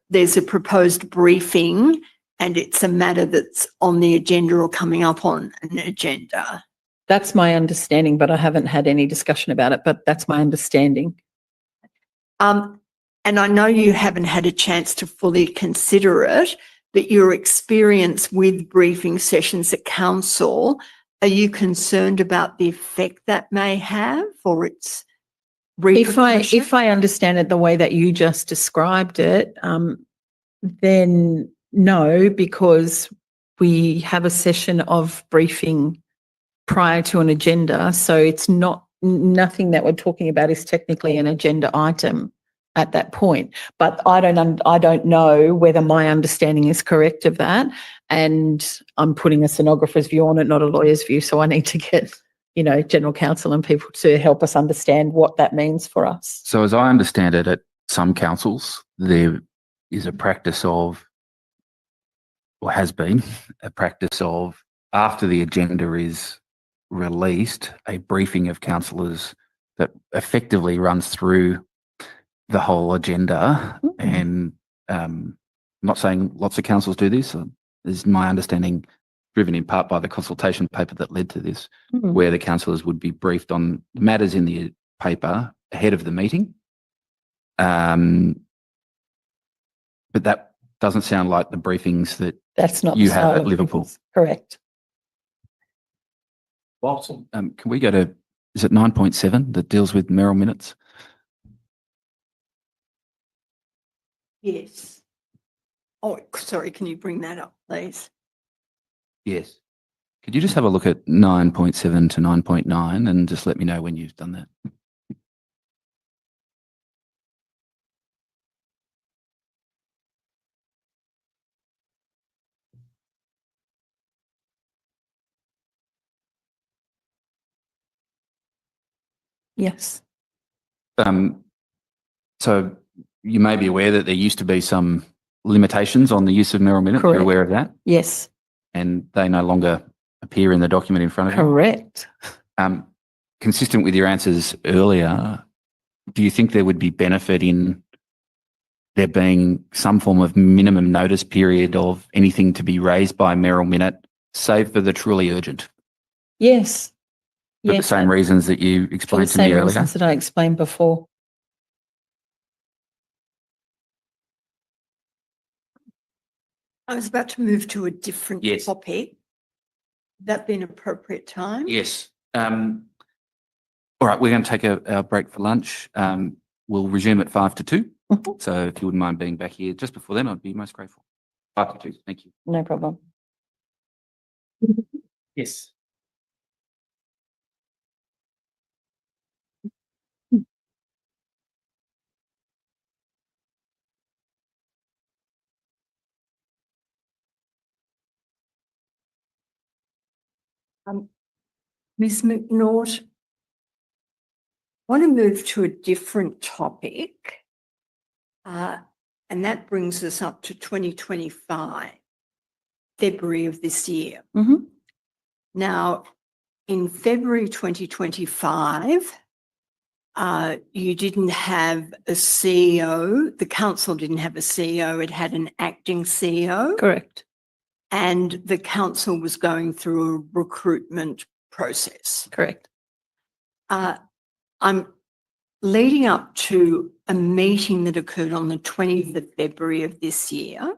there's a proposed briefing and it's a matter that's on the agenda or coming up on an agenda. That's my understanding, but I haven't had any discussion about it, but that's my understanding. And I know you haven't had a chance to fully consider it, but your experience with briefing sessions at council, are you concerned about the effect that may have or its repercussions? If I understand it the way that you just described it, then no, because we have a session of briefing prior to an agenda. So it's nothing that we're talking about is technically an agenda item at that point. But I don't know whether my understanding is correct of that. And I'm putting a stenographer's view on it, not a lawyer's view. So I need to get, general counsel and people to help us understand what that means for us. So as I understand it, at some councils, there is a practice of, or has been a practice of, after the agenda is released, a briefing of councillors that effectively runs through the whole agenda. And I'm not saying lots of councils do this. This is my understanding, driven in part by the consultation paper that led to this, where the councillors would be briefed on matters in the paper ahead of the meeting. But that doesn't sound like the briefings that That's not you the have style at of Liverpool. briefings. Correct. Can we go to, is it 9.7 that deals with Merrill minutes? Yes. Oh, sorry, can you bring that up, please? Yes. Could you just have a look at 9.7 to 9.9 and just let me know when you've done that? Yes. So you may be aware that there used to be some limitations on the use of Merrill minutes. Correct. You're aware of that? Yes. And they no longer appear in the document in front of you? Correct. Consistent with your answers earlier, do you think there would be benefit in there being some form of minimum notice period of anything to be raised by Merrill minute, save for the truly urgent? Yes. For the same reasons that you For the explained to me same earlier? reasons that I explained before. I was about to move to a different Yes. topic. That be an appropriate time? Yes. All right, we're going to take our break for lunch. We'll resume at 1:55 to 2. Mhm. So if you wouldn't mind being back here just before then, I'd be most grateful. 1:55 to 2. Thank you. No problem. Yes. Ms Macnaught, I want to move to a different topic. And that brings us up to 2025, February of this year. Mhm. Now, in February 2025, you didn't have a CEO, the council didn't have a CEO, it had an acting CEO, Correct. and the council was going through a recruitment process. Correct. I'm leading up to a meeting that occurred on the 20th of February of this year,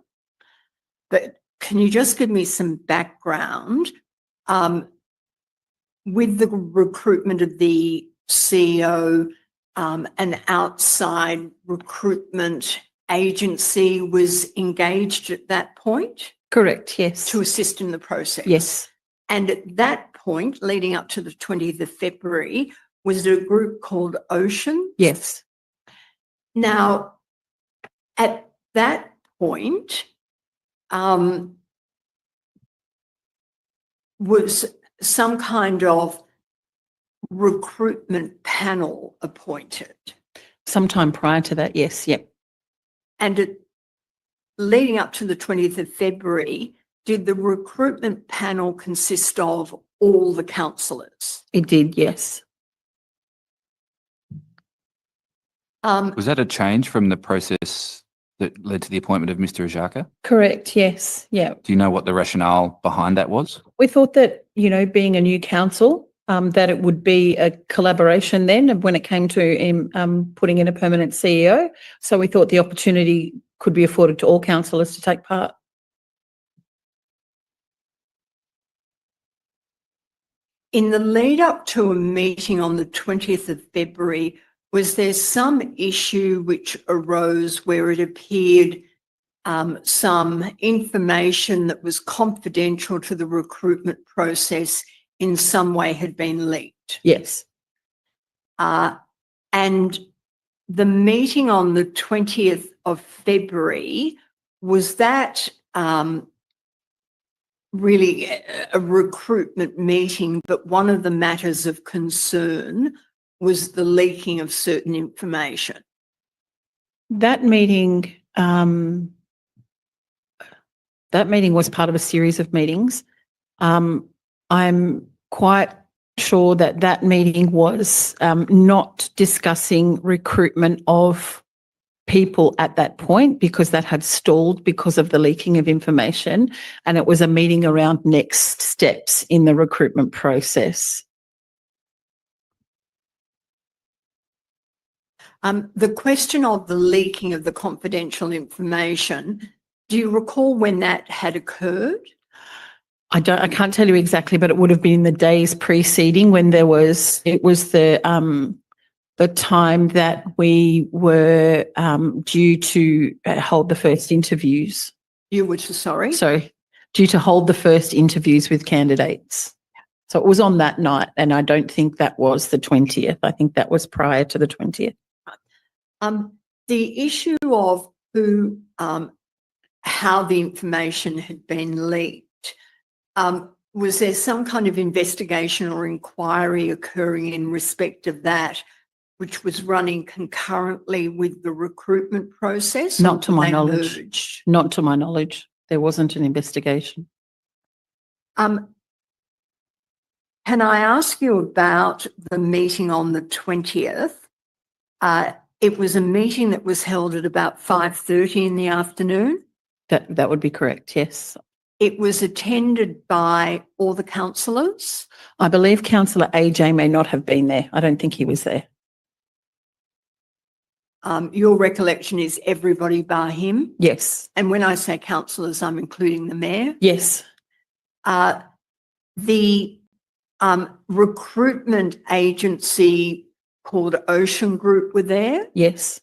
but can you just give me some background? With the recruitment of the CEO, an outside recruitment agency was engaged at that point Correct. Yes. to assist in the process. Yes. And at that point, leading up to the 20th of February, was there a group called Ocean? Yes. Now, at that point, was some kind of recruitment panel appointed. Sometime prior to that, yes. Yep. And leading up to the 20th of February, did the recruitment panel consist of all the councillors? It did, yes. Was that a change from the process that led to the appointment of Mr. Ajaka? Correct, yes. Yeah. Do you know what the rationale behind that was? We thought that, being a new council, that it would be a collaboration then when it came to putting in a permanent CEO. So we thought the opportunity could be afforded to all councillors to take part. In the lead up to a meeting on the 20th of February, was there some issue which arose where it appeared some information that was confidential to the recruitment process in some way had been leaked? Yes. And the meeting on the 20th of February, was that really a recruitment meeting, but one of the matters of concern was the leaking of certain information? That meeting was part of a series of meetings. I'm quite sure that meeting was not discussing recruitment of people at that point because that had stalled because of the leaking of information, and it was a meeting around next steps in the recruitment process. The question of the leaking of the confidential information, do you recall when that had occurred? I can't tell you exactly, but it would have been the days preceding when it was the time that we were due to hold the first interviews. You were sorry? Sorry, due to hold the first interviews with candidates. So it was on that night, and I don't think that was the 20th. I think that was prior to the 20th. The issue of how the information had been leaked, was there some kind of investigation or inquiry occurring in respect of that, which was running concurrently with the recruitment process? Not to my knowledge. Merged? Not to my knowledge. There wasn't an investigation. Can I ask you about the meeting on the 20th? It was a meeting that was held at about 5:30 in the afternoon. That would be correct, yes. It was attended by all the councillors. I believe Councillor AJ may not have been there. I don't think he was there. your recollection is everybody bar him. Yes. And when I say councillors, I'm including the mayor. Yes. The recruitment agency called Ocean Group were there. Yes.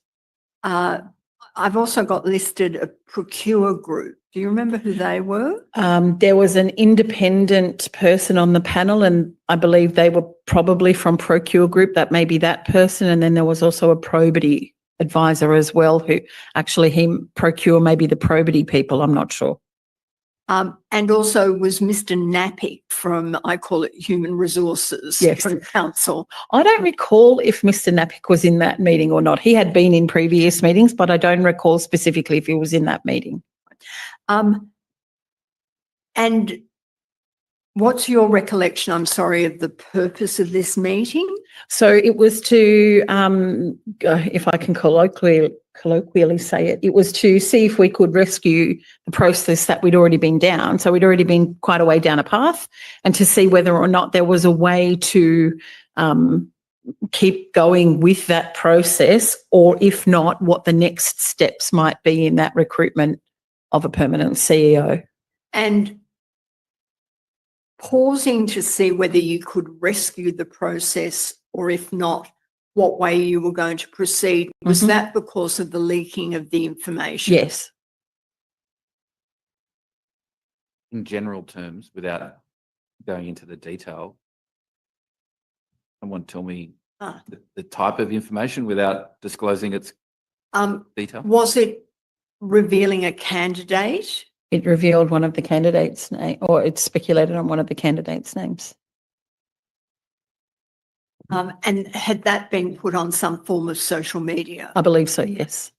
I've also got listed a Procure Group. Do you remember who they were? There was an independent person on the panel, and I believe they were probably from Procure Group. That may be that person. And then there was also a probity advisor as well, who actually Procure may be the probity people. I'm not sure. And also was Mr. Napick from, I call it Human Resources Yes. from Council. I don't recall if Mr. Napick was in that meeting or not. He had been in previous meetings, but I don't recall specifically if he was in that meeting. And what's your recollection, I'm sorry, of the purpose of this meeting? So it was to, if I can colloquially say it, it was to see if we could rescue the process that we'd already been down. So we'd already been quite a way down a path, and to see whether or not there was a way to keep going with that process, or if not, what the next steps might be in that recruitment of a permanent CEO. And pausing to see whether you could rescue the process, or if not, what way you were going to proceed. Was that because of the leaking of the information? Yes. In general terms, without going into the detail, someone tell me the type of information without disclosing its detail? Was it revealing a candidate? It revealed one of the candidates' name, or it speculated on one of the candidates' names. And had that been put on some form of social media? I believe so, yes.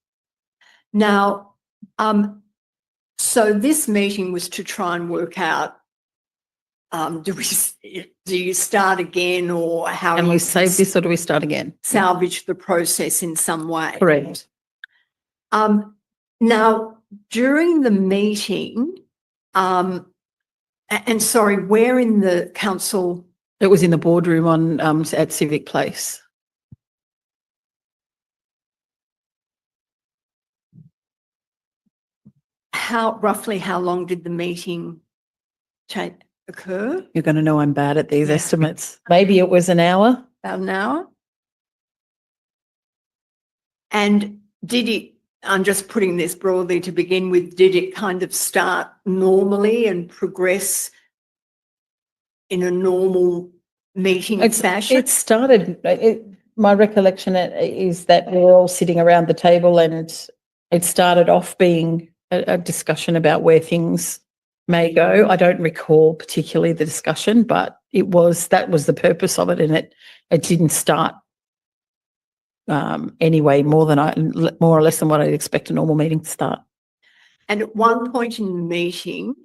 Now, so this meeting was to try and work out, do you start again, or how And we save this, or do we start again? salvage the process in some way? Correct. Now, during the meeting, and sorry, where in the council? It was in the boardroom on at Civic Place. Roughly how long did the meeting occur? You're going to know I'm bad at these estimates. Maybe it was an hour. About an hour. And did it, I'm just putting this broadly to begin with, did it kind of start normally and progress in a normal meeting fashion? It started, my recollection is that we were all sitting around the table, and it started off being a discussion about where things may go. I don't recall particularly the discussion, but that was the purpose of it, and it didn't start anyway more or less than what I'd expect a normal meeting to start. And at one point in the meeting,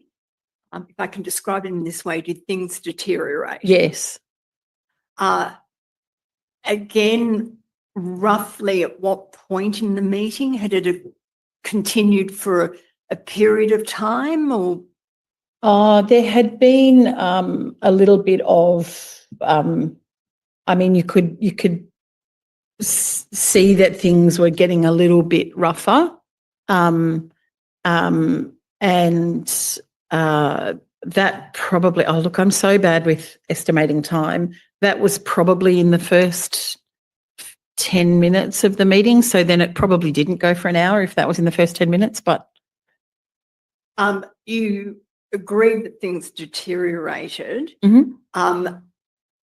if I can describe it in this way, did things deteriorate? Yes. Again, roughly at what point in the meeting? Had it continued for a period of time, or? There had been a little bit of, I mean, you could see that things were getting a little bit rougher, and that probably, oh look, I'm so bad with estimating time. That was probably in the first 10 minutes of the meeting. So then it probably didn't go for an hour if that was in the first 10 minutes, but. You agreed that things deteriorated.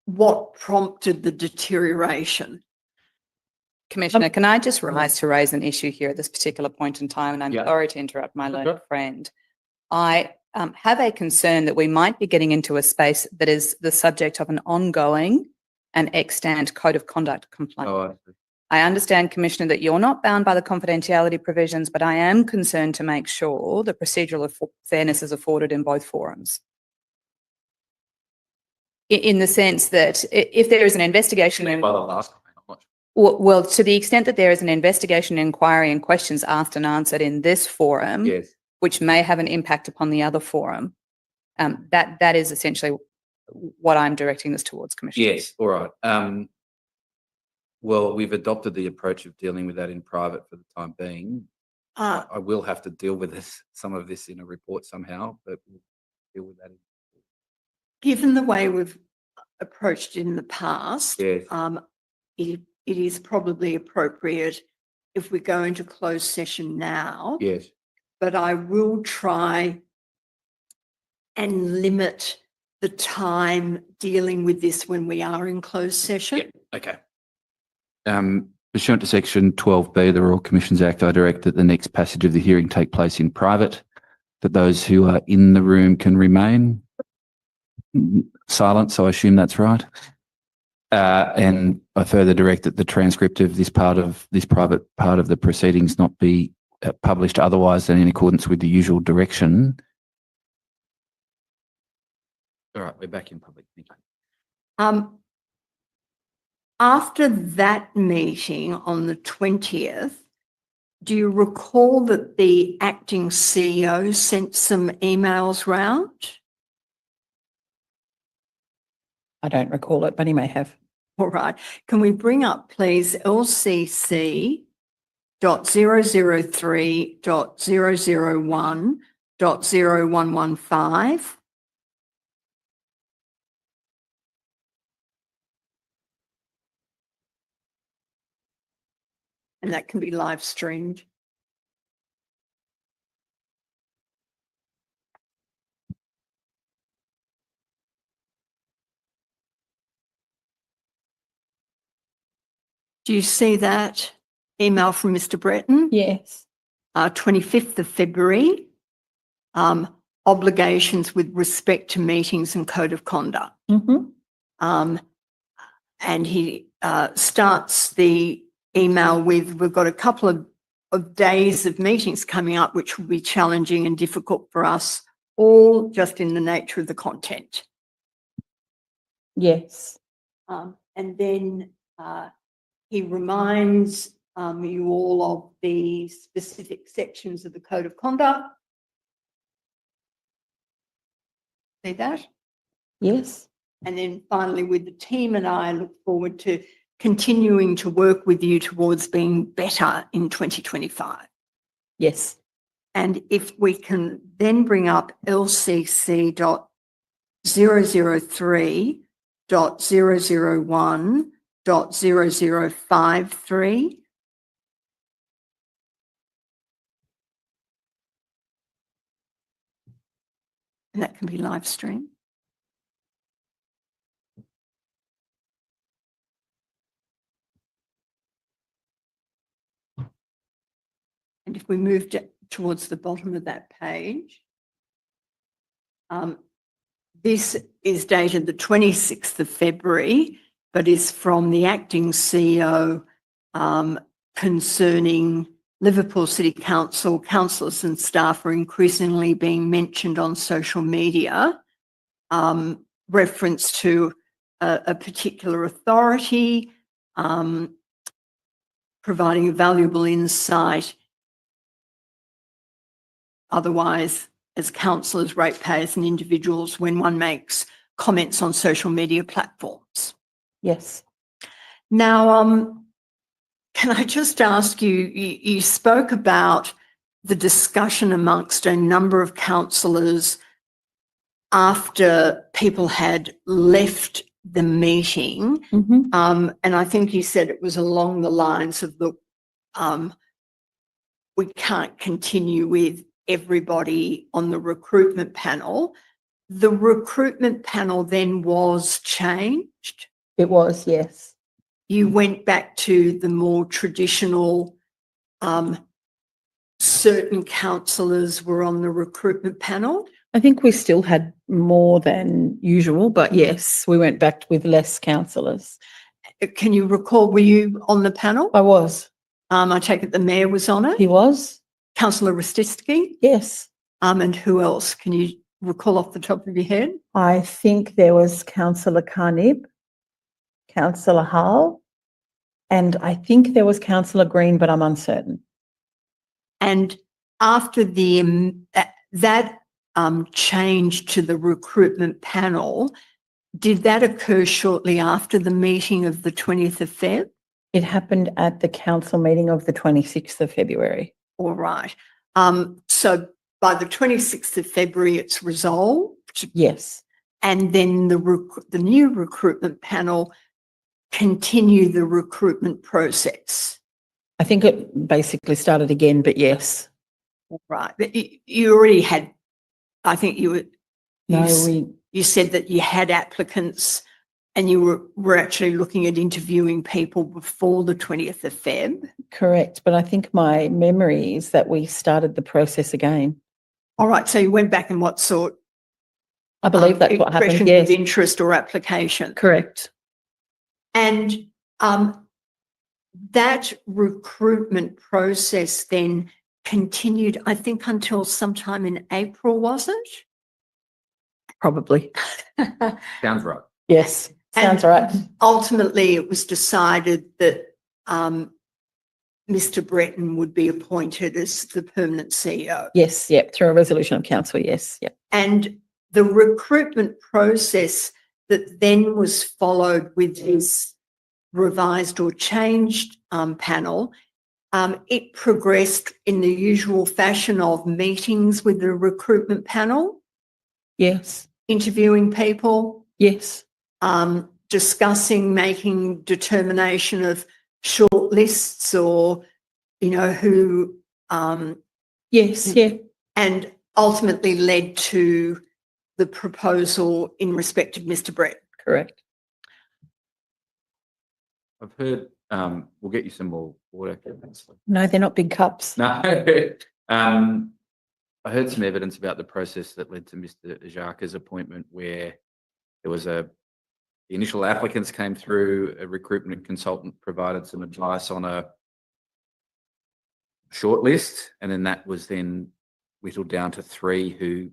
What prompted the deterioration? Commissioner, can I just raise an issue here at this particular point in time? And I'm sorry to interrupt my learned friend. I have a concern that we might be getting into a space that is the subject of an ongoing and extant code of conduct complaint. Oh, I understand, Commissioner, that you're not bound by the confidentiality provisions, but I am concerned to make sure the procedural fairness is afforded in both forums. In the sense that if there is an investigation, well, to the extent that there is an investigation, inquiry, and questions asked and answered in this forum, which may have an impact upon the other forum, that is essentially what I'm directing this towards, Commissioner. Yes, all right. Well, we've adopted the approach of dealing with that in private for the time being. I will have to deal with some of this in a report somehow, but we'll deal with that. Given the way we've approached it in the past, Yes. it is probably appropriate if we go into closed session now. Yes. But I will try and limit the time dealing with this when we are in closed session. Yeah. Okay. Pursuant to Section 12B of the Royal Commissions Act, I direct that the next passage of the hearing take place in private, that those who are in the room can remain silent, so I assume that's right. And I further direct that the transcript of this private part of the proceedings not be published otherwise than in accordance with the usual direction. All right, we're back in public. Thank you. After that meeting on the 20th, do you recall that the acting CEO sent some emails round? I don't recall it, but he may have. All right. Can we bring up, please, LCC.003.001.0115? And that can be live streamed. Do you see that email from Mr. Breton? Yes. 25th of February, obligations with respect to meetings and code of conduct. Mm-hmm. And he starts the email with, we've got a couple of days of meetings coming up, which will be challenging and difficult for us, all just in the nature of the content. Yes. And then he reminds you all of the specific sections of the code of conduct. See that? Yes. And then finally, with the team and I look forward to continuing to work with you towards being better in 2025. Yes. And if we can then bring up LCC.003.001.0053. And that can be live streamed. And if we move towards the bottom of that page, this is dated the 26th of February, but is from the acting CEO concerning Liverpool City Council, councillors and staff are increasingly being mentioned on social media, reference to a particular authority, providing a valuable insight. Otherwise, as councillors, ratepayers and individuals, when one makes comments on social media platforms. Yes. Now, can I just ask you, you spoke about the discussion amongst a number of councillors after people had left the meeting. Mm-hmm. And I think you said it was along the lines of the, we can't continue with everybody on the recruitment panel. The recruitment panel then was changed. It was, yes. You went back to the more traditional, certain councillors were on the recruitment panel. I think we still had more than usual, but yes, we went back with less councillors. Can you recall, were you on the panel? I was. I take it the mayor was on it. He was? Councillor Rodricks. Yes. And who else? Can you recall off the top of your head? I think there was Councillor Carnib, Councillor Hull, and I think there was Councillor Green, but I'm uncertain. And after the that change to the recruitment panel, did that occur shortly after the meeting of the 20th of Feb? It happened at the council meeting of the 26th of February. All right. So by the 26th of February, it's resolved, Yes. and then the new recruitment panel continue the recruitment process. I think it basically started again, but yes. Right. But you already had, I think you said that you had applicants and you were actually looking at interviewing people before the 20th of Feb. Correct. But I think my memory is that we started the process again. All right. So you went back and what sort? I believe that's what happened. Expressions Yes. of interest or application. Correct. And that recruitment process then continued, I think, until sometime in April, was it? Probably. Sounds right. Yes. Sounds right. Ultimately, it was decided that Mr. Breton would be appointed as the permanent CEO. Yes. Yep. Through a resolution of council. Yes. Yep. And the recruitment process that then was followed with this revised or changed panel, it progressed in the usual fashion of meetings with the recruitment panel, Yes. interviewing people, Yes. discussing, making determination of short lists or, who, Yes. Yeah. and ultimately led to the proposal in respect of Mr. Brett. Correct. I've heard, we'll get you some more water. No, they're not big cups. No. I heard some evidence about the process that led to Mr. Jacques' appointment, where there was the initial applicants came through, a recruitment consultant provided some advice on a short list, and then that was then whittled down to 3 who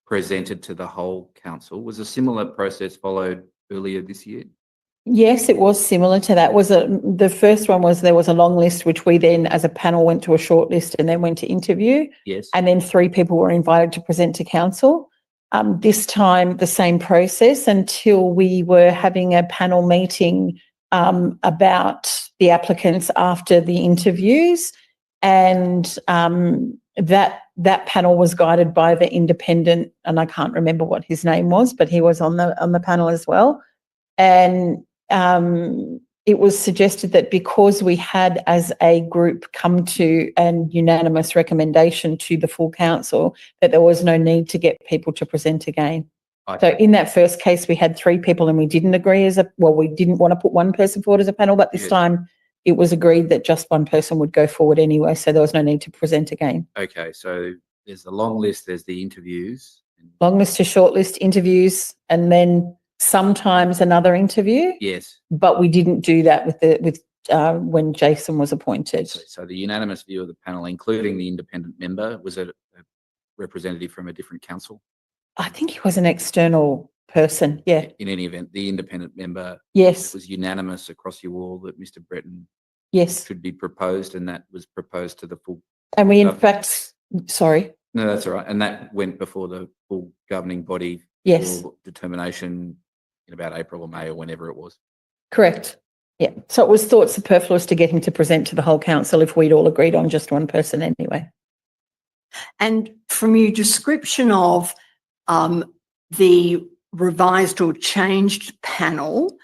presented to the whole council. Was a similar process followed earlier this year? Yes, it was similar to that. The first one was there was a long list, which we then as a panel went to a short list and then went to interview. Yes. And then 3 people were invited to present to council. This time, the same process until we were having a panel meeting about the applicants after the interviews. And that panel was guided by the independent, and I can't remember what his name was, but he was on the panel as well. And it was suggested that because we had as a group come to an unanimous recommendation to the full council, that there was no need to get people to present again. Okay. So in that first case, we had 3 people and we didn't agree we didn't want to put one person forward as a panel, but this time it was agreed that just one person would go forward anyway. So there was no need to present again. Okay. So there's the long list, there's the interviews. Long list to short list, interviews, and then sometimes another interview. Yes. But we didn't do that with when Jason was appointed. So the unanimous view of the panel, including the independent member, was it a representative from a different council? I think he was an external person. Yeah. In any event, the independent member, Yes. it was unanimous across you all that Mr. Breton Yes. should be proposed, and that was proposed to the full. And we, in fact, sorry. No, that's all right. And that went before the full governing body Yes. for determination in about April or May or whenever it was. Correct. Yeah. So it was thought superfluous to get him to present to the whole council if we'd all agreed on just one person anyway. And from your description of the revised or changed panel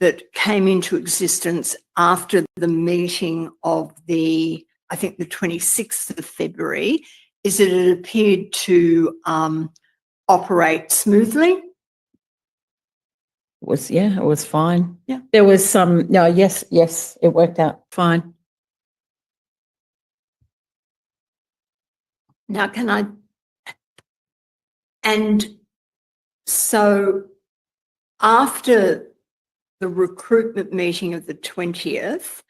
that came into existence after the meeting of the 26th of February, is that it appeared to operate smoothly? It was fine. Yeah. There was yes, it worked out fine. Now, and so after the recruitment meeting of the 20th,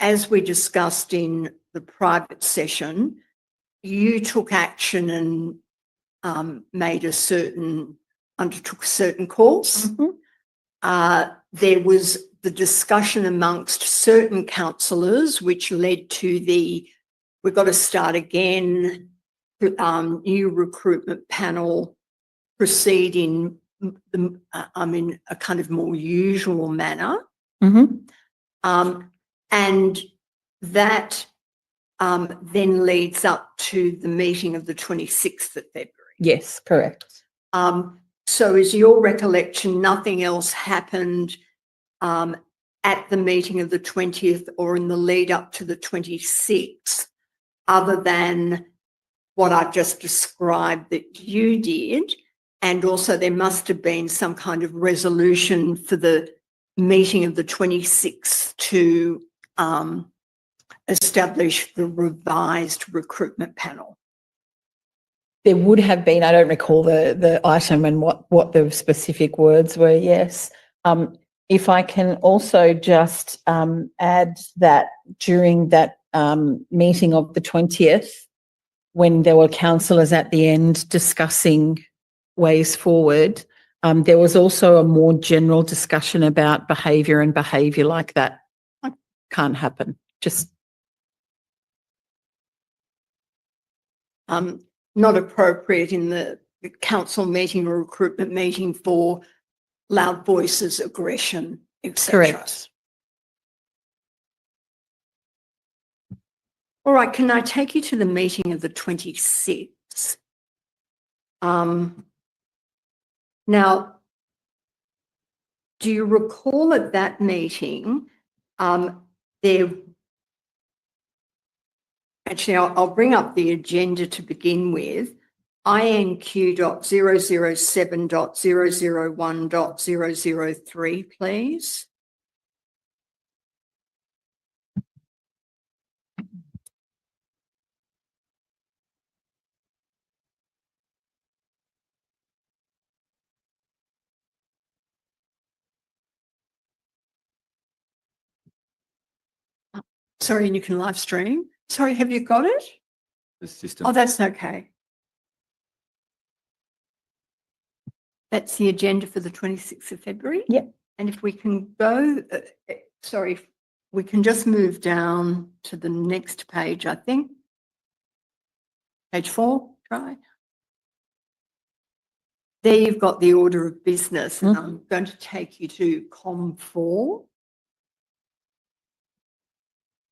as we discussed in the private session, you took action and undertook a certain course. There was the discussion amongst certain councillors, which led to we've got to start again, new recruitment panel proceed in a kind of more usual manner. And that then leads up to the meeting of the 26th of February. Yes, correct. So is your recollection nothing else happened at the meeting of the 20th or in the lead up to the 26th other than what I've just described that you did? And also there must have been some kind of resolution for the meeting of the 26th to establish the revised recruitment panel. There would have been, I don't recall the item and what the specific words were, yes. If I can also just add that during that meeting of the 20th, when there were councillors at the end discussing ways forward, there was also a more general discussion about behaviour, and behaviour like that can't happen. Just not appropriate in the council meeting or recruitment meeting for loud voices, aggression, etc. correct. All right, can I take you to the meeting of the 26th? Now, do you recall at that meeting, actually, I'll bring up the agenda to begin with. INQ.007.001.003, please. Sorry, and you can live stream. Sorry, have you got it? The system. Oh, that's okay. That's the agenda for the 26th of February. Yep. And if we can go, sorry, we can just move down to the next page, I think. Page 4, try. There you've got the order of business, and I'm going to take you to COM 4.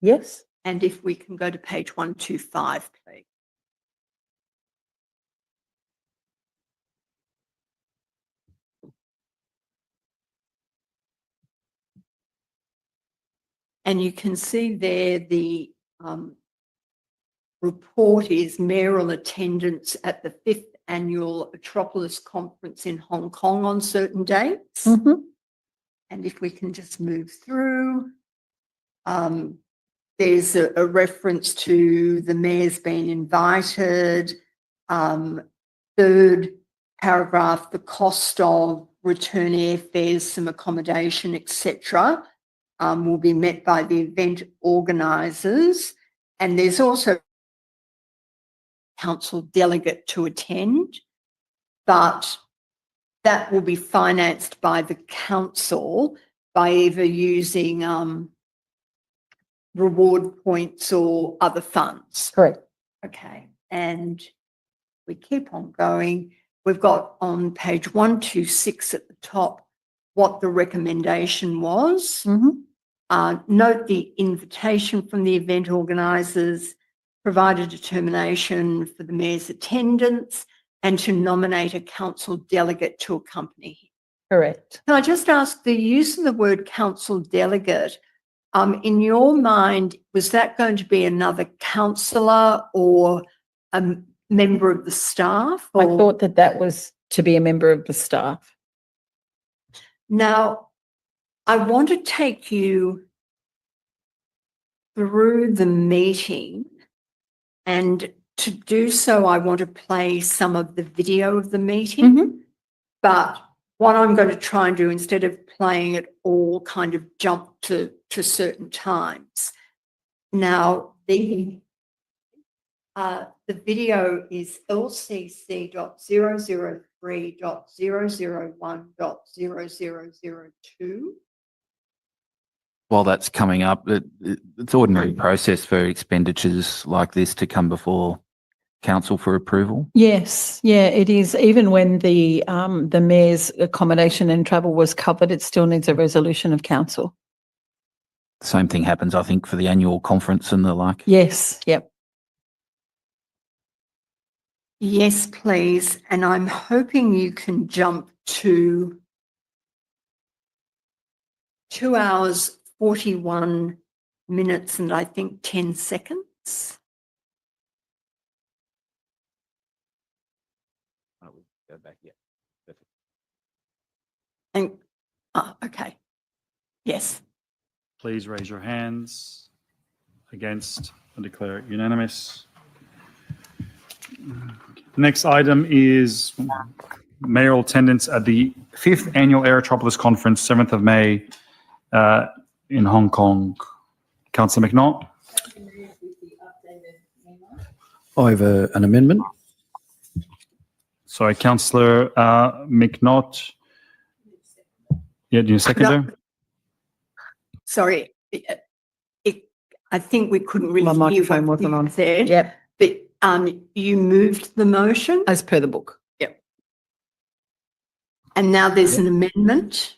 Yes. And if we can go to page 125, please. And you can see there the report is mayoral attendance at the 5th annual Metropolis Conference in Hong Kong on certain dates. And if we can just move through, there's a reference to the mayor's being invited. Third paragraph, the cost of return airfares, some accommodation, etc., will be met by the event organisers. And there's also council delegate to attend, but that will be financed by the council by either using reward points or other funds. Correct. Okay, and we keep on going. We've got on page 126 at the top what the recommendation was. Note the invitation from the event organisers, provide a determination for the mayor's attendance, and to nominate a council delegate to accompany him. Correct. Can I just ask, the use of the word council delegate, in your mind, was that going to be another councillor or a member of the staff? I thought that was to be a member of the staff. Now, I want to take you through the meeting, and to do so, I want to play some of the video of the meeting. But what I'm going to try and do, instead of playing it all, kind of jump to certain times. Now, the video is LCC.003.001.0002. While that's coming up, it's ordinary process for expenditures like this to come before council for approval. Yes, yeah, it is. Even when the mayor's accommodation and travel was covered, it still needs a resolution of council. Same thing happens, I think, for the annual conference and the like. Yes, yep. Yes, please. And I'm hoping you can jump to 2 hours, 41 minutes and I think 10 seconds. Go back, yeah. Perfect. And, okay. Yes. Please raise your hands. Against, I declare it unanimous. Next item is mayoral attendance at the 5th Annual Aerotropolis Conference, 7th of May in Hong Kong. Councillor Macnaught. I have an amendment. Sorry, Councillor Macnaught. Yeah, do you second No. her? Sorry. I think we couldn't really My hear microphone what wasn't you on. said, Yep, but you moved the motion as per the book. and now there's an amendment.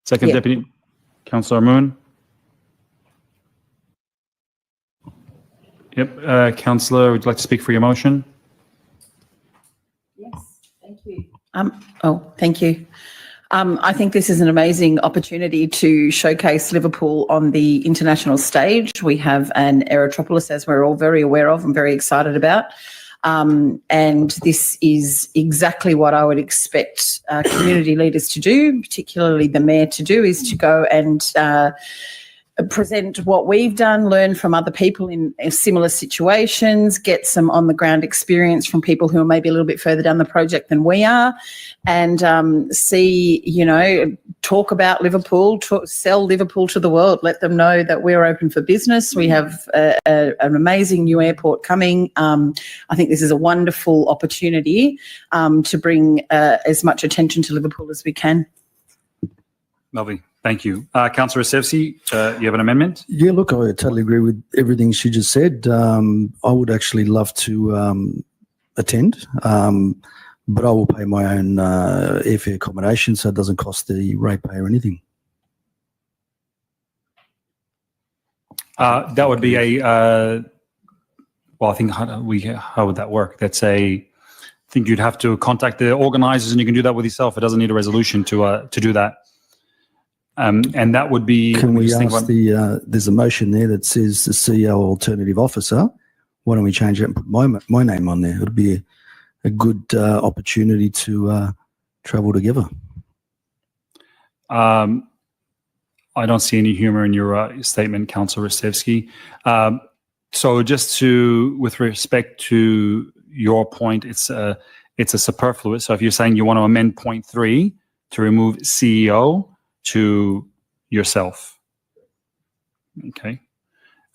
Second Yeah. Deputy Councillor Moon. Yep, Councillor, would you like to speak for your motion? Thank you. I think this is an amazing opportunity to showcase Liverpool on the international stage. We have an Aerotropolis, as we're all very aware of and very excited about. And this is exactly what I would expect community leaders to do, particularly the mayor to do, is to go and present what we've done, learn from other people in similar situations, get some on the ground experience from people who are maybe a little bit further down the project than we are, and see, talk about Liverpool, sell Liverpool to the world, let them know that we're open for business. We have an amazing new airport coming. I think this is a wonderful opportunity to bring as much attention to Liverpool as we can. Lovely. Thank you. Councillor Assisting, you have an amendment? Yeah, look, I totally agree with everything she just said. I would actually love to attend, but I will pay my own airfare accommodation, so it doesn't cost the ratepayer anything. That would be I think how would that work? I think you'd have to contact the organisers, and you can do that with yourself. It doesn't need a resolution to do that. And that would be. Can we ask there's a motion there that says the CEO alternative officer. Why don't we change it and put my name on there? It would be a good opportunity to travel together. I don't see any humour in your statement, Councillor Assisting. So just with respect to your point, it's a superfluous. So if you're saying you want to amend point 3 to remove CEO to yourself. Okay.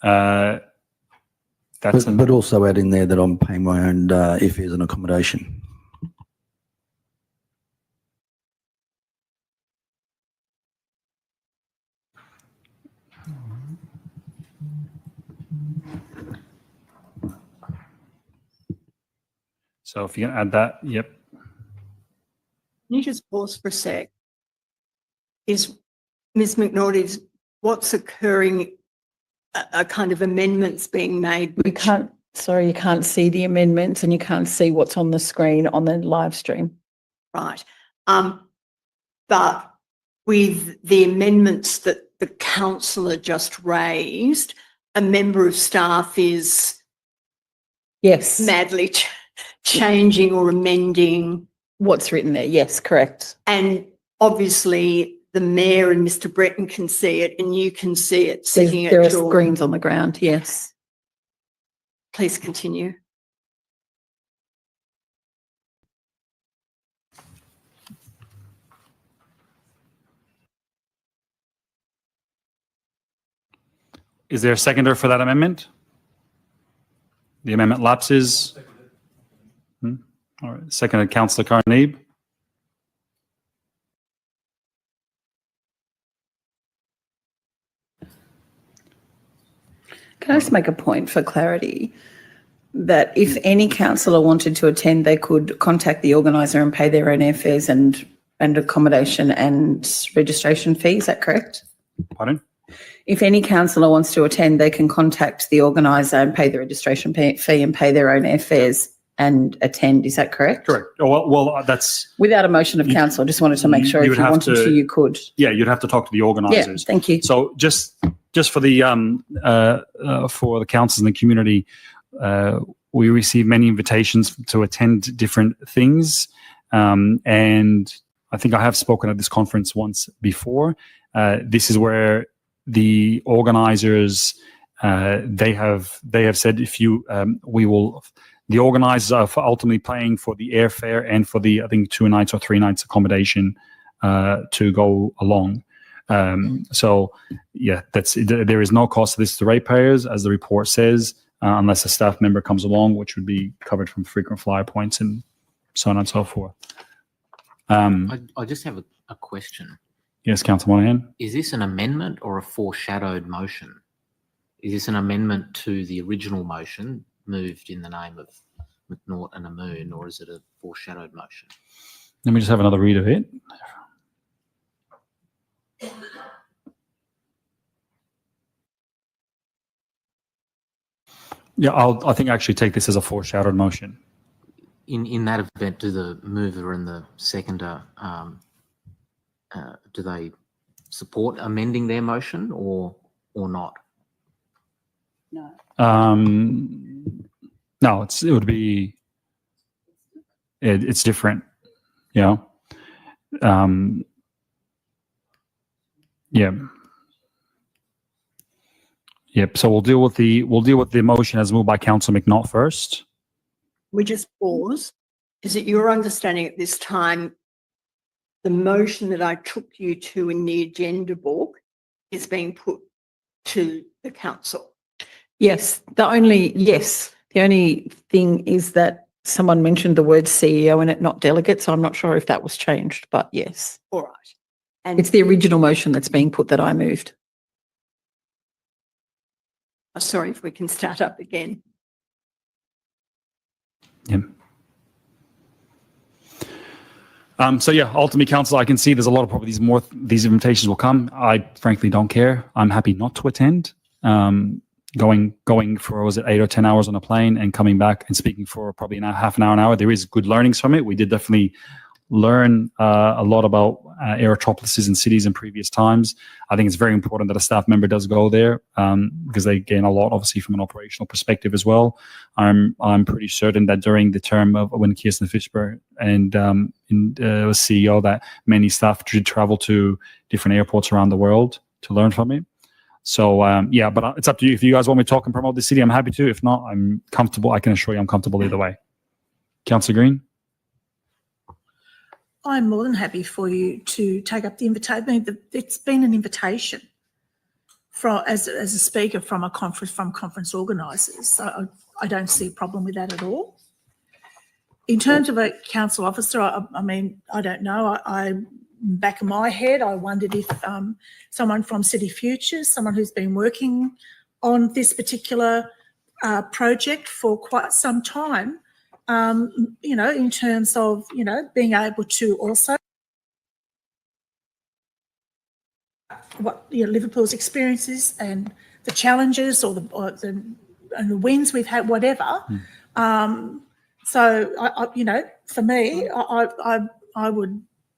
But also add in there that I'm paying my own airfares and accommodation. So if you can add that, yep. Can you just pause for a sec? Is Ms. Macnaught, what's occurring, a kind of amendments being made? You can't see the amendments and you can't see what's on the screen on the live stream. Right. But with the amendments that the councillor just raised, a member of staff is madly changing or amending what's written there. Yes, correct. And obviously the mayor and Mr. Breton can see it and you can see it sitting There are at your... screens on the ground, yes. Please continue. Is there a seconder for that amendment? The amendment lapses. All right. Seconded, Councillor Carneeb. Can I just make a point for clarity that if any councillor wanted to attend, they could contact the organiser and pay their own airfares and accommodation and registration fee. Is that correct? Pardon? If any councillor wants to attend, they can contact the organiser and pay the registration fee and pay their own airfares and attend. Is that correct? Correct. Well, that's Without a motion of council. Just wanted to make sure you if would you have wanted to, you could. yeah, you'd have to talk to the Yeah, organisers. thank you. So just for the councils in the community, we receive many invitations to attend different things, and I think I have spoken at this conference once before. This is where the organisers they have said if you the organisers are ultimately paying for the airfare and for the I think 2 nights or 3 nights accommodation to go along. So yeah, there is no cost to this to ratepayers, as the report says, unless a staff member comes along, which would be covered from frequent flyer points and so on and so forth. I just have a question. Yes, Councillor Monahan. Is this an amendment or a foreshadowed motion? Is this an amendment to the original motion moved in the name of Macnaught and Amoon, or is it a foreshadowed motion? Let me just have another read of it. Yeah, I think I actually take this as a foreshadowed motion. In that event, do the mover and the seconder do they support amending their motion or not? No. No, it would be it's different. Yeah. Yeah. Yep. So we'll deal with the motion as moved by Councillor Macnaught first. We just pause. Is it your understanding at this time the motion that I took you to in the agenda book is being put to the council? Yes. The only thing is that someone mentioned the word CEO in it, not delegate. So I'm not sure if that was changed, but yes. All right. And It's the original motion that's being put that I moved. sorry, if we can start up again. Yeah. So yeah, ultimately, council, I can see there's a lot of probably these invitations will come. I frankly don't care. I'm happy not to attend. Going for, was it 8 or 10 hours on a plane and coming back and speaking for probably half an hour. There is good learnings from it. We did definitely learn a lot about aerotropolises in cities in previous times. I think it's very important that a staff member does go there because they gain a lot, obviously, from an operational perspective as well. I'm pretty certain that during the term of when Kirsten Fishburne and was CEO, that many staff did travel to different airports around the world to learn from it. So yeah, but it's up to you. If you guys want me to talk and promote the city, I'm happy to. If not, I'm comfortable. I can assure you I'm comfortable either way. Councillor Green? I'm more than happy for you to take up the invitation. It's been an invitation as a speaker from conference organisers. So I don't see a problem with that at all. In terms of a council officer, I mean, I don't know. I back of my head, I wondered if someone from City Futures, someone who's been working on this particular project for quite some time, in terms of, being able to also Liverpool's experiences and the challenges or the wins we've had, whatever. So, for me,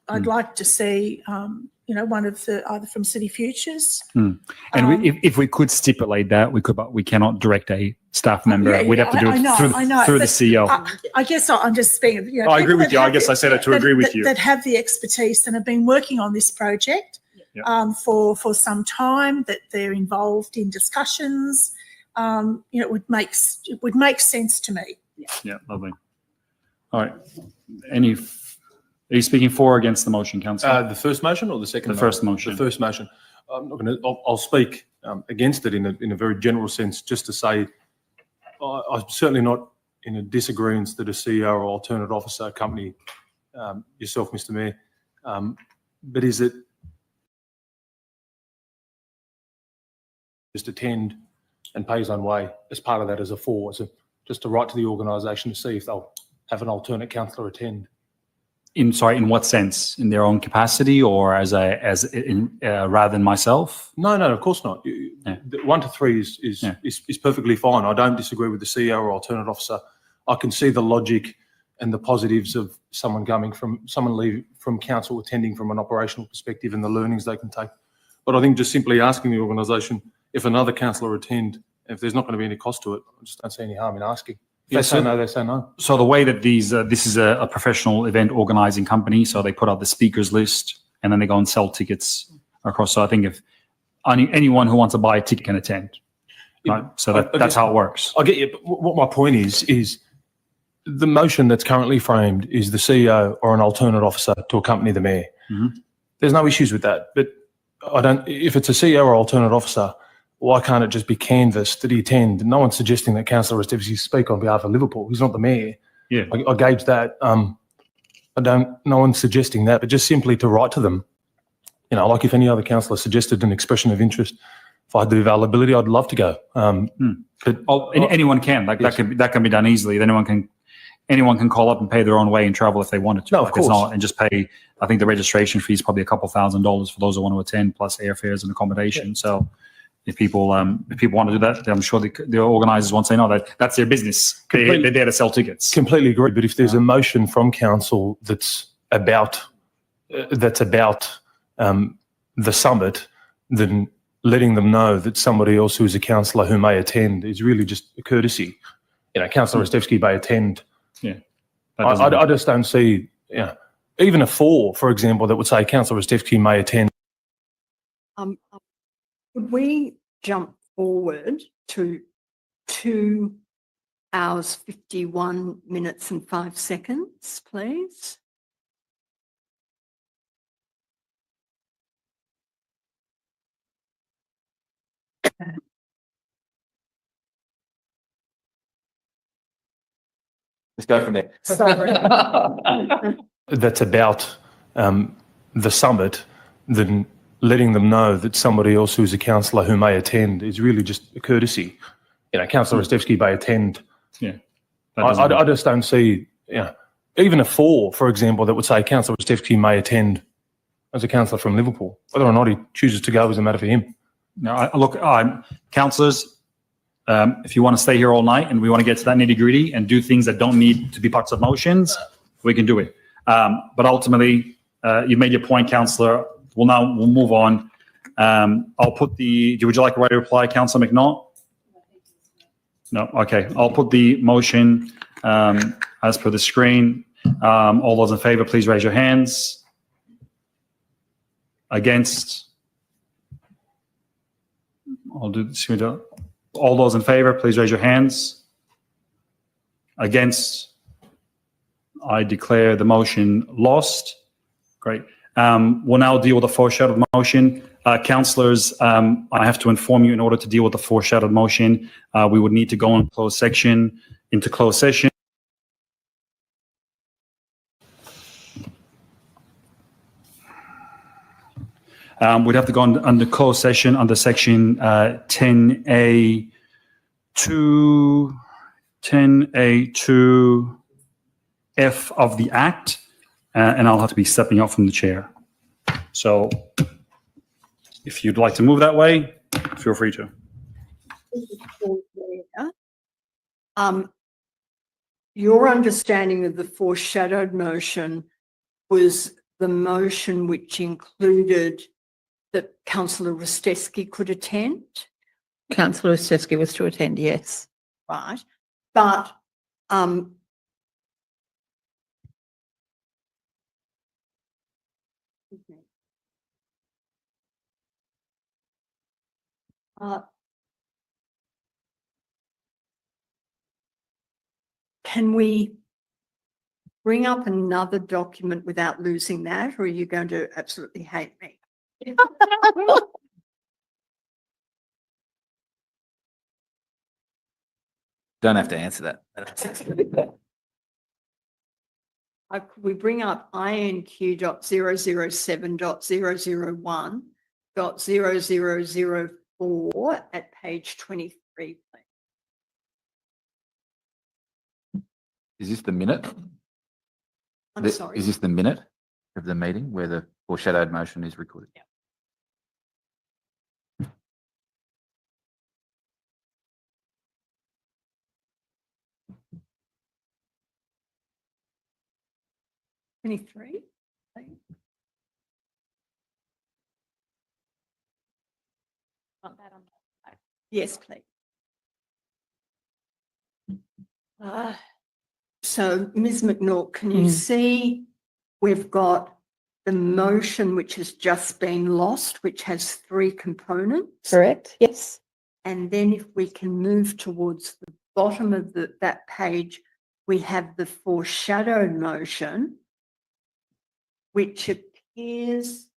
I'd like to see, one of the either from City Futures. And if we could stipulate that, we could, but we cannot direct a staff member. We'd have to do it through the CEO. I guess I'm just being. I agree with you. I guess I said it to agree with you. That have the expertise and have been working on this project for some time. That they're involved in discussions. It would make sense to me. Yeah, lovely. All right. Are you speaking for or against the motion, Councillor? The first motion or the second? The first motion. The first motion. I'm not going to. I'll speak against it in a very general sense, just to say I'm certainly not in a disagreement that a CEO or alternate officer accompany yourself, Mr. Mayor. But is it just attend and pay his own way as part of that as a just to write to the organisation to see if they'll have an alternate councillor attend? in what sense? In their own capacity or rather than myself? No, of course not. Yeah. 1 to 3 is perfectly fine. I don't disagree with the CEO or alternate officer. I can see the logic and the positives of someone leaving from council attending from an operational perspective and the learnings they can take. But I think just simply asking the organisation if another councillor attend, if there's not going to be any cost to it, I just don't see any harm in asking. If they say no, they say no. So the way that this is a professional event organising company, so they put out the speakers list and then they go and sell tickets across. So I think if anyone who wants to buy a ticket can attend, right? So that's how it works. I get you, but what my point is the motion that's currently framed is the CEO or an alternate officer to accompany the mayor. Mhm. There's no issues with that, but if it's a CEO or alternate officer, why can't it just be canvassed that he attend? No one's suggesting that Councillor Restevsky speak on behalf of Liverpool. He's not the mayor. Yeah. I gauge that. No one's suggesting that, but just simply to write to them, like if any other councillor suggested an expression of interest, if I had the availability, I'd love to go. But Anyone can, Yes. that can be done easily. Anyone can call up and pay their own way and travel if they wanted to. No, of course. And just pay, I think the registration fee is probably a couple $1,000s for those who want to attend, plus airfares and accommodation. So if people want to do that, I'm sure the organisers won't say no. That's their business. They're there to sell tickets. completely agree. But if there's a motion from council that's about the summit, then letting them know that somebody else who is a councillor who may attend is really just a courtesy. Councillor Restevsky may attend. Yeah. I just don't see, even a 4, for example, that would say Councillor Restevsky may attend. Could we jump forward to 2 hours, 51 minutes and 5 seconds, please? Let's go from there. That's about the summit, then letting them know that somebody else who's a councillor who may attend is really just a courtesy. Councillor Restevsky may attend. Yeah. I just don't see, even a 4, for example, that would say Councillor Restevsky may attend as a councillor from Liverpool. Whether or not he chooses to go is a matter for him. No, look, councillors, if you want to stay here all night and we want to get to that nitty gritty and do things that don't need to be parts of motions, we can do it. But ultimately, you made your point, councillor. We'll move on. I'll put would you like a right to reply, Councillor Macnaught? No, okay. I'll put the motion as per the screen. All those in favour, please raise your hands. Against? I'll do this. All those in favour, please raise your hands. Against? I declare the motion lost. Great. We'll now deal with the foreshadowed motion. Councillors, I have to inform you, in order to deal with the foreshadowed motion, we would need to go into closed session. We'd have to go under closed session under section 10A2 F of the Act, and I'll have to be stepping up from the chair. So if you'd like to move that way, feel free to. Your understanding of the foreshadowed motion was the motion which included that Councillor Restevsky could attend? Councillor Restevsky was to attend, yes. Right. But can we bring up another document without losing that, or are you going to absolutely hate me? Don't have to answer that. Could we bring up INQ.007.001.0004 at page 23, please? Is this the minute? I'm sorry. Is this the minute of the meeting where the foreshadowed motion is recorded? Yeah. Twenty-three. Yes, please. So, Ms. McNaught, can you see we've got the motion which has just been lost, which has 3 components? Correct. Yes. And then if we can move towards the bottom of that page, we have the foreshadowed motion, which appears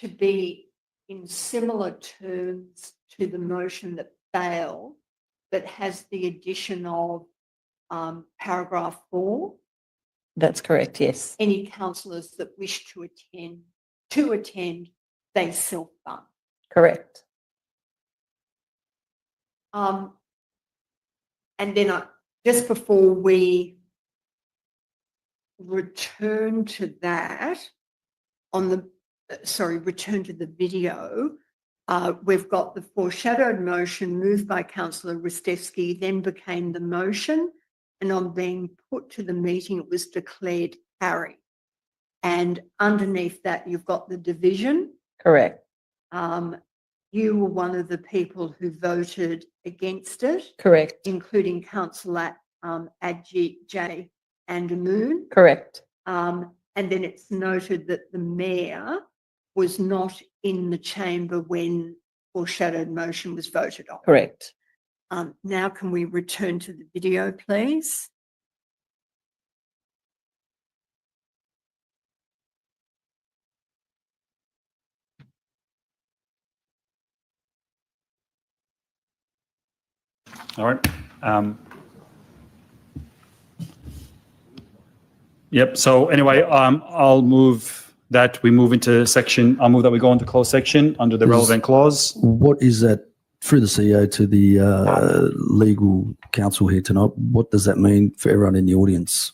to be in similar terms to the motion that failed, but has the addition of paragraph 4. That's correct. Yes. Any councillors that wish to attend, they self-fund. Correct. And then just before we return to that, return to the video, we've got the foreshadowed motion moved by Councillor Ristevski, then became the motion, and on being put to the meeting, it was declared carried. And underneath that, you've got the division. Correct. You were one of the people who voted against it, Correct. including Councillor J and Amoon. Correct. And then it's noted that the mayor was not in the chamber when foreshadowed motion was voted on. Correct. Now can we return to the video, please? All right. Yep. So anyway, I'll move that we move into section. I'll move that we go into closed section under the relevant clause. What is that, through the CEO to the legal counsel here tonight, what does that mean for everyone in the audience?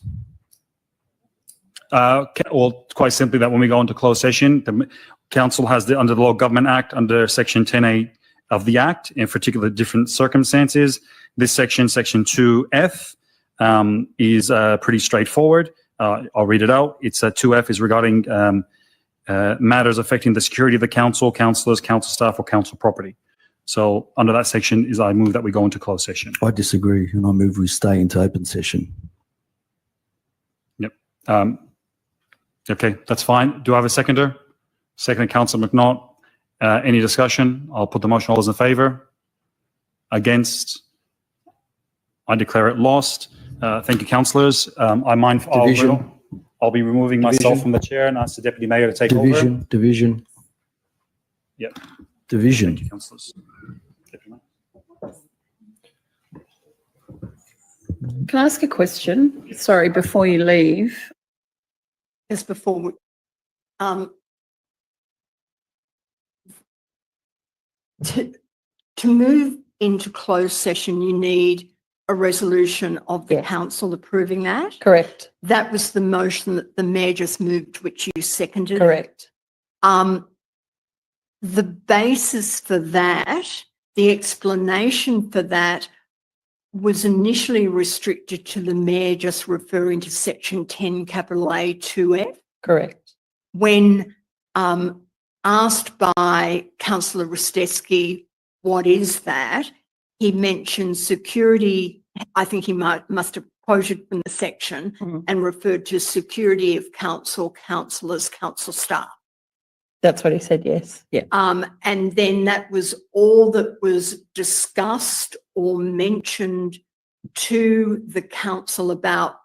Well, quite simply that when we go into closed session, the council has under the Law Government Act, under section 10A of the Act, in particular different circumstances. This section, section 2F, is pretty straightforward. I'll read it out. It's 2F is regarding matters affecting the security of the council, councillors, council staff, or council property. So under that section I move that we go into closed session. I disagree, and I move we stay into open session. Yep. Okay, that's fine. Do I have a seconder? Second, Councillor Macnaught. Any discussion? I'll put the motion. All those in favour? Against? I declare it lost. Thank you, councillors. I'm mindful. Division. I'll be removing myself from the chair and ask the Deputy Mayor to take over. Division. Yep. Division. Thank you, councillors. Deputy Mayor. Can I ask a question? Sorry, before you leave. Just before we, to move into closed session, you need a resolution of the council approving that. Correct. That was the motion that the mayor just moved, which you seconded. Correct. The basis for that, the explanation for that was initially restricted to the mayor just referring to section 10 capital A 2F. Correct. When asked by Councillor Ristevski, what is that? He mentioned security. I think he must have quoted from the section and referred to security of council, councillors, council staff. That's what he said, yes. Yeah. And then that was all that was discussed or mentioned to the council about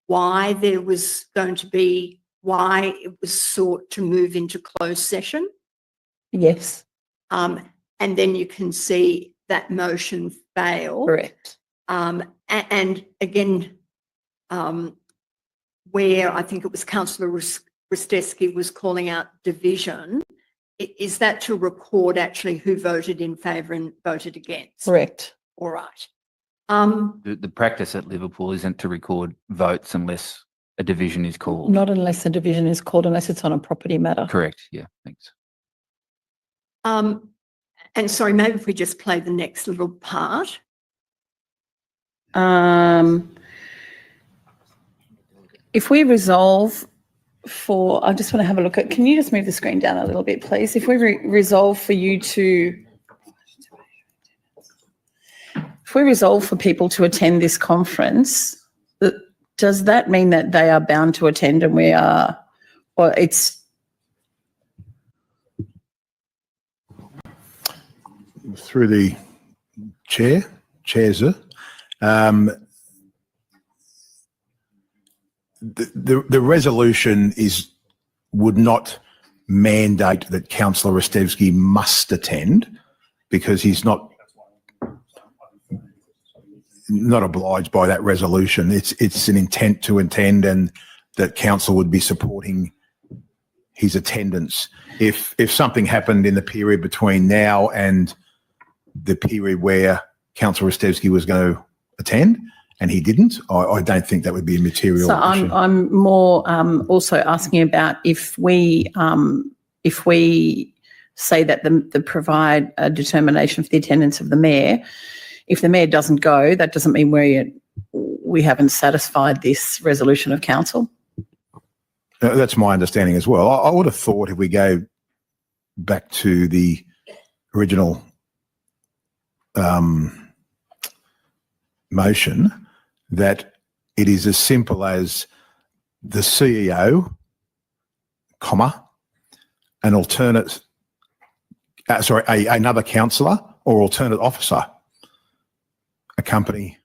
why there was going to be, why it was sought to move into closed session. Yes. And then you can see that motion failed. Correct. And again, where I think it was Councillor Ristevski was calling out division, is that to record actually who voted in favour and voted against? Correct. All right. The practice at Liverpool isn't to record votes unless a division is called. Not unless a division is called, unless it's on a property matter. Correct. Yeah. Thanks. And sorry, maybe if we just play the next little part. If we resolve for, I just want to have a look at, can you just move the screen down a little bit, please? If we resolve for you to, if we resolve for people to attend this conference, does that mean that they are bound to attend and we are, or it's, through the chairs, the resolution would not mandate that Councillor Rostevsky must attend, because he's not obliged by that resolution. It's an intent to attend, and that council would be supporting his attendance. If something happened in the period between now and the period where Councillor Rostevsky was going to attend and he didn't, I don't think that would be a material so issue. I'm more also asking about if we say that the provide a determination for the attendance of the mayor, if the mayor doesn't go, that doesn't mean we haven't satisfied this resolution of council. That's my understanding as well. I would have thought if we go back to the original motion, that it is as simple as the CEO, an alternate, another councillor or alternate officer accompany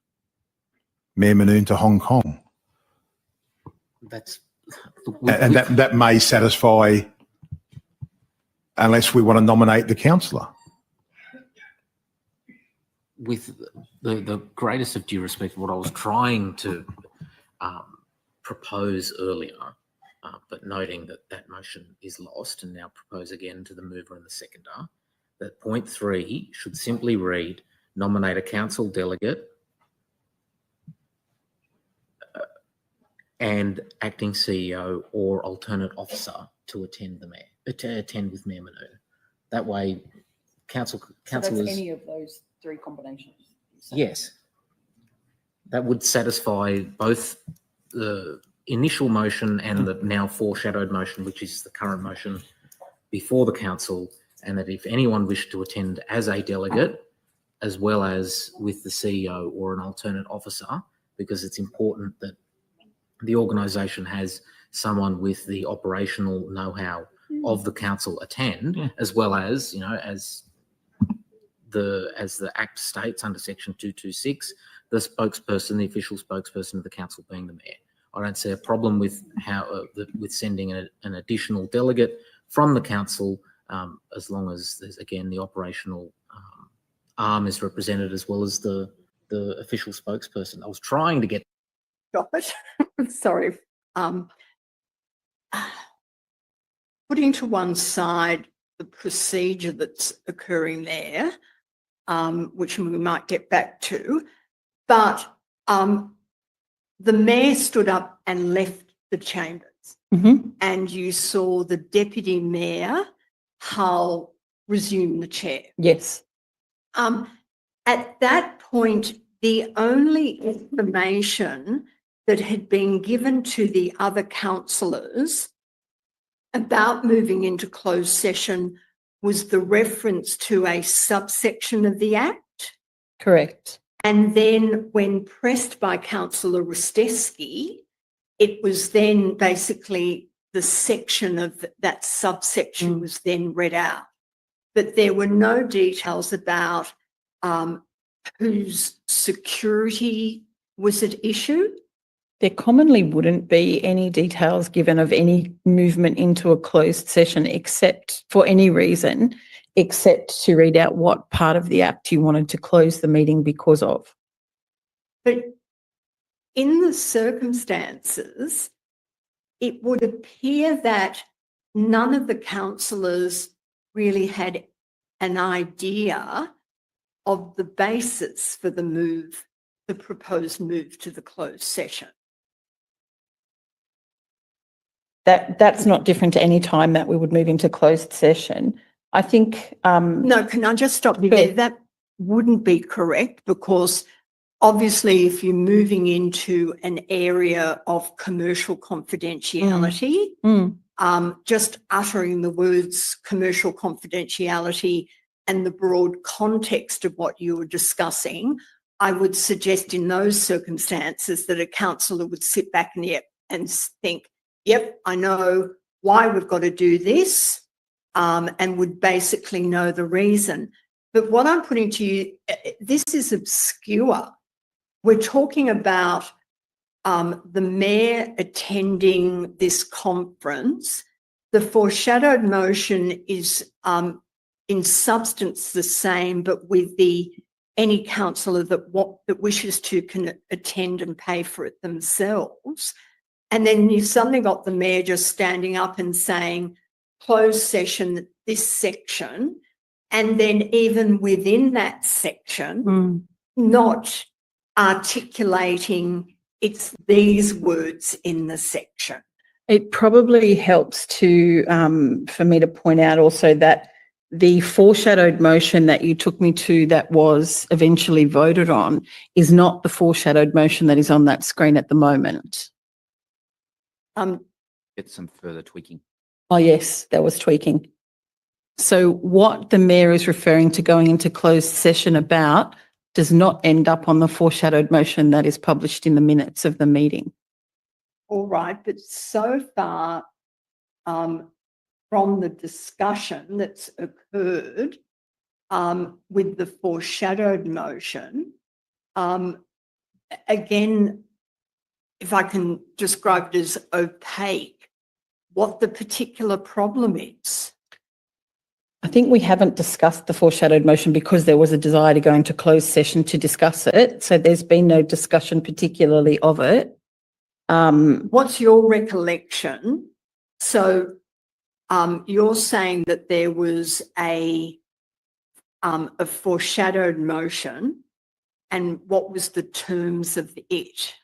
Mayor Manoon to Hong Kong. That's And that may satisfy, unless we want to nominate the councillor. with the greatest of due respect, what I was trying to propose earlier, but noting that that motion is lost, and now propose again to the mover and the seconder, that point 3 should simply read, nominate a council delegate and acting CEO or alternate officer to attend the mayor, to attend with Mayor Manoon. That way, councillors. any of those 3 combinations. Yes. That would satisfy both the initial motion and the now foreshadowed motion, which is the current motion before the council, and that if anyone wished to attend as a delegate, as well as with the CEO or an alternate officer, because it's important that the organisation has someone with the operational know-how of the council attend, as well as, as the Act states under Section 226, the spokesperson, the official spokesperson of the council being the mayor. I don't see a problem with with sending an additional delegate from the council, as long as there's, again, the operational arm is represented, as well as the official spokesperson. I was trying to get. Stop it. Sorry. Putting to one side the procedure that's occurring there, which we might get back to, but the mayor stood up and left the chambers, and you saw the deputy mayor, Hull, resume the chair. Yes. At that point, the only information that had been given to the other councillors about moving into closed session was the reference to a subsection of the Act. Correct. And then when pressed by Councillor Rostevsky, it was then basically the section of that subsection was then read out. But there were no details about whose security was at issue. There commonly wouldn't be any details given of any movement into a closed session, except for any reason, except to read out what part of the Act you wanted to close the meeting because of. But in the circumstances, it would appear that none of the councillors really had an idea of the basis for the proposed move to the closed session? That's not different to any time that we would move into closed session. I think, No, can I just stop you Sure. there? That wouldn't be correct, because obviously if you're moving into an area of commercial confidentiality, just uttering the words commercial confidentiality and the broad context of what you were discussing, I would suggest in those circumstances that a councillor would sit back and think, yep, I know why we've got to do this, and would basically know the reason. But what I'm putting to you, this is obscure. We're talking about the mayor attending this conference. The foreshadowed motion is in substance the same, but with any councillor that wishes to can attend and pay for it themselves. And then you've suddenly got the mayor just standing up and saying, closed session, this section, and then even within that section, not articulating it's these words in the section. it probably helps to, for me to point out also that the foreshadowed motion that you took me to that was eventually voted on is not the foreshadowed motion that is on that screen at the moment. Get some further tweaking. Oh, yes, there was tweaking. So what the mayor is referring to going into closed session about does not end up on the foreshadowed motion that is published in the minutes of the meeting. All right, but so far from the discussion that's occurred with the foreshadowed motion, again, if I can describe it as opaque, what the particular problem is. I think we haven't discussed the foreshadowed motion because there was a desire to go into closed session to discuss it. So there's been no discussion particularly of it. What's your recollection? So you're saying that there was a foreshadowed motion, and what was the terms of it?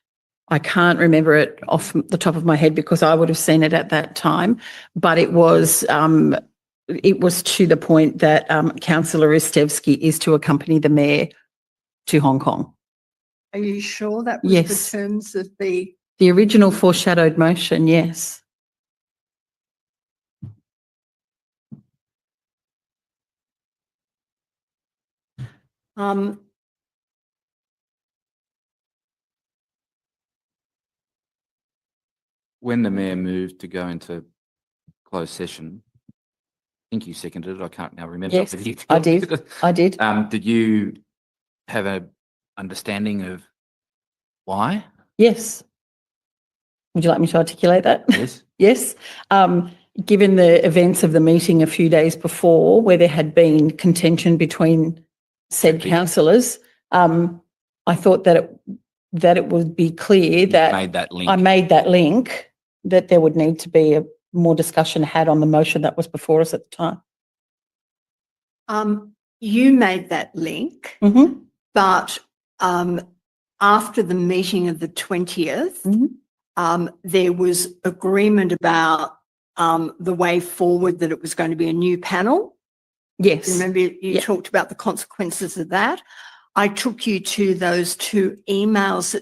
I can't remember it off the top of my head because I would have seen it at that time, but it was to the point that Councillor Istevsky is to accompany the mayor to Hong Kong. Are you sure that was Yes. the terms of the? The original foreshadowed motion, yes. When the mayor moved to go into closed session, I think you seconded it. I can't now remember. Yes, But you- I did. I did. Did you have an understanding of why? Yes. Would you like me to articulate that? Yes. Yes. Given the events of the meeting a few days before where there had been contention between said Okay. councillors, I thought that it would be clear that Made that link. I made that link that there would need to be a more discussion had on the motion that was before us at the time. You made that link, Mm-hmm. but after the meeting of the 20th, there was agreement about the way forward, that it was going to be a new panel. Yes. Remember, you Yeah. talked about the consequences of that. I took you to those 2 emails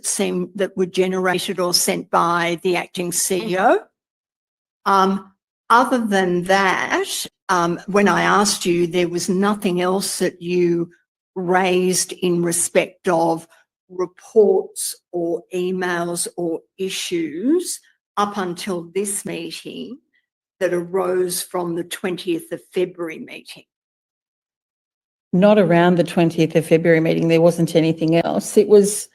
that were generated or sent by the acting CEO. Other than that, when I asked you, there was nothing else that you raised in respect of reports or emails or issues up until this meeting that arose from the 20th of February meeting. Not around the 20th of February meeting. There wasn't anything else. There was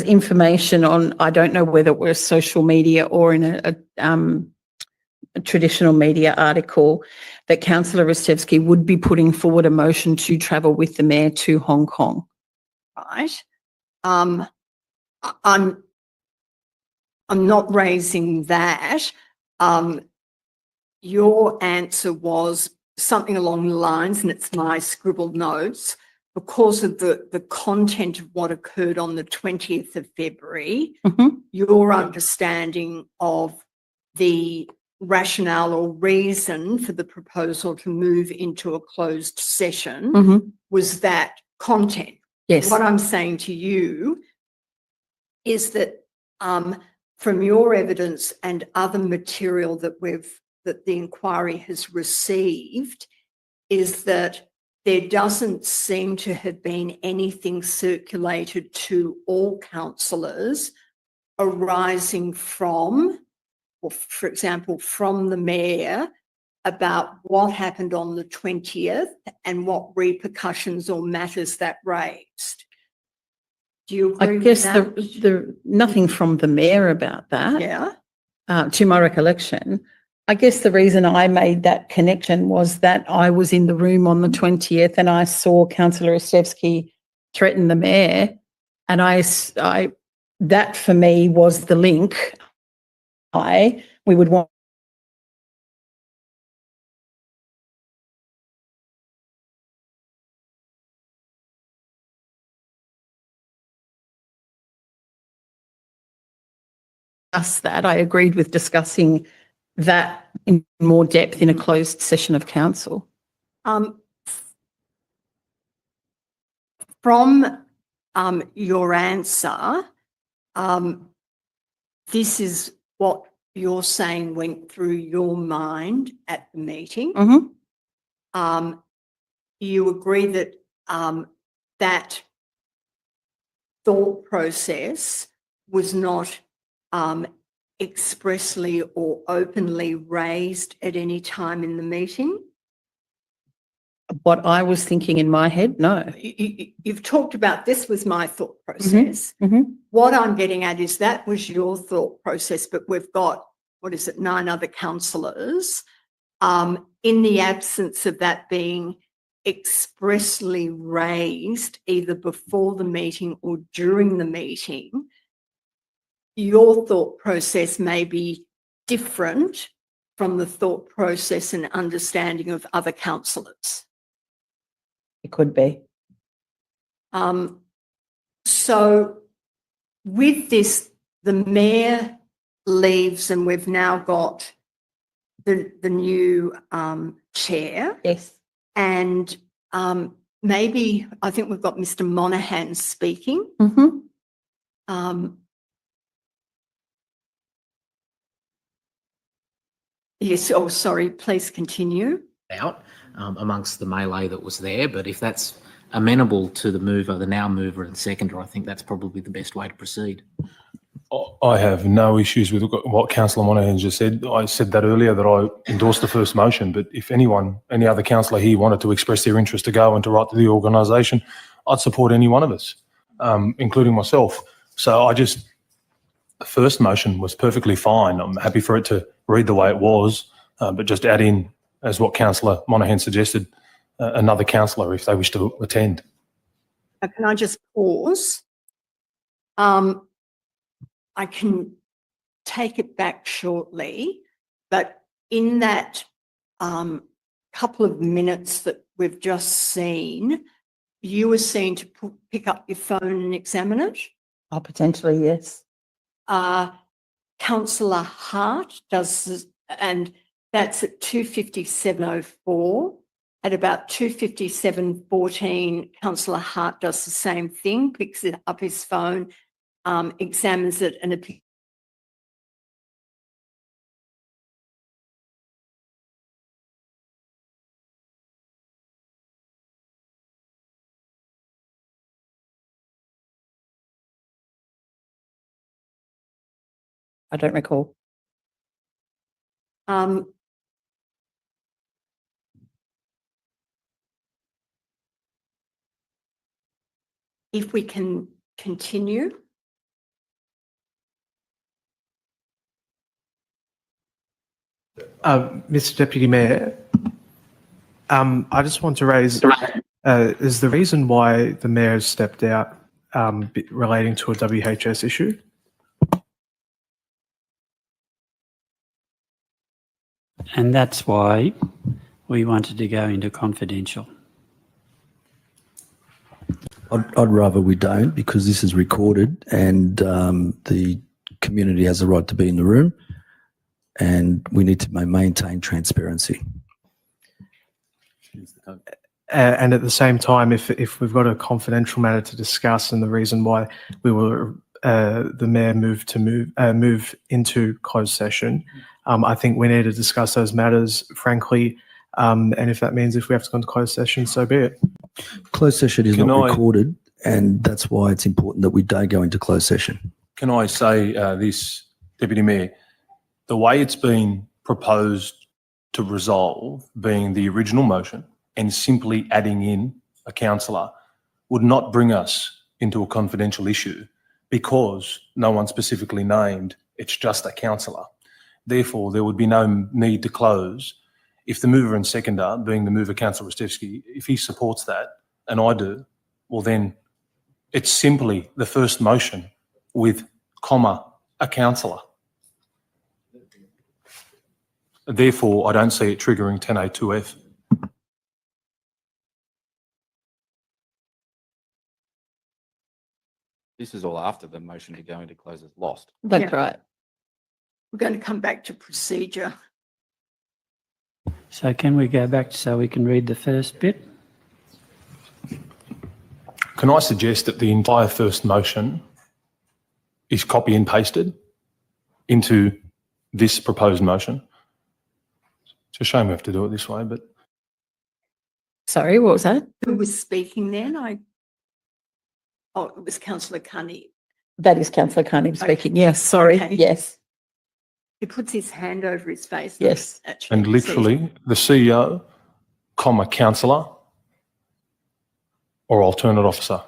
information on, I don't know whether it was social media or in a traditional media article, that Councillor Istevsky would be putting forward a motion to travel with the mayor to Hong Kong. Right. I'm not raising that. Your answer was something along the lines, and it's my scribbled notes, because of the content of what occurred on the 20th of February, Mhm. your understanding of the rationale or reason for the proposal to move into a closed session Mhm. was that content. Yes. What I'm saying to you is that from your evidence and other material that the inquiry has received, is that there doesn't seem to have been anything circulated to all councillors arising from, or for example, from the mayor about what happened on the 20th and what repercussions or matters that raised. Do you agree I guess with that? the nothing from the mayor about that, Yeah. to my recollection. I guess the reason I made that connection was that I was in the room on the 20th and I saw Councillor Ostevsky threaten the mayor, and that for me was the link. We would want us that. I agreed with discussing that in more depth in a closed session of council. From your answer, this is what you're saying went through your mind at the meeting. Mhm. You agree that that thought process was not expressly or openly raised at any time in the meeting? What I was thinking in my head, no. You've talked about this was my thought process. Mhm. What I'm getting at is that was your thought process, but we've got, 9 other councillors. In the absence of that being expressly raised either before the meeting or during the meeting, your thought process may be different from the thought process and understanding of other councillors. It could be. So with this, the mayor leaves and we've now got the new chair, Yes. and maybe I think we've got Mr. Monaghan speaking. Mhm. Yes, oh, sorry, please continue. Out amongst the melee that was there, but if that's amenable to the mover, the now mover and seconder, I think that's probably the best way to proceed. I have no issues with what Councillor Monaghan just said. I said that earlier that I endorsed the first motion, but if any other councillor here wanted to express their interest to go and to write to the organisation, I'd support any one of us, including myself. So the first motion was perfectly fine. I'm happy for it to read the way it was, but just add in, as what Councillor Monaghan suggested, another councillor if they wish to attend. Can I just pause? I can take it back shortly, but in that couple of minutes that we've just seen, you were seen to pick up your phone and examine it. Oh, potentially, yes. Councillor Hart does, and that's at 2:57:04. At about 2:57:14, Councillor Hart does the same thing, picks it up his phone, examines it, and I don't recall. if we can continue. Mr. Deputy Mayor, I just want to raise, is the reason why the Mayor has stepped out relating to a WHS issue? And that's why We wanted to go into confidential. I'd rather we don't, because this is recorded and the community has a right to be in the room, and we need to maintain transparency. And at the same time, if we've got a confidential matter to discuss, and the reason why we were the mayor move into closed session, I think we need to discuss those matters frankly. And if that means if we have to go into closed session, so be it. Closed session is not recorded, and that's why it's important that we don't go into closed session. Can I say this, Deputy Mayor? The way it's been proposed to resolve, being the original motion and simply adding in a councillor, would not bring us into a confidential issue because no one specifically named, it's just a councillor. Therefore, there would be no need to close. If the mover and seconder, being the mover, Councillor Rostevsky, if he supports that, and I do, well then it's simply the first motion with comma, a councillor. Therefore, I don't see it triggering 10A2F. This is all after the motion to go into close is lost. That's Yeah. right. We're going to come back to procedure. So can we go back so we can read the first bit? Can I suggest that the entire first motion is copy and pasted into this proposed motion? It's a shame we have to do it this way, but Sorry, what was that? Who was speaking then? Oh, it was Councillor Cunny. That is Councillor Carney speaking. Yes, sorry. Okay. Yes, He puts his hand over his face. yes. Actually, and literally the CEO, comma, councillor or alternate officer.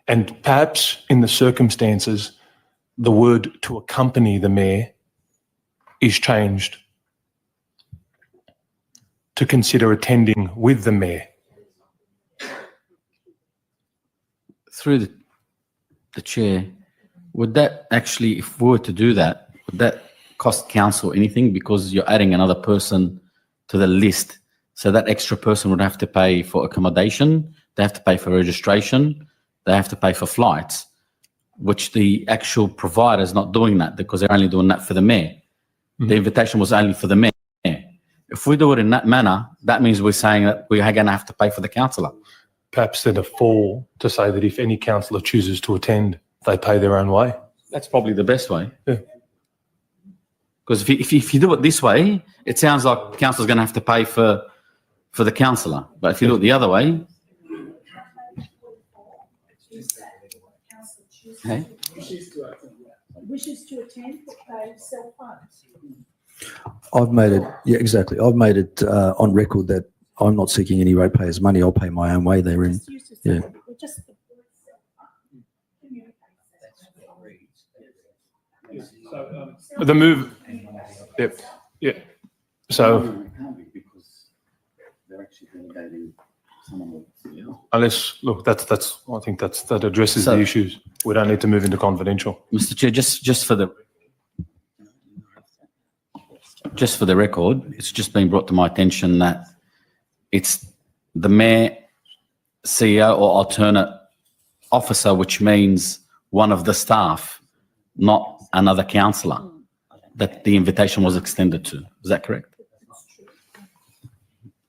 And perhaps in the circumstances, the word to accompany the mayor is changed to consider attending with the mayor. Through the chair, would that actually, if we were to do that, would that cost council anything? Because you're adding another person to the list. So that extra person would have to pay for accommodation, they have to pay for registration, they have to pay for flights, which the actual provider is not doing that because they're only doing that for the mayor. Mm-hmm. The invitation was only for the mayor. If we do it in that manner, that means we're saying that we are going to have to pay for the councillor. Perhaps then a fall to say that if any councillor chooses to attend, they pay their own way. That's probably the best way. Yeah. Because if you do it this way, it sounds like council's going to have to pay for the councillor. But if you do it the other way, hey? Wishes to attend, but they self-fund. I've made it, yeah, exactly. I've made it on record that I'm not seeking any ratepayers' money. I'll pay my own way therein. Yeah. The move, yep, yeah. So unless, look, that's I think that addresses the issues. We don't need to move into confidential. Mr. Chair, just for the record, it's just been brought to my attention that it's the mayor, CEO or alternate officer, which means one of the staff, not another councillor, that the invitation was extended to. Is that correct?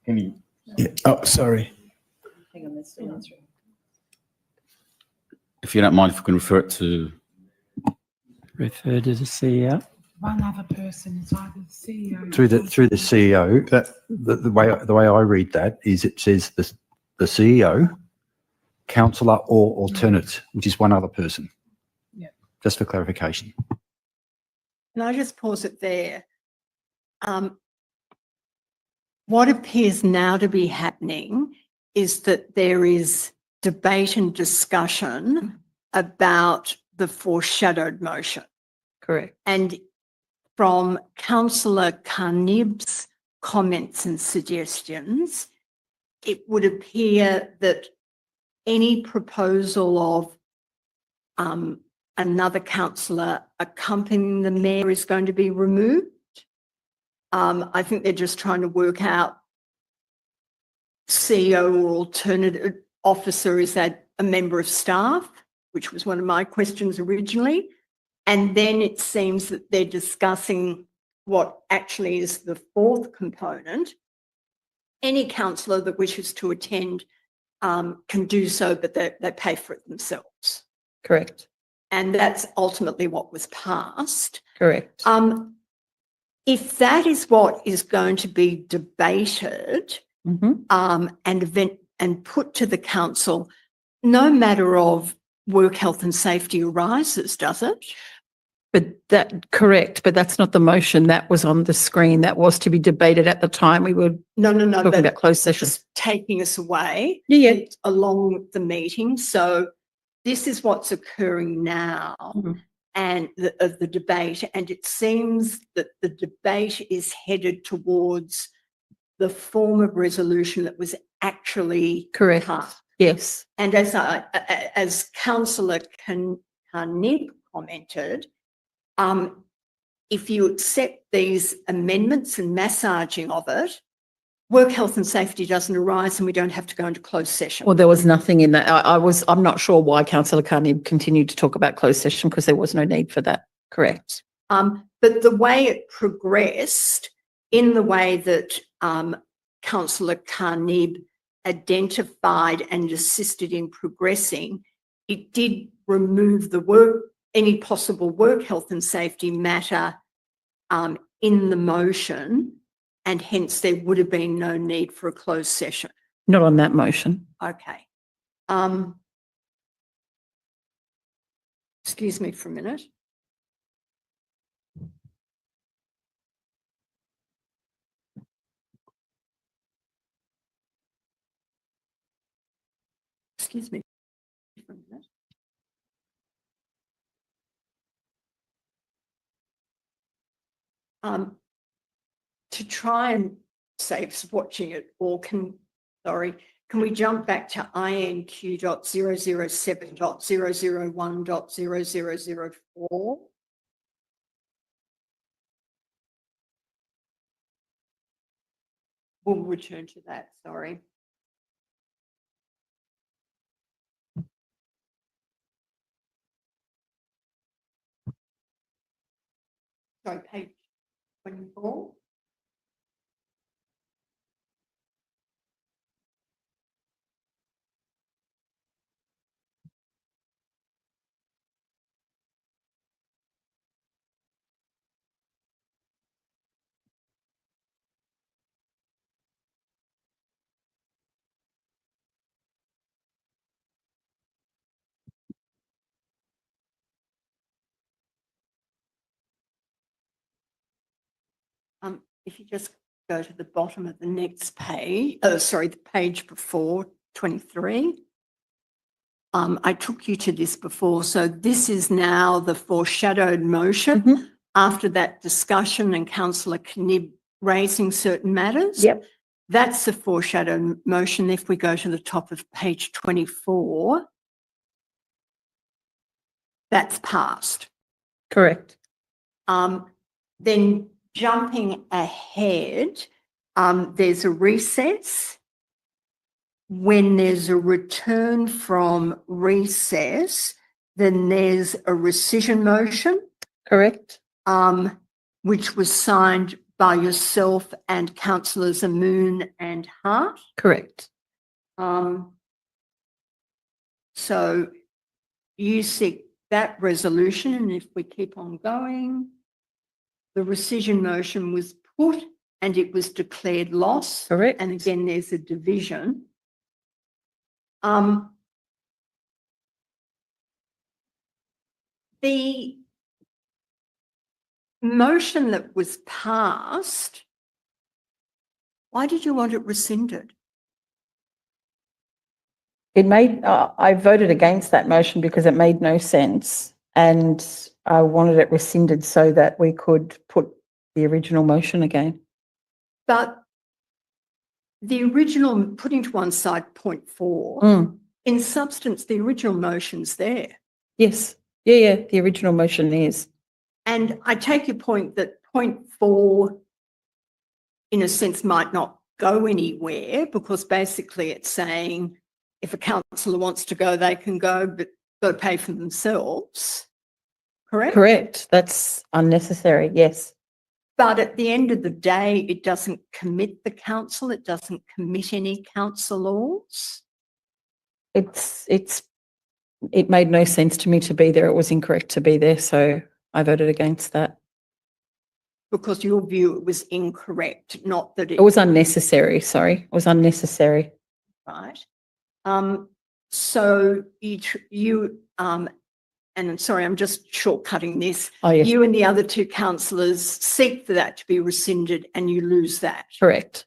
Yeah. Oh, sorry. If you don't mind, if you can refer it to... Refer to the CEO. One other person is either the CEO. Through the CEO, that the way I read that is it says the CEO, councillor or alternate, which is one other person. Yeah. Just for clarification. Can I just pause it there? What appears now to be happening is that there is debate and discussion about the foreshadowed motion. Correct. And from Councillor Carnib's comments and suggestions, it would appear that any proposal of another councillor accompanying the mayor is going to be removed. I think they're just trying to work out CEO or alternative officer, is that a member of staff, which was one of my questions originally. And then it seems that they're discussing what actually is the fourth component. Any councillor that wishes to attend can do so, but they pay for it themselves. Correct. And that's ultimately what was passed. Correct. If that is what is going to be debated and put to the council, no matter of work health and safety arises, does it? But correct, but that's not the motion that was on the screen. That was to be debated at the time we were No. talking about closed session. Just taking us away Yeah. along the meeting. So this is what's occurring now and of the debate. And it seems that the debate is headed towards the form of resolution that was actually Correct. passed. Yes. And as Councillor Carnib commented, if you accept these amendments and massaging of it, work health and safety doesn't arise and we don't have to go into closed session. Well, there was nothing in that. I'm not sure why Councillor Carney continued to talk about closed session because there was no need for that. Correct. But the way it progressed, in the way that Councillor Carnib identified and assisted in progressing, it did remove any possible work health and safety matter in the motion, and hence there would have been no need for a closed session. Not on that motion. Okay. Excuse me for a minute. Excuse me for a minute. To try and save us watching it, or can we jump back to INQ.007.001.0004? We'll return to that, sorry. Sorry, page 24. If you just go to the bottom of the next page, the page before 23. I took you to this before. So this is now the foreshadowed motion after that discussion and Councillor Knib raising certain matters. Yep. That's the foreshadowed motion. If we go to the top of page 24, that's passed. Correct. Then jumping ahead, there's a recess. When there's a return from recess, then there's a rescission motion. Correct. Which was signed by yourself and Councillors Amoon and Hart. Correct. So you seek that resolution, and if we keep on going, the rescission motion was put and it was declared lost. Correct. And again, there's a division. The motion that was passed, why did you want it rescinded? It made, I voted against that motion because it made no sense, and I wanted it rescinded so that we could put the original motion again. But the original, putting to one side point 4, in substance, the original motion's there. Yes. Yeah, the original motion is. And I take your point that point 4 in a sense, might not go anywhere because basically it's saying if a councillor wants to go, they can go, but got to pay for themselves. Correct? Correct. That's unnecessary. Yes. But at the end of the day, it doesn't commit the council. It doesn't commit any councillors. It made no sense to me to be there. It was incorrect to be there. So I voted against that. Because your view it was incorrect, not that It was unnecessary. Sorry. It was unnecessary. right. So and I'm sorry, I'm just shortcutting this. Oh, yes. You and the other two councillors seek for that to be rescinded and you lose that. Correct.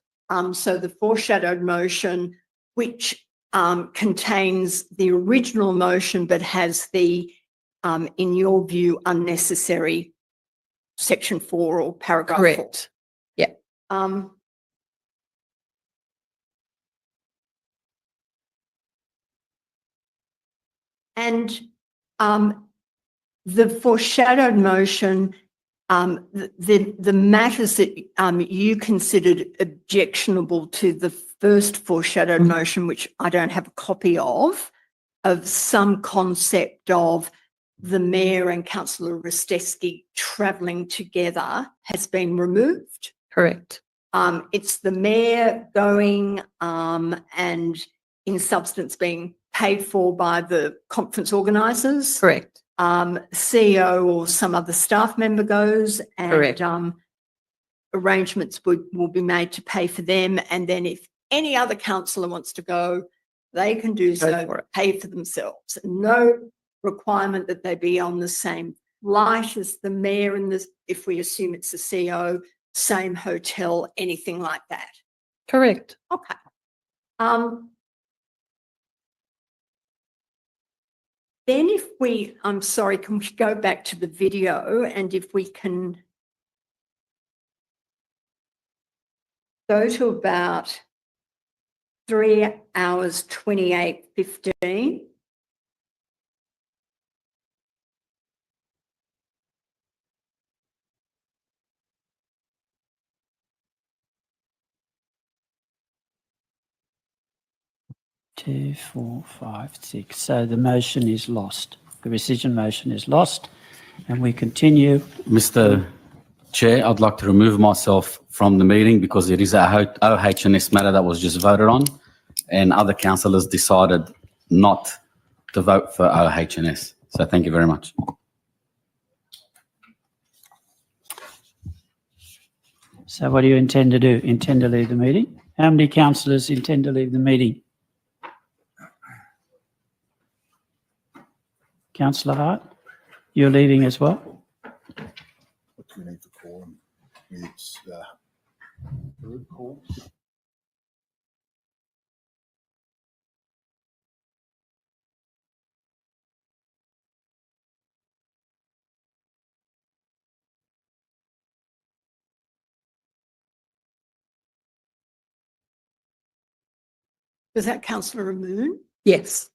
So the foreshadowed motion, which contains the original motion but has the, in your view, unnecessary section 4 or paragraph 4. Correct. Yeah. And the foreshadowed motion, the matters that you considered objectionable to the first foreshadowed motion, which I don't have a copy of some concept of the Mayor and Councillor Rostevsky travelling together has been removed. Correct. It's the Mayor going and in substance being paid for by the conference organisers. Correct. CEO or some other staff member goes and Correct. arrangements will be made to pay for them. And then if any other councillor wants to go, they can do so, pay for themselves. No requirement that they be on the same flight as the Mayor and if we assume it's the CEO, same hotel, anything like that. Correct. Okay. Then if I'm sorry, can we go back to the video and if we can go to about 3 hours, 28:15. Two, 4, 5, 6. So the motion is lost. The rescission motion is lost. And we continue. Mr. Chair, I'd like to remove myself from the meeting because it is a OHS matter that was just voted on and other councillors decided not to vote for OHS. So thank you very much. So what do you intend to do? Intend to leave the meeting? How many councillors intend to leave the meeting? Councillor Hart, you're leaving as well? What do we need for quorum? It's Farooq call. Was that Councillor Moon? Yes.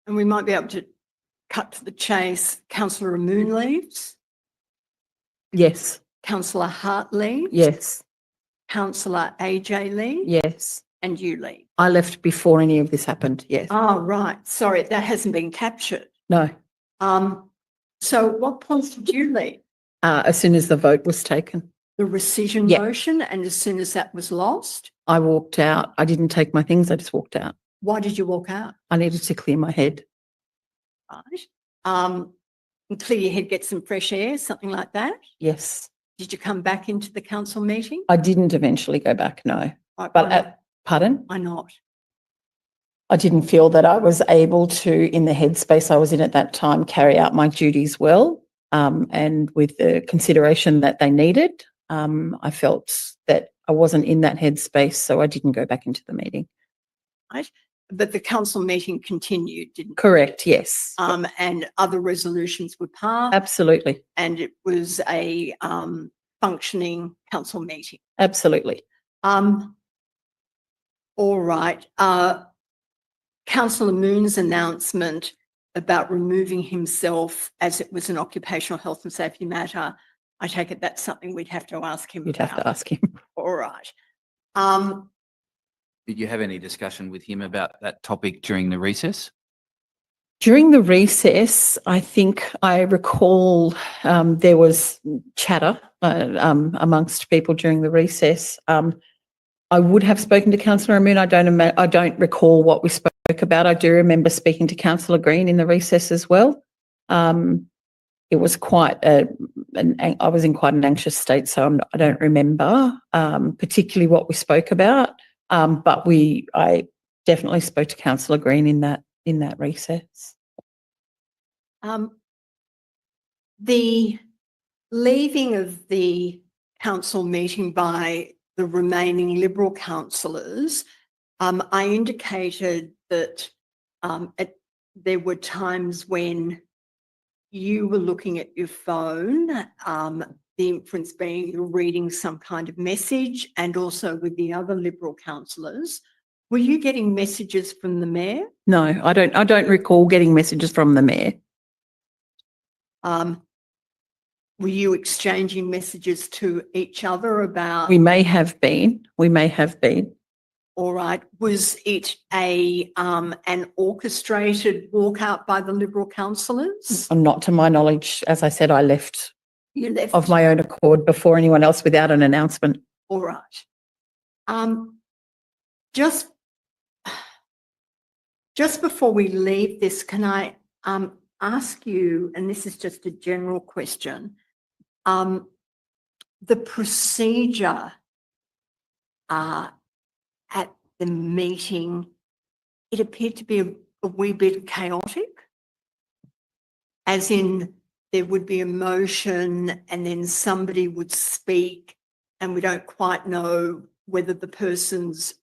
And we might be able to cut to the chase. Councillor Moon leaves. Yes. Councillor Hart leaves. Yes. Councillor AJ leaves. Yes. And you leave. I left before any of this happened. Yes. Oh, right. Sorry, that hasn't been captured. No. So what point did you leave? As soon as the vote was taken, The rescission Yeah. motion, and as soon as that was lost, I walked out. I didn't take my things. I just walked out. why did you walk out? I needed to clear my head. Right. And clear your head, get some fresh air, something like that. Yes. Did you come back into the council meeting? I didn't eventually go back. No. Right, But why not? pardon? Why not? I didn't feel that I was able to, in the headspace I was in at that time, carry out my duties well. And with the consideration that they needed, I felt that I wasn't in that headspace, so I didn't go back into the meeting. Right. But the council meeting continued, didn't it? Correct, yes. And other resolutions were passed, Absolutely, and it was a functioning council meeting. absolutely. All right. Councillor Moon's announcement about removing himself as it was an occupational health and safety matter, I take it that's something we'd have to ask him You'd about. have to ask him. All right. Did you have any discussion with him about that topic during the recess? During the recess, I think I recall there was chatter amongst people during the recess. I would have spoken to Councillor Moon. I don't recall what we spoke about. I do remember speaking to Councillor Green in the recess as well. It was quite I was in quite an anxious state, so I don't remember particularly what we spoke about. But I definitely spoke to Councillor Green in that recess. The leaving of the council meeting by the remaining Liberal councillors, I indicated that there were times when you were looking at your phone, the inference being you're reading some kind of message, and also with the other Liberal councillors. Were you getting messages from the mayor? No, I don't recall getting messages from the mayor. Were you exchanging messages to each other about? We may have been. All right. Was it an orchestrated walkout by the Liberal councillors? Not to my knowledge. As I said, I left You left. of my own accord before anyone else without an announcement. All right. Just before we leave this, can I ask you, and this is just a general question, the procedure at the meeting, it appeared to be a wee bit chaotic, as in there would be a motion and then somebody would speak and we don't quite know whether the person's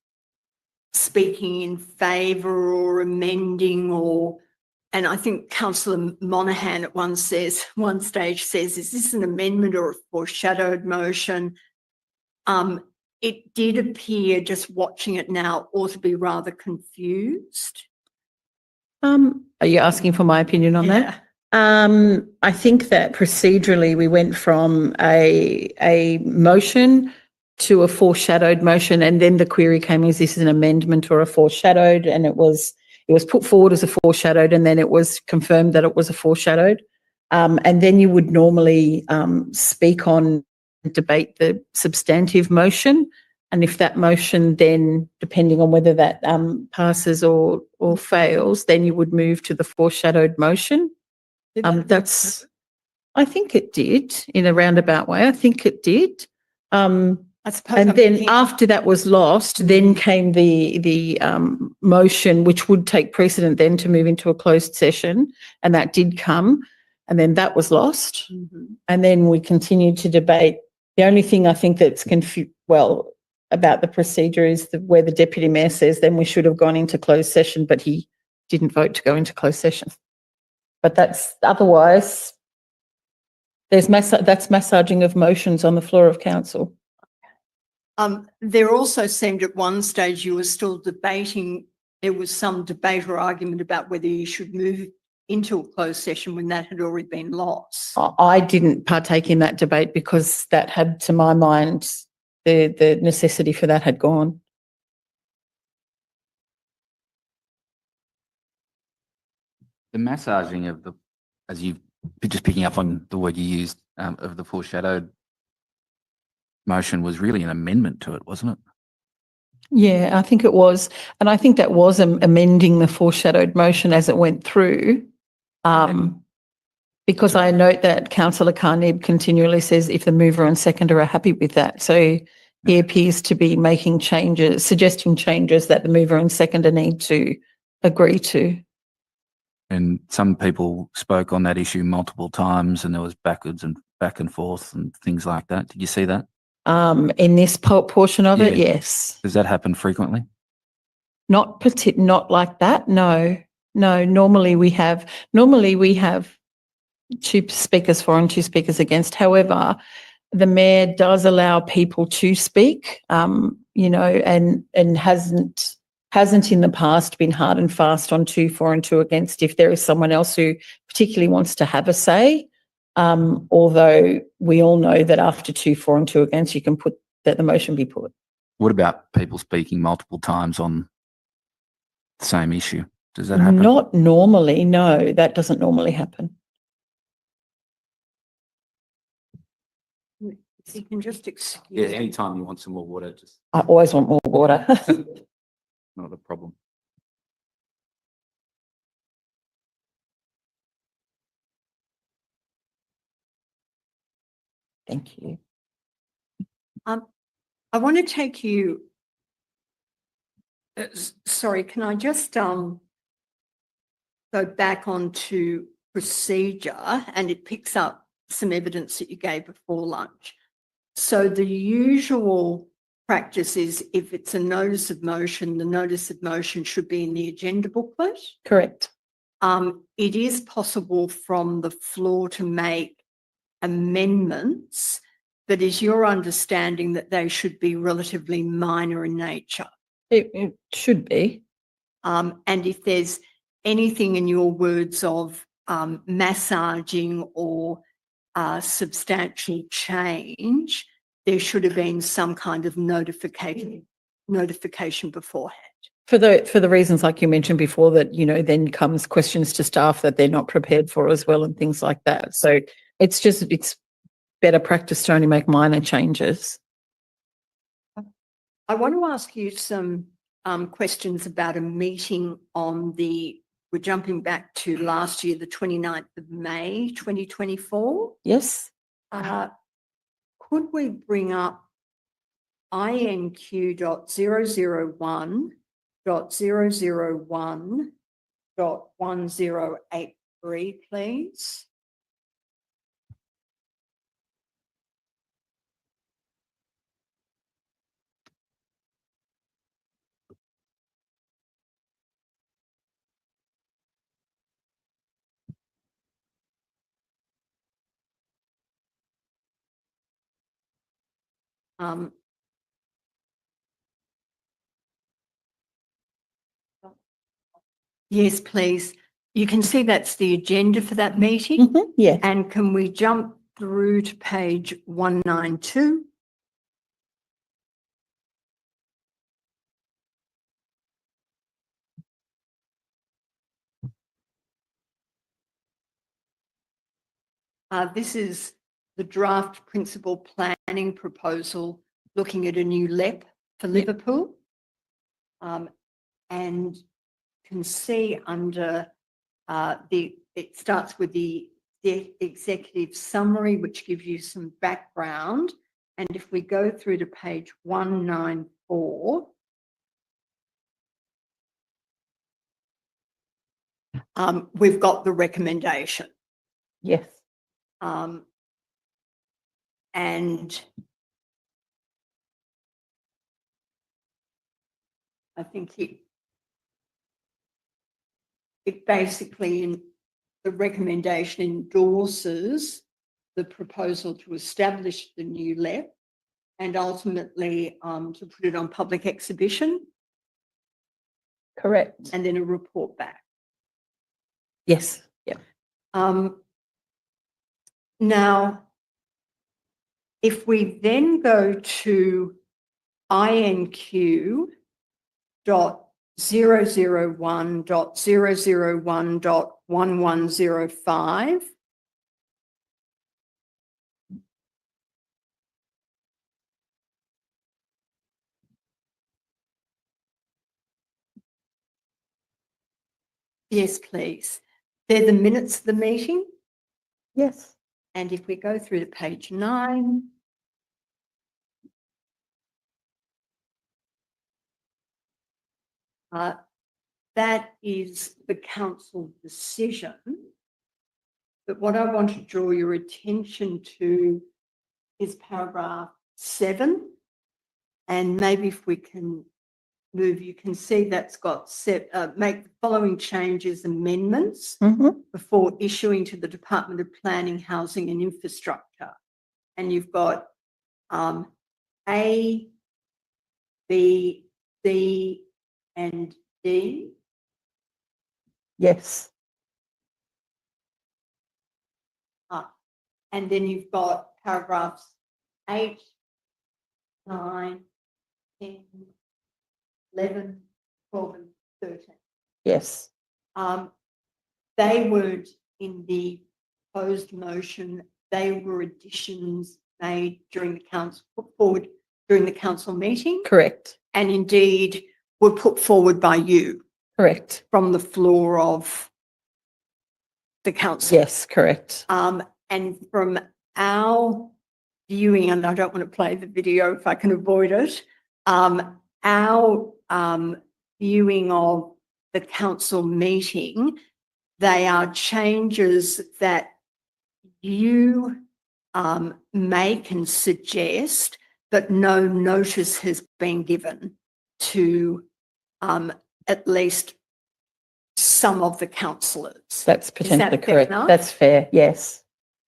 speaking in favour or amending and I think Councillor Monaghan at one stage says, is this an amendment or a foreshadowed motion? It did appear, just watching it now, or to be rather confused. Are you asking for my opinion on that? I think that procedurally we went from a motion to a foreshadowed motion, and then the query came, is this an amendment or a foreshadowed? And it was put forward as a foreshadowed, and then it was confirmed that it was a foreshadowed. And then you would normally speak on, debate the substantive motion. And if that motion then, depending on whether that passes or fails, then you would move to the foreshadowed motion. I think it did in a roundabout way. I think it did. And then after that was lost, then came the motion, which would take precedent then to move into a closed session, and that did come, and then that was lost, and then we continued to debate. The only thing I think that's about the procedure is where the deputy mayor says then we should have gone into closed session, but he didn't vote to go into closed session. But that's otherwise. That's massaging of motions on the floor of council. There also seemed at one stage you were still debating, there was some debate or argument about whether you should move into a closed session when that had already been lost. I didn't partake in that debate because that had, to my mind, the necessity for that had gone. The massaging of the, as you've just picking up on the word you used, of the foreshadowed motion was really an amendment to it, wasn't it? Yeah, I think it was. And I think that was amending the foreshadowed motion as it went through. Because I note that Councillor Carnib continually says if the mover and seconder are happy with that. So he appears to be making changes, suggesting changes that the mover and seconder need to agree to. And some people spoke on that issue multiple times, and there was back and forth and things like that. Did you see that? In this portion of it, yes. Does that happen frequently? Not like that. No. Normally we have two speakers for and two speakers against. However, the mayor does allow people to speak you know, and hasn't in the past been hard and fast on 2 for and 2 against if there is someone else who particularly wants to have a say. Although we all know that after 2 for and 2 against, you can put that the motion be put. What about people speaking multiple times on the same issue? Does that happen? Not normally, no, that doesn't normally happen. If you can just excuse. Yeah, anytime you want some more water, just I always want more water. not a problem. Thank you. I want to take you. Sorry, can I just go back onto procedure, and it picks up some evidence that you gave before lunch. So the usual practice is if it's a notice of motion, the notice of motion should be in the agenda booklet. Correct. It is possible from the floor to make amendments, but is your understanding that they should be relatively minor in nature? It should be. And if there's anything in your words of massaging or substantial change, there should have been some kind of notification beforehand. For the reasons like you mentioned before, that, you know, then comes questions to staff that they're not prepared for as well and things like that. So it's better practice to only make minor changes. I want to ask you some questions about a meeting on we're jumping back to last year, the 29th of May, 2024. Yes. Could we bring up INQ.001.001.1083, please? Yes, please. You can see that's the agenda for that meeting. Yes. And can we jump through to page 192? This is the draft principal planning proposal looking at a new LEP for Liverpool. And can see under it starts with the executive summary, which gives you some background. And if we go through to page 194, we've got the recommendation. Yes. And I think it basically in the recommendation endorses the proposal to establish the new LEP and ultimately to put it on public exhibition. Correct. And then a report back. Yes. Yeah. Now, if we then go to INQ.001.001.1105, yes, please. They're the minutes of the meeting. Yes. And if we go through to page 9, that is the council decision. But what I want to draw your attention to is paragraph 7. And maybe if we can move, you can see that's got make the following changes, amendments before issuing to the Department of Planning, Housing and Infrastructure. And you've got A, B, C and D. Yes. And then you've got paragraphs 8, 9, 10, 11, 12 and 13. Yes. They weren't in the proposed motion. They were additions made during the council, put forward during the council meeting, Correct. and indeed were put forward by you Correct. from the floor of the council. Yes, correct. And from our viewing, and I don't want to play the video if I can avoid it, our viewing of the council meeting, they are changes that you make and suggest, but no notice has been given to at least some of the councillors. That's Is potentially that fair correct. enough? That's fair. Yes.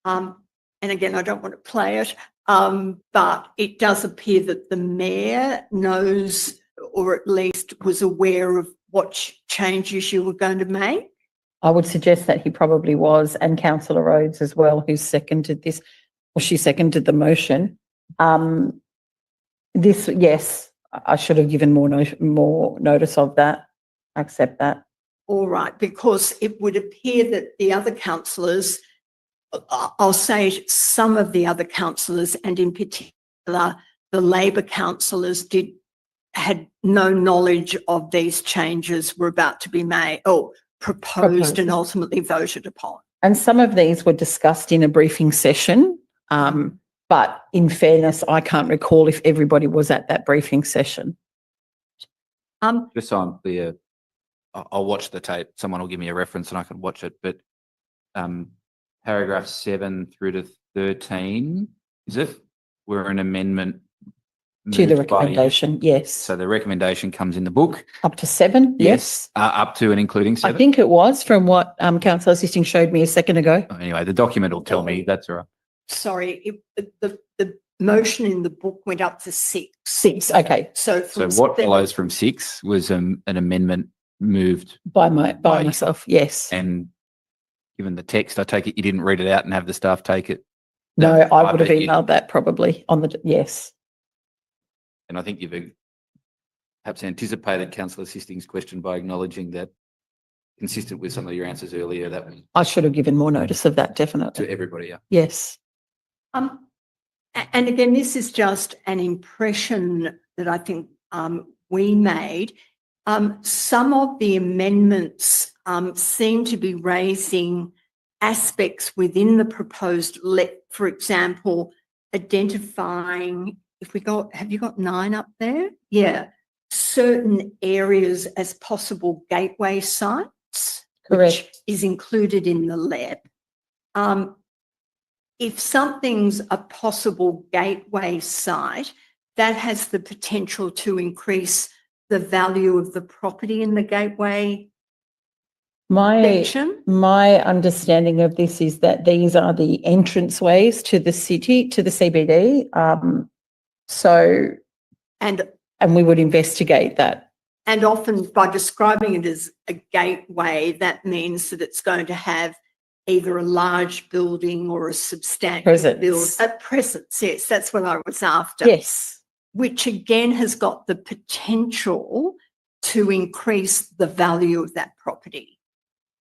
And again, I don't want to play it, but it does appear that the mayor knows, or at least was aware of what changes you were going to make. I would suggest that he probably was, and Councillor Rhodes as well, who seconded this, or she seconded the motion. This, yes, I should have given more notice of that. I accept that. All right, because it would appear that the other councillors, I'll say some of the other councillors, and in particular the Labor councillors, had no knowledge of these changes were about to be made or proposed and ultimately voted upon. And some of these were discussed in a briefing session, but in fairness, I can't recall if everybody was at that briefing session. Just so I'm clear, I'll watch the tape. Someone will give me a reference and I can watch it. But paragraph 7 through to 13, is it? Were an amendment To the moved by you. recommendation, yes. So the recommendation comes in the book. Up to 7, yes. Up to and including 7. I think it was from what Councillor Assisting showed me a second ago. Anyway, the document will tell me. That's all right. Sorry, the motion in the book went up to 6. 6, okay. So what follows from 6 was an amendment moved by myself, yes. And given the text, I take it you didn't read it out and have the staff take it. No, I would have emailed that probably on the, yes. And I think you've perhaps anticipated Councillor Assisting's question by acknowledging that, consistent with some of your answers earlier, that was I should have given more notice of that, definitely. to everybody. Yeah. Yes. And again, this is just an impression that I think we made. Some of the amendments seem to be raising aspects within the proposed, for example, identifying, have you got 9 up there? Yeah. Certain areas as possible gateway sites. Correct. Which is included in the LEP. If something's a possible gateway site, that has the potential to increase the value of the property in the gateway section. My understanding of this is that these are the entranceways to the city, to the CBD. And we would investigate that. And often by describing it as a gateway, that means that it's going to have either a large building or a substantial building. A presence, yes, that's what I was after. Yes. Which again has got the potential to increase the value of that property.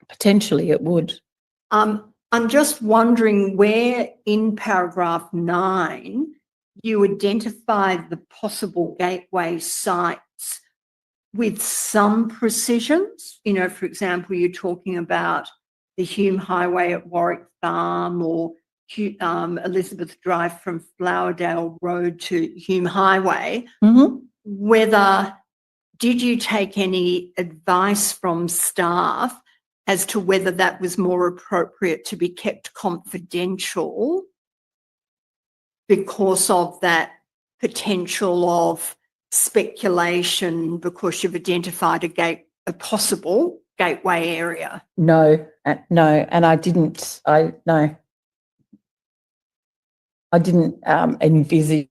Potentially it would. I'm just wondering where in paragraph 9 you identified the possible gateway sites with some precisions. You know, for example, you're talking about the Hume Highway at Warwick Farm or Elizabeth Drive from Flowerdale Road to Hume Highway. Whether, did you take any advice from staff as to whether that was more appropriate to be kept confidential because of that potential of speculation because you've identified a possible gateway area? No, and I didn't envisage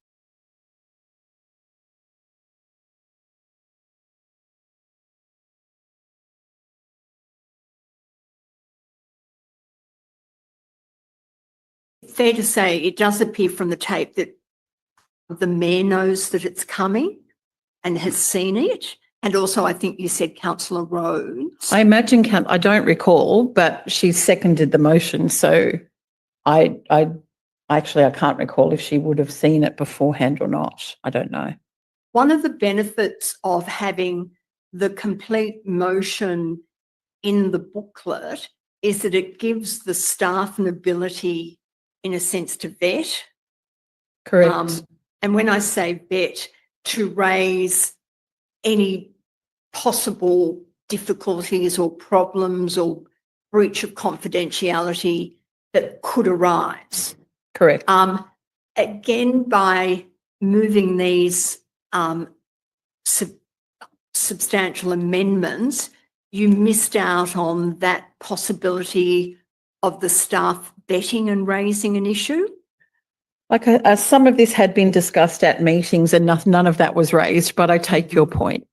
fair to say it does appear from the tape that the mayor knows that it's coming and has seen it? And also, I think you said Councillor Rhodes. I imagine, I don't recall, but she seconded the motion. So I can't recall if she would have seen it beforehand or not. I don't know. One of the benefits of having the complete motion in the booklet is that it gives the staff an ability, in a sense, to vet. Correct. And when I say vet, to raise any possible difficulties or problems or breach of confidentiality that could arise. Correct. Again, by moving these substantial amendments, you missed out on that possibility of the staff vetting and raising an issue. Like some of this had been discussed at meetings and none of that was raised, but I take your point.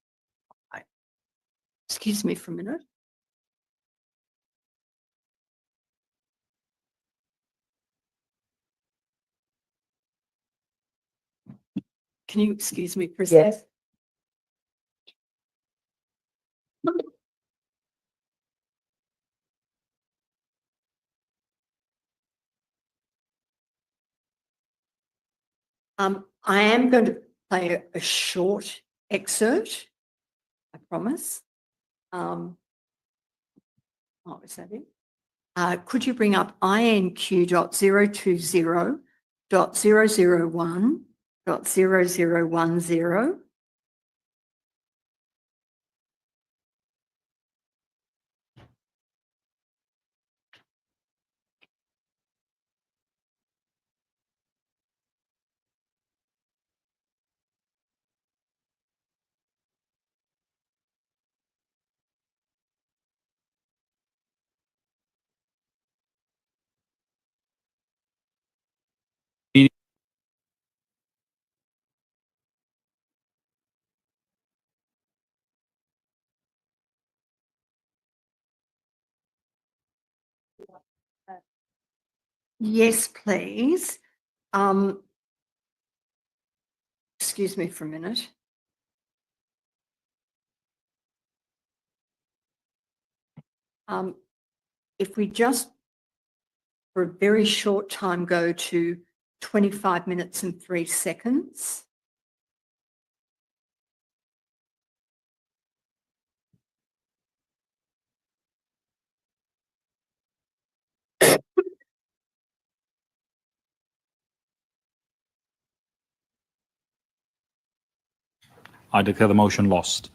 Excuse me for a minute. Can you excuse me for a second? Yes. I am going to play a short excerpt, I promise. Oh, is that it? Could you bring up INQ.020.001.0010? Yes, please. Excuse me for a minute. If we just, for a very short time, go to 25 minutes and 3 seconds. I declare the motion lost.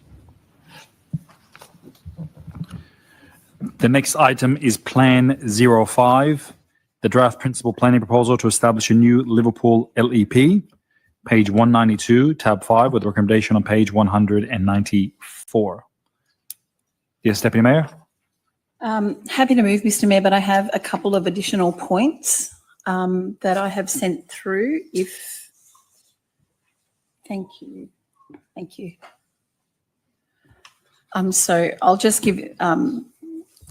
The next item is Plan 05, the draft principal planning proposal to establish a new Liverpool LEP, page 192, tab 5, with recommendation on page 194. Yes, Deputy Mayor? Happy to move, Mr. Mayor, but I have a couple of additional points that I have sent through. Thank you. Thank you. So I'll just give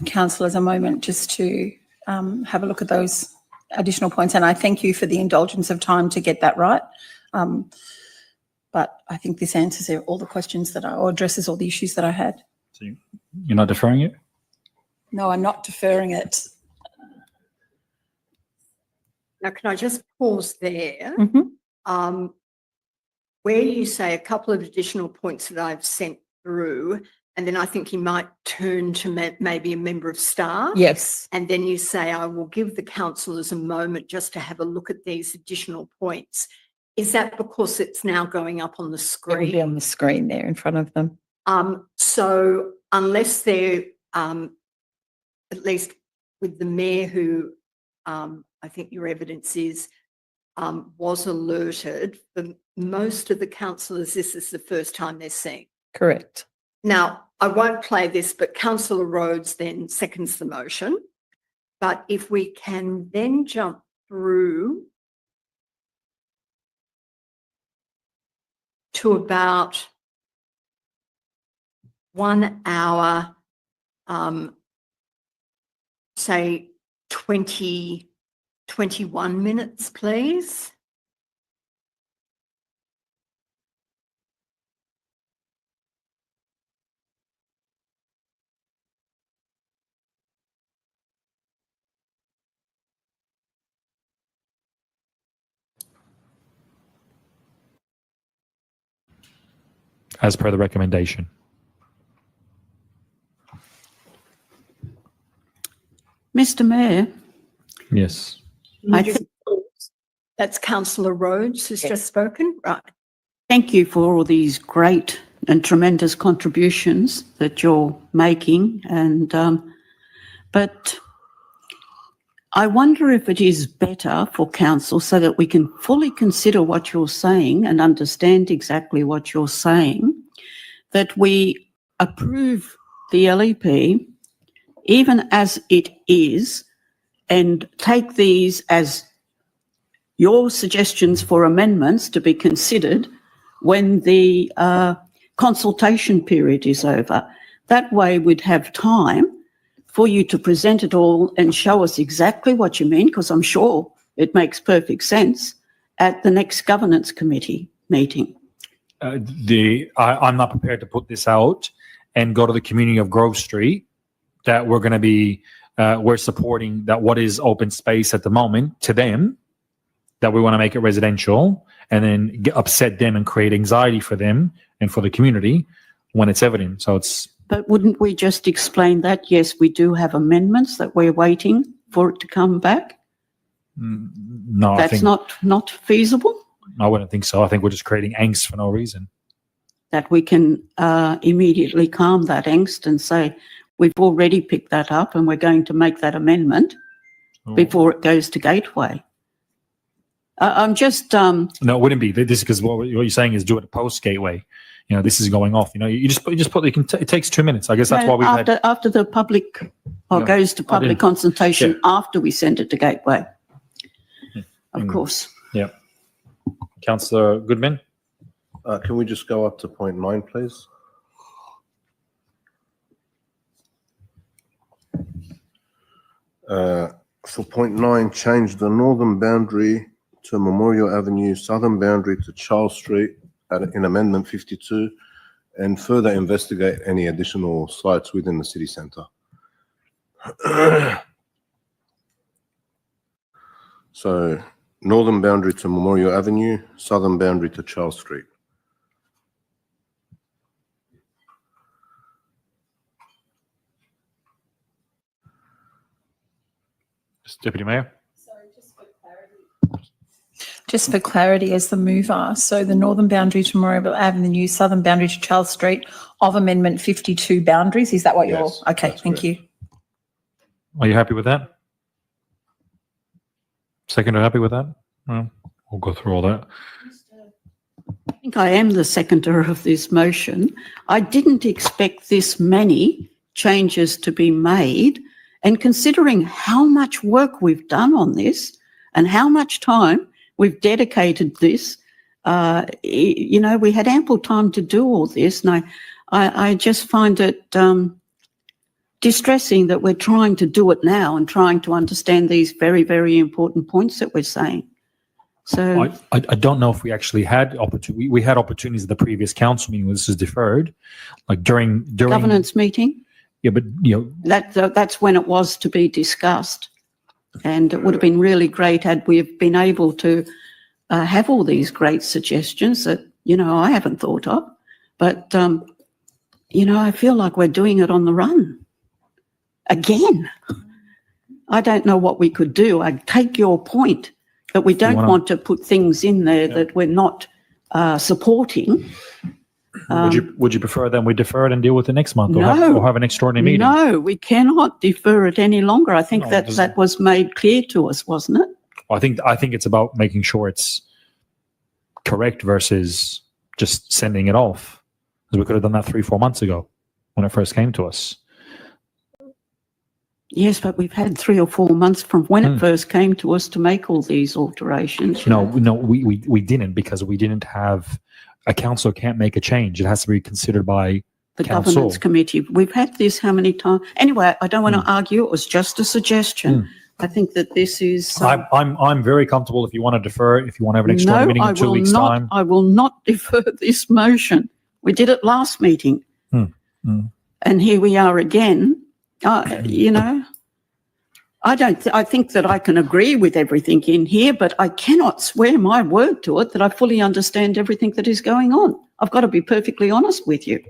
councillors a moment just to have a look at those additional points, and I thank you for the indulgence of time to get that right. But I think this answers all the questions or addresses all the issues that I had. So you're not deferring it? No, I'm not deferring it. Now, can I just pause there? Mm-hmm. Where you say a couple of additional points that I've sent through, and then I think you might turn to maybe a member of staff. Yes. And then you say, I will give the councillors a moment just to have a look at these additional points. Is that because it's now going up on the screen? It will be on the screen there in front of them. So unless they're, at least with the mayor who I think your evidence is, was alerted, for most of the councillors, this is the first time they're seeing. Correct. Now, I won't play this, but Councillor Rhodes then seconds the motion. But if we can then jump through to about 1 hour, say 20 21 minutes, please. As per the recommendation. Mr Mayor, Yes. I think That's Councillor Rhodes who's just spoken. Right. thank you for all these great and tremendous contributions that you're making, and but I wonder if it is better for council, so that we can fully consider what you're saying and understand exactly what you're saying, that we approve the LEP even as it is and take these as your suggestions for amendments to be considered when the consultation period is over. That way we'd have time for you to present it all and show us exactly what you mean, because I'm sure it makes perfect sense at the next governance committee meeting. I'm not prepared to put this out and go to the community of Grove Street that we're going to be, we're supporting that what is open space at the moment to them, that we want to make it residential, and then upset them and create anxiety for them and for the community when it's evident. So it's. But wouldn't we just explain that? Yes, we do have amendments that we're waiting for it to come back. No, That's not feasible. I wouldn't think so. I think we're just creating angst for no reason. That we can immediately calm that angst and say, we've already picked that up and we're going to make that amendment before it goes to Gateway. I'm just... No, it wouldn't be. This is because what you're saying is do it post Gateway. You know, this is going off. You know, you just put. It takes 2 minutes. I guess that's why we after the public goes to public consultation after we send it to Gateway. Of course. Yeah. Councillor Goodman. Can we just go up to point 9, please? For point 9, change the northern boundary to Memorial Avenue, southern boundary to Charles Street in Amendment 52, and further investigate any additional sites within the city centre. So, northern boundary to Memorial Avenue, southern boundary to Charles Street. Deputy Mayor. Just for clarity as the mover, so the northern boundary to Memorial Avenue, southern boundary to Charles Street of Amendment 52 boundaries, is that what you're... Okay, thank you. Are you happy with that? Second, are happy with that? Well, we'll go through all that. I think I am the seconder of this motion. I didn't expect this many changes to be made, and considering how much work we've done on this and how much time we've dedicated this, you know, we had ample time to do all this, and I just find it distressing that we're trying to do it now and trying to understand these very, very important points that we're saying. So I don't know if we actually had opportunity. We had opportunities at the previous council meeting when this was deferred, like during governance meeting. Yeah, but you know that's when it was to be discussed, and it would have been really great had we have been able to have all these great suggestions that, you know, I haven't thought of, but you know, I feel like we're doing it on the run again. I don't know what we could do. I take your point, but we don't want to put things in there that we're not supporting. Would you prefer then we defer it and deal with it next month, or have an extraordinary meeting? No, we cannot defer it any longer. I think that was made clear to us, wasn't it? I think it's about making sure it's correct versus just sending it off, because we could have done that 3-4 months ago when it first came to us. Yes, but we've had 3 or 4 months from when it first came to us to make all these alterations. No, we didn't, because we didn't have. A council can't make a change. It has to be considered by the governance committee. We've had this how many times? Anyway, I don't want to argue. It was just a suggestion. I think that this is. I'm very comfortable if you want to defer it, if you want to have an extra meeting in 2 weeks' time. I will not defer this motion. We did it last meeting. And here we are again. You know, I think that I can agree with everything in here, but I cannot swear my word to it that I fully understand everything that is going on. I've got to be perfectly honest with you.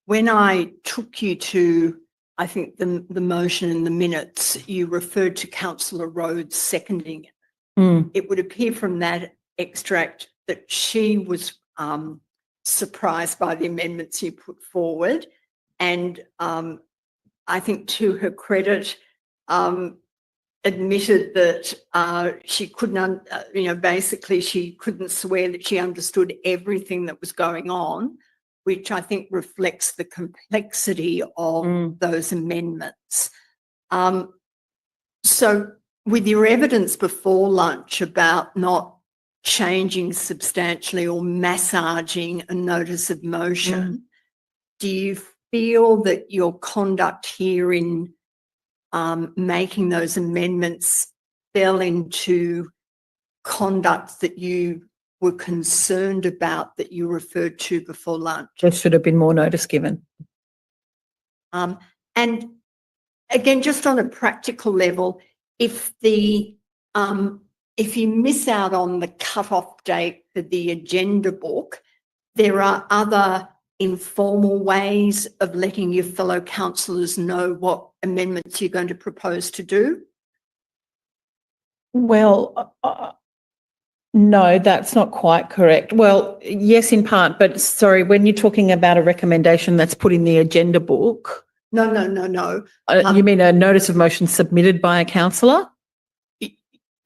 When I took you to, I think, the motion in the minutes, you referred to Councillor Rhodes seconding it. It would appear from that extract that she was surprised by the amendments you put forward. And I think to her credit, admitted that she couldn't, basically she couldn't swear that she understood everything that was going on, which I think reflects the complexity of those amendments. So with your evidence before lunch about not changing substantially or massaging a notice of motion, do you feel that your conduct here in making those amendments fell into conduct that you were concerned about that you referred to before lunch? There should have been more notice given. And again, just on a practical level, if you miss out on the cut-off date for the agenda book, there are other informal ways of letting your fellow councillors know what amendments you're going to propose to do? Well, no, that's not quite correct. Well, yes, in part, but sorry, when you're talking about a recommendation that's put in the agenda book. No. You mean a notice of motion submitted by a councillor?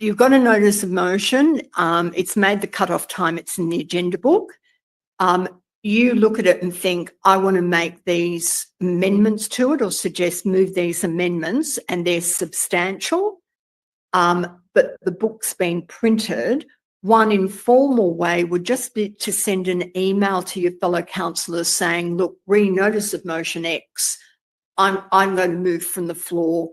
You've got a notice of motion. It's made the cut-off time. It's in the agenda book. You look at it and think, I want to make these amendments to it or suggest move these amendments, and they're substantial, but the book's been printed. One informal way would just be to send an email to your fellow councillors saying, look, re-notice of motion X, I'm going to move from the floor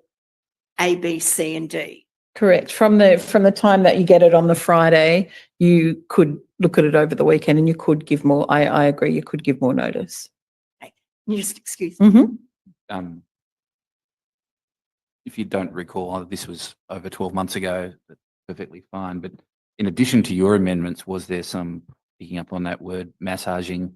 A, B, C and D. Correct. From the time that you get it on the Friday, you could look at it over the weekend and you could give more. I agree, you could give more notice. Okay. You just excuse me. If you don't recall, this was over 12 months ago, that's perfectly fine. But in addition to your amendments, was there some, picking up on that word, massaging,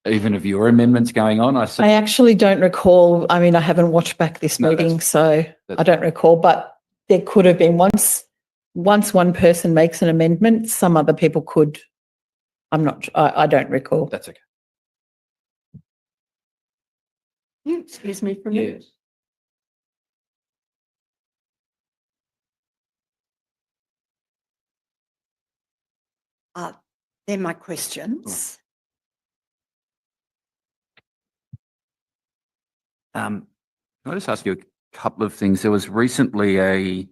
even of your amendments going on? I actually don't recall. I mean, I haven't watched back this meeting, so I don't recall, but there could have been once one person makes an amendment, some other people could. I don't recall. That's okay. Excuse me for a minute. They're my questions. Can I just ask you a couple of things? There was recently a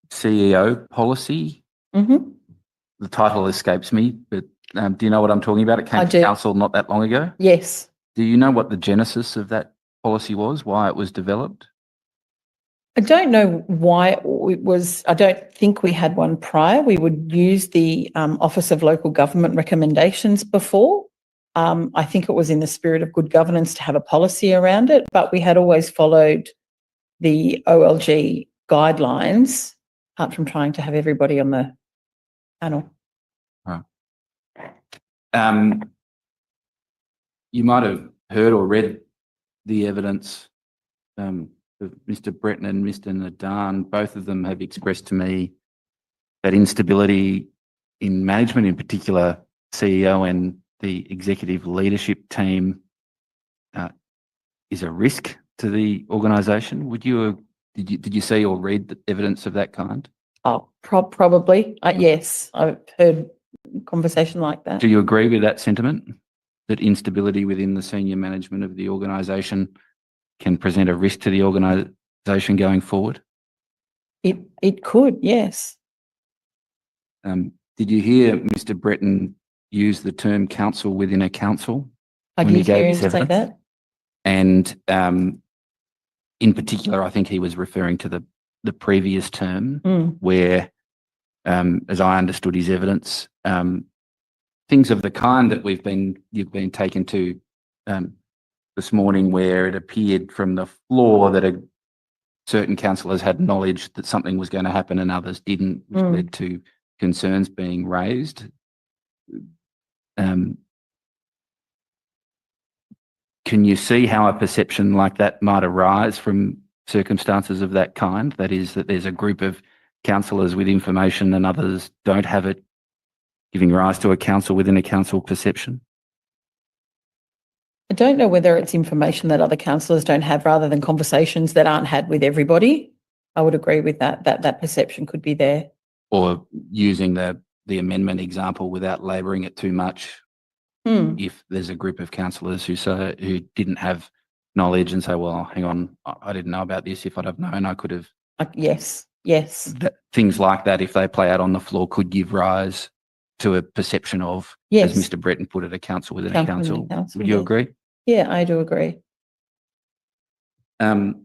CEO policy. The title escapes me, but do you know what I'm talking about? It came to council not that long ago. Yes. Do you know what the genesis of that policy was, why it was developed? I don't know why it was. I don't think we had one prior. We would use the Office of Local Government recommendations before. I think it was in the spirit of good governance to have a policy around it, but we had always followed the OLG guidelines, apart from trying to have everybody on the panel. You might have heard or read the evidence of Mr. Breton and Mr. Nadan. Both of them have expressed to me that instability in management, in particular CEO and the executive leadership team, is a risk to the organisation. Did you see or read the evidence of that kind? Oh, probably. Yes, I've heard conversation like that. Do you agree with that sentiment, that instability within the senior management of the organisation can present a risk to the organisation going forward? It could, yes. Did you hear Mr. Breton use the term council within a council? I did hear him say that. And in particular, I think he was referring to the previous term where, as I understood his evidence, things of the kind that you've been taken to this morning, where it appeared from the floor that certain councillors had knowledge that something was going to happen and others didn't, which led to concerns being raised. Can you see how a perception like that might arise from circumstances of that kind? That is, that there's a group of councillors with information and others don't have it, giving rise to a council within a council perception? I don't know whether it's information that other councillors don't have rather than conversations that aren't had with everybody. I would agree with that perception could be there. Or using the amendment example without labouring it too much, if there's a group of councillors who didn't have knowledge and say, well, hang on, I didn't know about this. If I'd have known, I could have. Yes. Things like that, if they play out on the floor, could give rise to a perception of, as Mr. Breton put it, a council within a council. Would you agree? Yeah, I do agree. There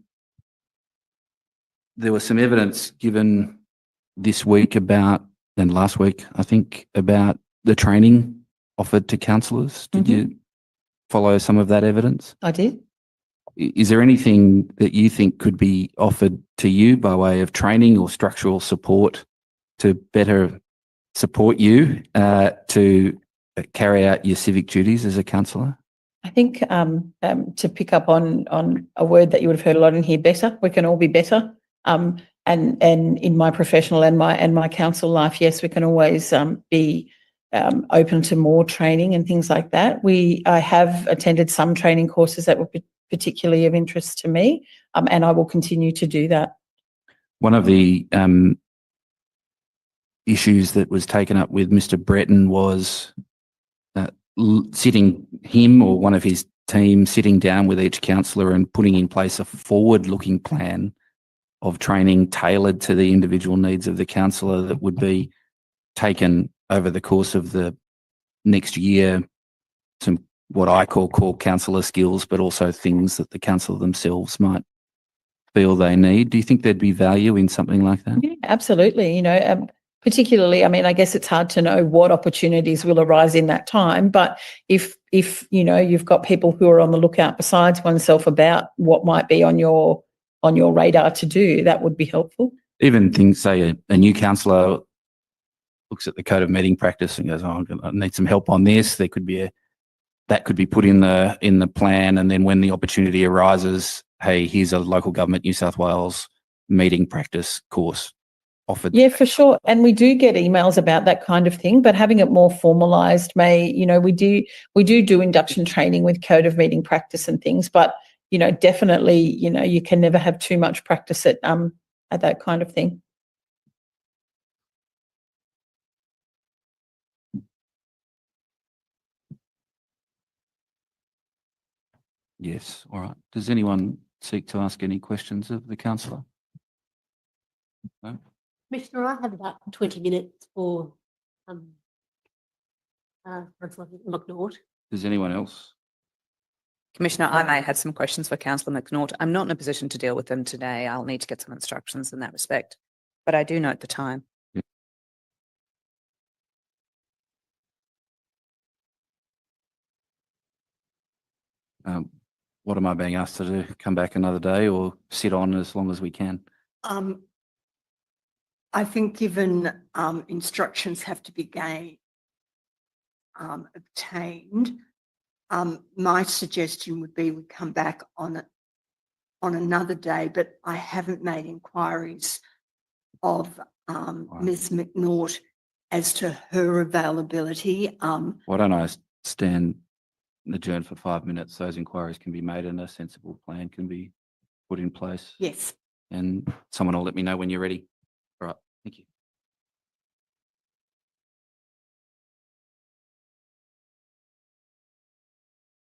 was some evidence given this week and last week, I think, about the training offered to councillors. Did you follow some of that evidence? I did. Is there anything that you think could be offered to you by way of training or structural support to better support you to carry out your civic duties as a councillor? I think to pick up on a word that you would have heard a lot in here, better. We can all be better. And in my professional and my council life, yes, we can always be open to more training and things like that. I have attended some training courses that were particularly of interest to me, and I will continue to do that. One of the issues that was taken up with Mr. Breton was him or one of his team sitting down with each councillor and putting in place a forward-looking plan of training tailored to the individual needs of the councillor that would be taken over the course of the next year. Some what I call core councillor skills, but also things that the councillor themselves might feel they need. Do you think there'd be value in something like that? Yeah, absolutely. Particularly, I mean, I guess it's hard to know what opportunities will arise in that time, but if you've got people who are on the lookout besides oneself about what might be on your radar to do, that would be helpful. Even things, say a new councillor looks at the code of meeting practice and goes, oh, I need some help on this. There could be that could be put in the plan, and then when the opportunity arises, hey, here's a local government New South Wales meeting practice course offered. Yeah, for sure. And we do get emails about that kind of thing, but having it more formalised we do induction training with code of meeting practice and things, but definitely, you can never have too much practice at that kind of thing. Yes. All right. Does anyone seek to ask any questions of the councillor? No? Commissioner, I have about 20 minutes for Macnaught. Does anyone else? Commissioner, I may have some questions for Councillor Macnaught. I'm not in a position to deal with them today. I'll need to get some instructions in that respect, but I do note the time. What am I being asked to do? Come back another day or sit on as long as we can? I think given instructions have to be obtained, my suggestion would be we come back on another day, but I haven't made inquiries of Ms. Macnaught as to her availability. Why don't I stand adjourned for 5 minutes? Those inquiries can be made and a sensible plan can be put in place. Yes. And someone will let me know when you're ready. All right. Thank you.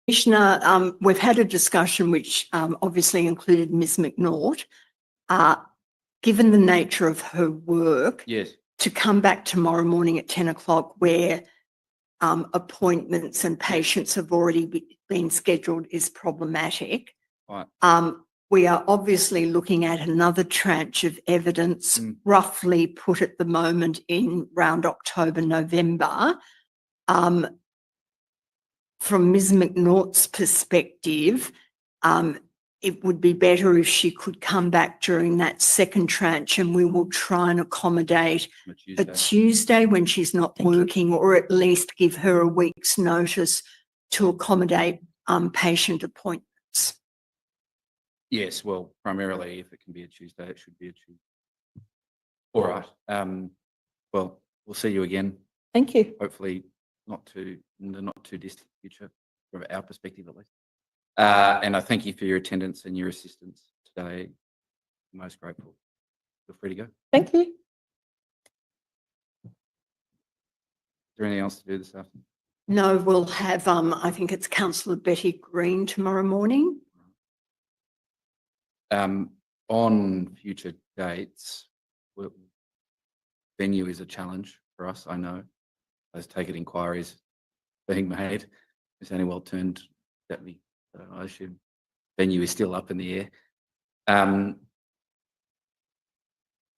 Commissioner, we've had a discussion which obviously included Ms. Macnaught. Given the nature of her work, yes, to come back tomorrow morning at 10 o'clock where appointments and patients have already been scheduled is problematic. Right. We are obviously looking at another tranche of evidence, roughly put at the moment in round October, November. From Ms. McNaught's perspective, it would be better if she could come back during that second tranche, and we will try and accommodate a Tuesday when she's not working, or at least give her a week's notice to accommodate patient appointments. Yes, well, primarily if it can be a Tuesday, it should be a Tuesday. All right. Well, we'll see you again. Thank you. Hopefully in the not too distant future, from our perspective at least. And I thank you for your attendance and your assistance today. I'm most grateful. Feel free to go. Is Thank you. there anything else to do this afternoon? No, we'll have, I think it's Councillor Betty Green tomorrow morning. On future dates, venue is a challenge for us, I know. Those taken inquiries being made. Ms. Annywell turned at me, so I assume venue is still up in the air.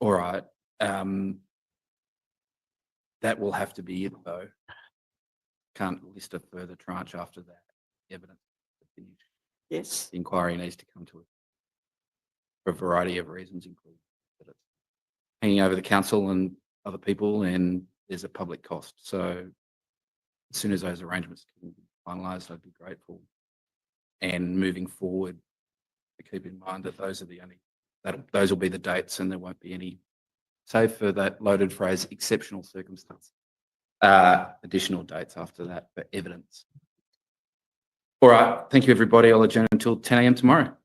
All right. That will have to be it, though. Can't list a further tranche after that. Evidence. Yes. The inquiry needs to come to it for a variety of reasons, including that it's hanging over the council and other people, and there's a public cost. So as soon as those arrangements can be finalised, I'd be grateful. And moving forward, to keep in mind that those will be the dates, and there won't be any, save for that loaded phrase, exceptional circumstance, additional dates after that for evidence. All right. Thank you, everybody. I'll adjourn until 10 a.m. tomorrow.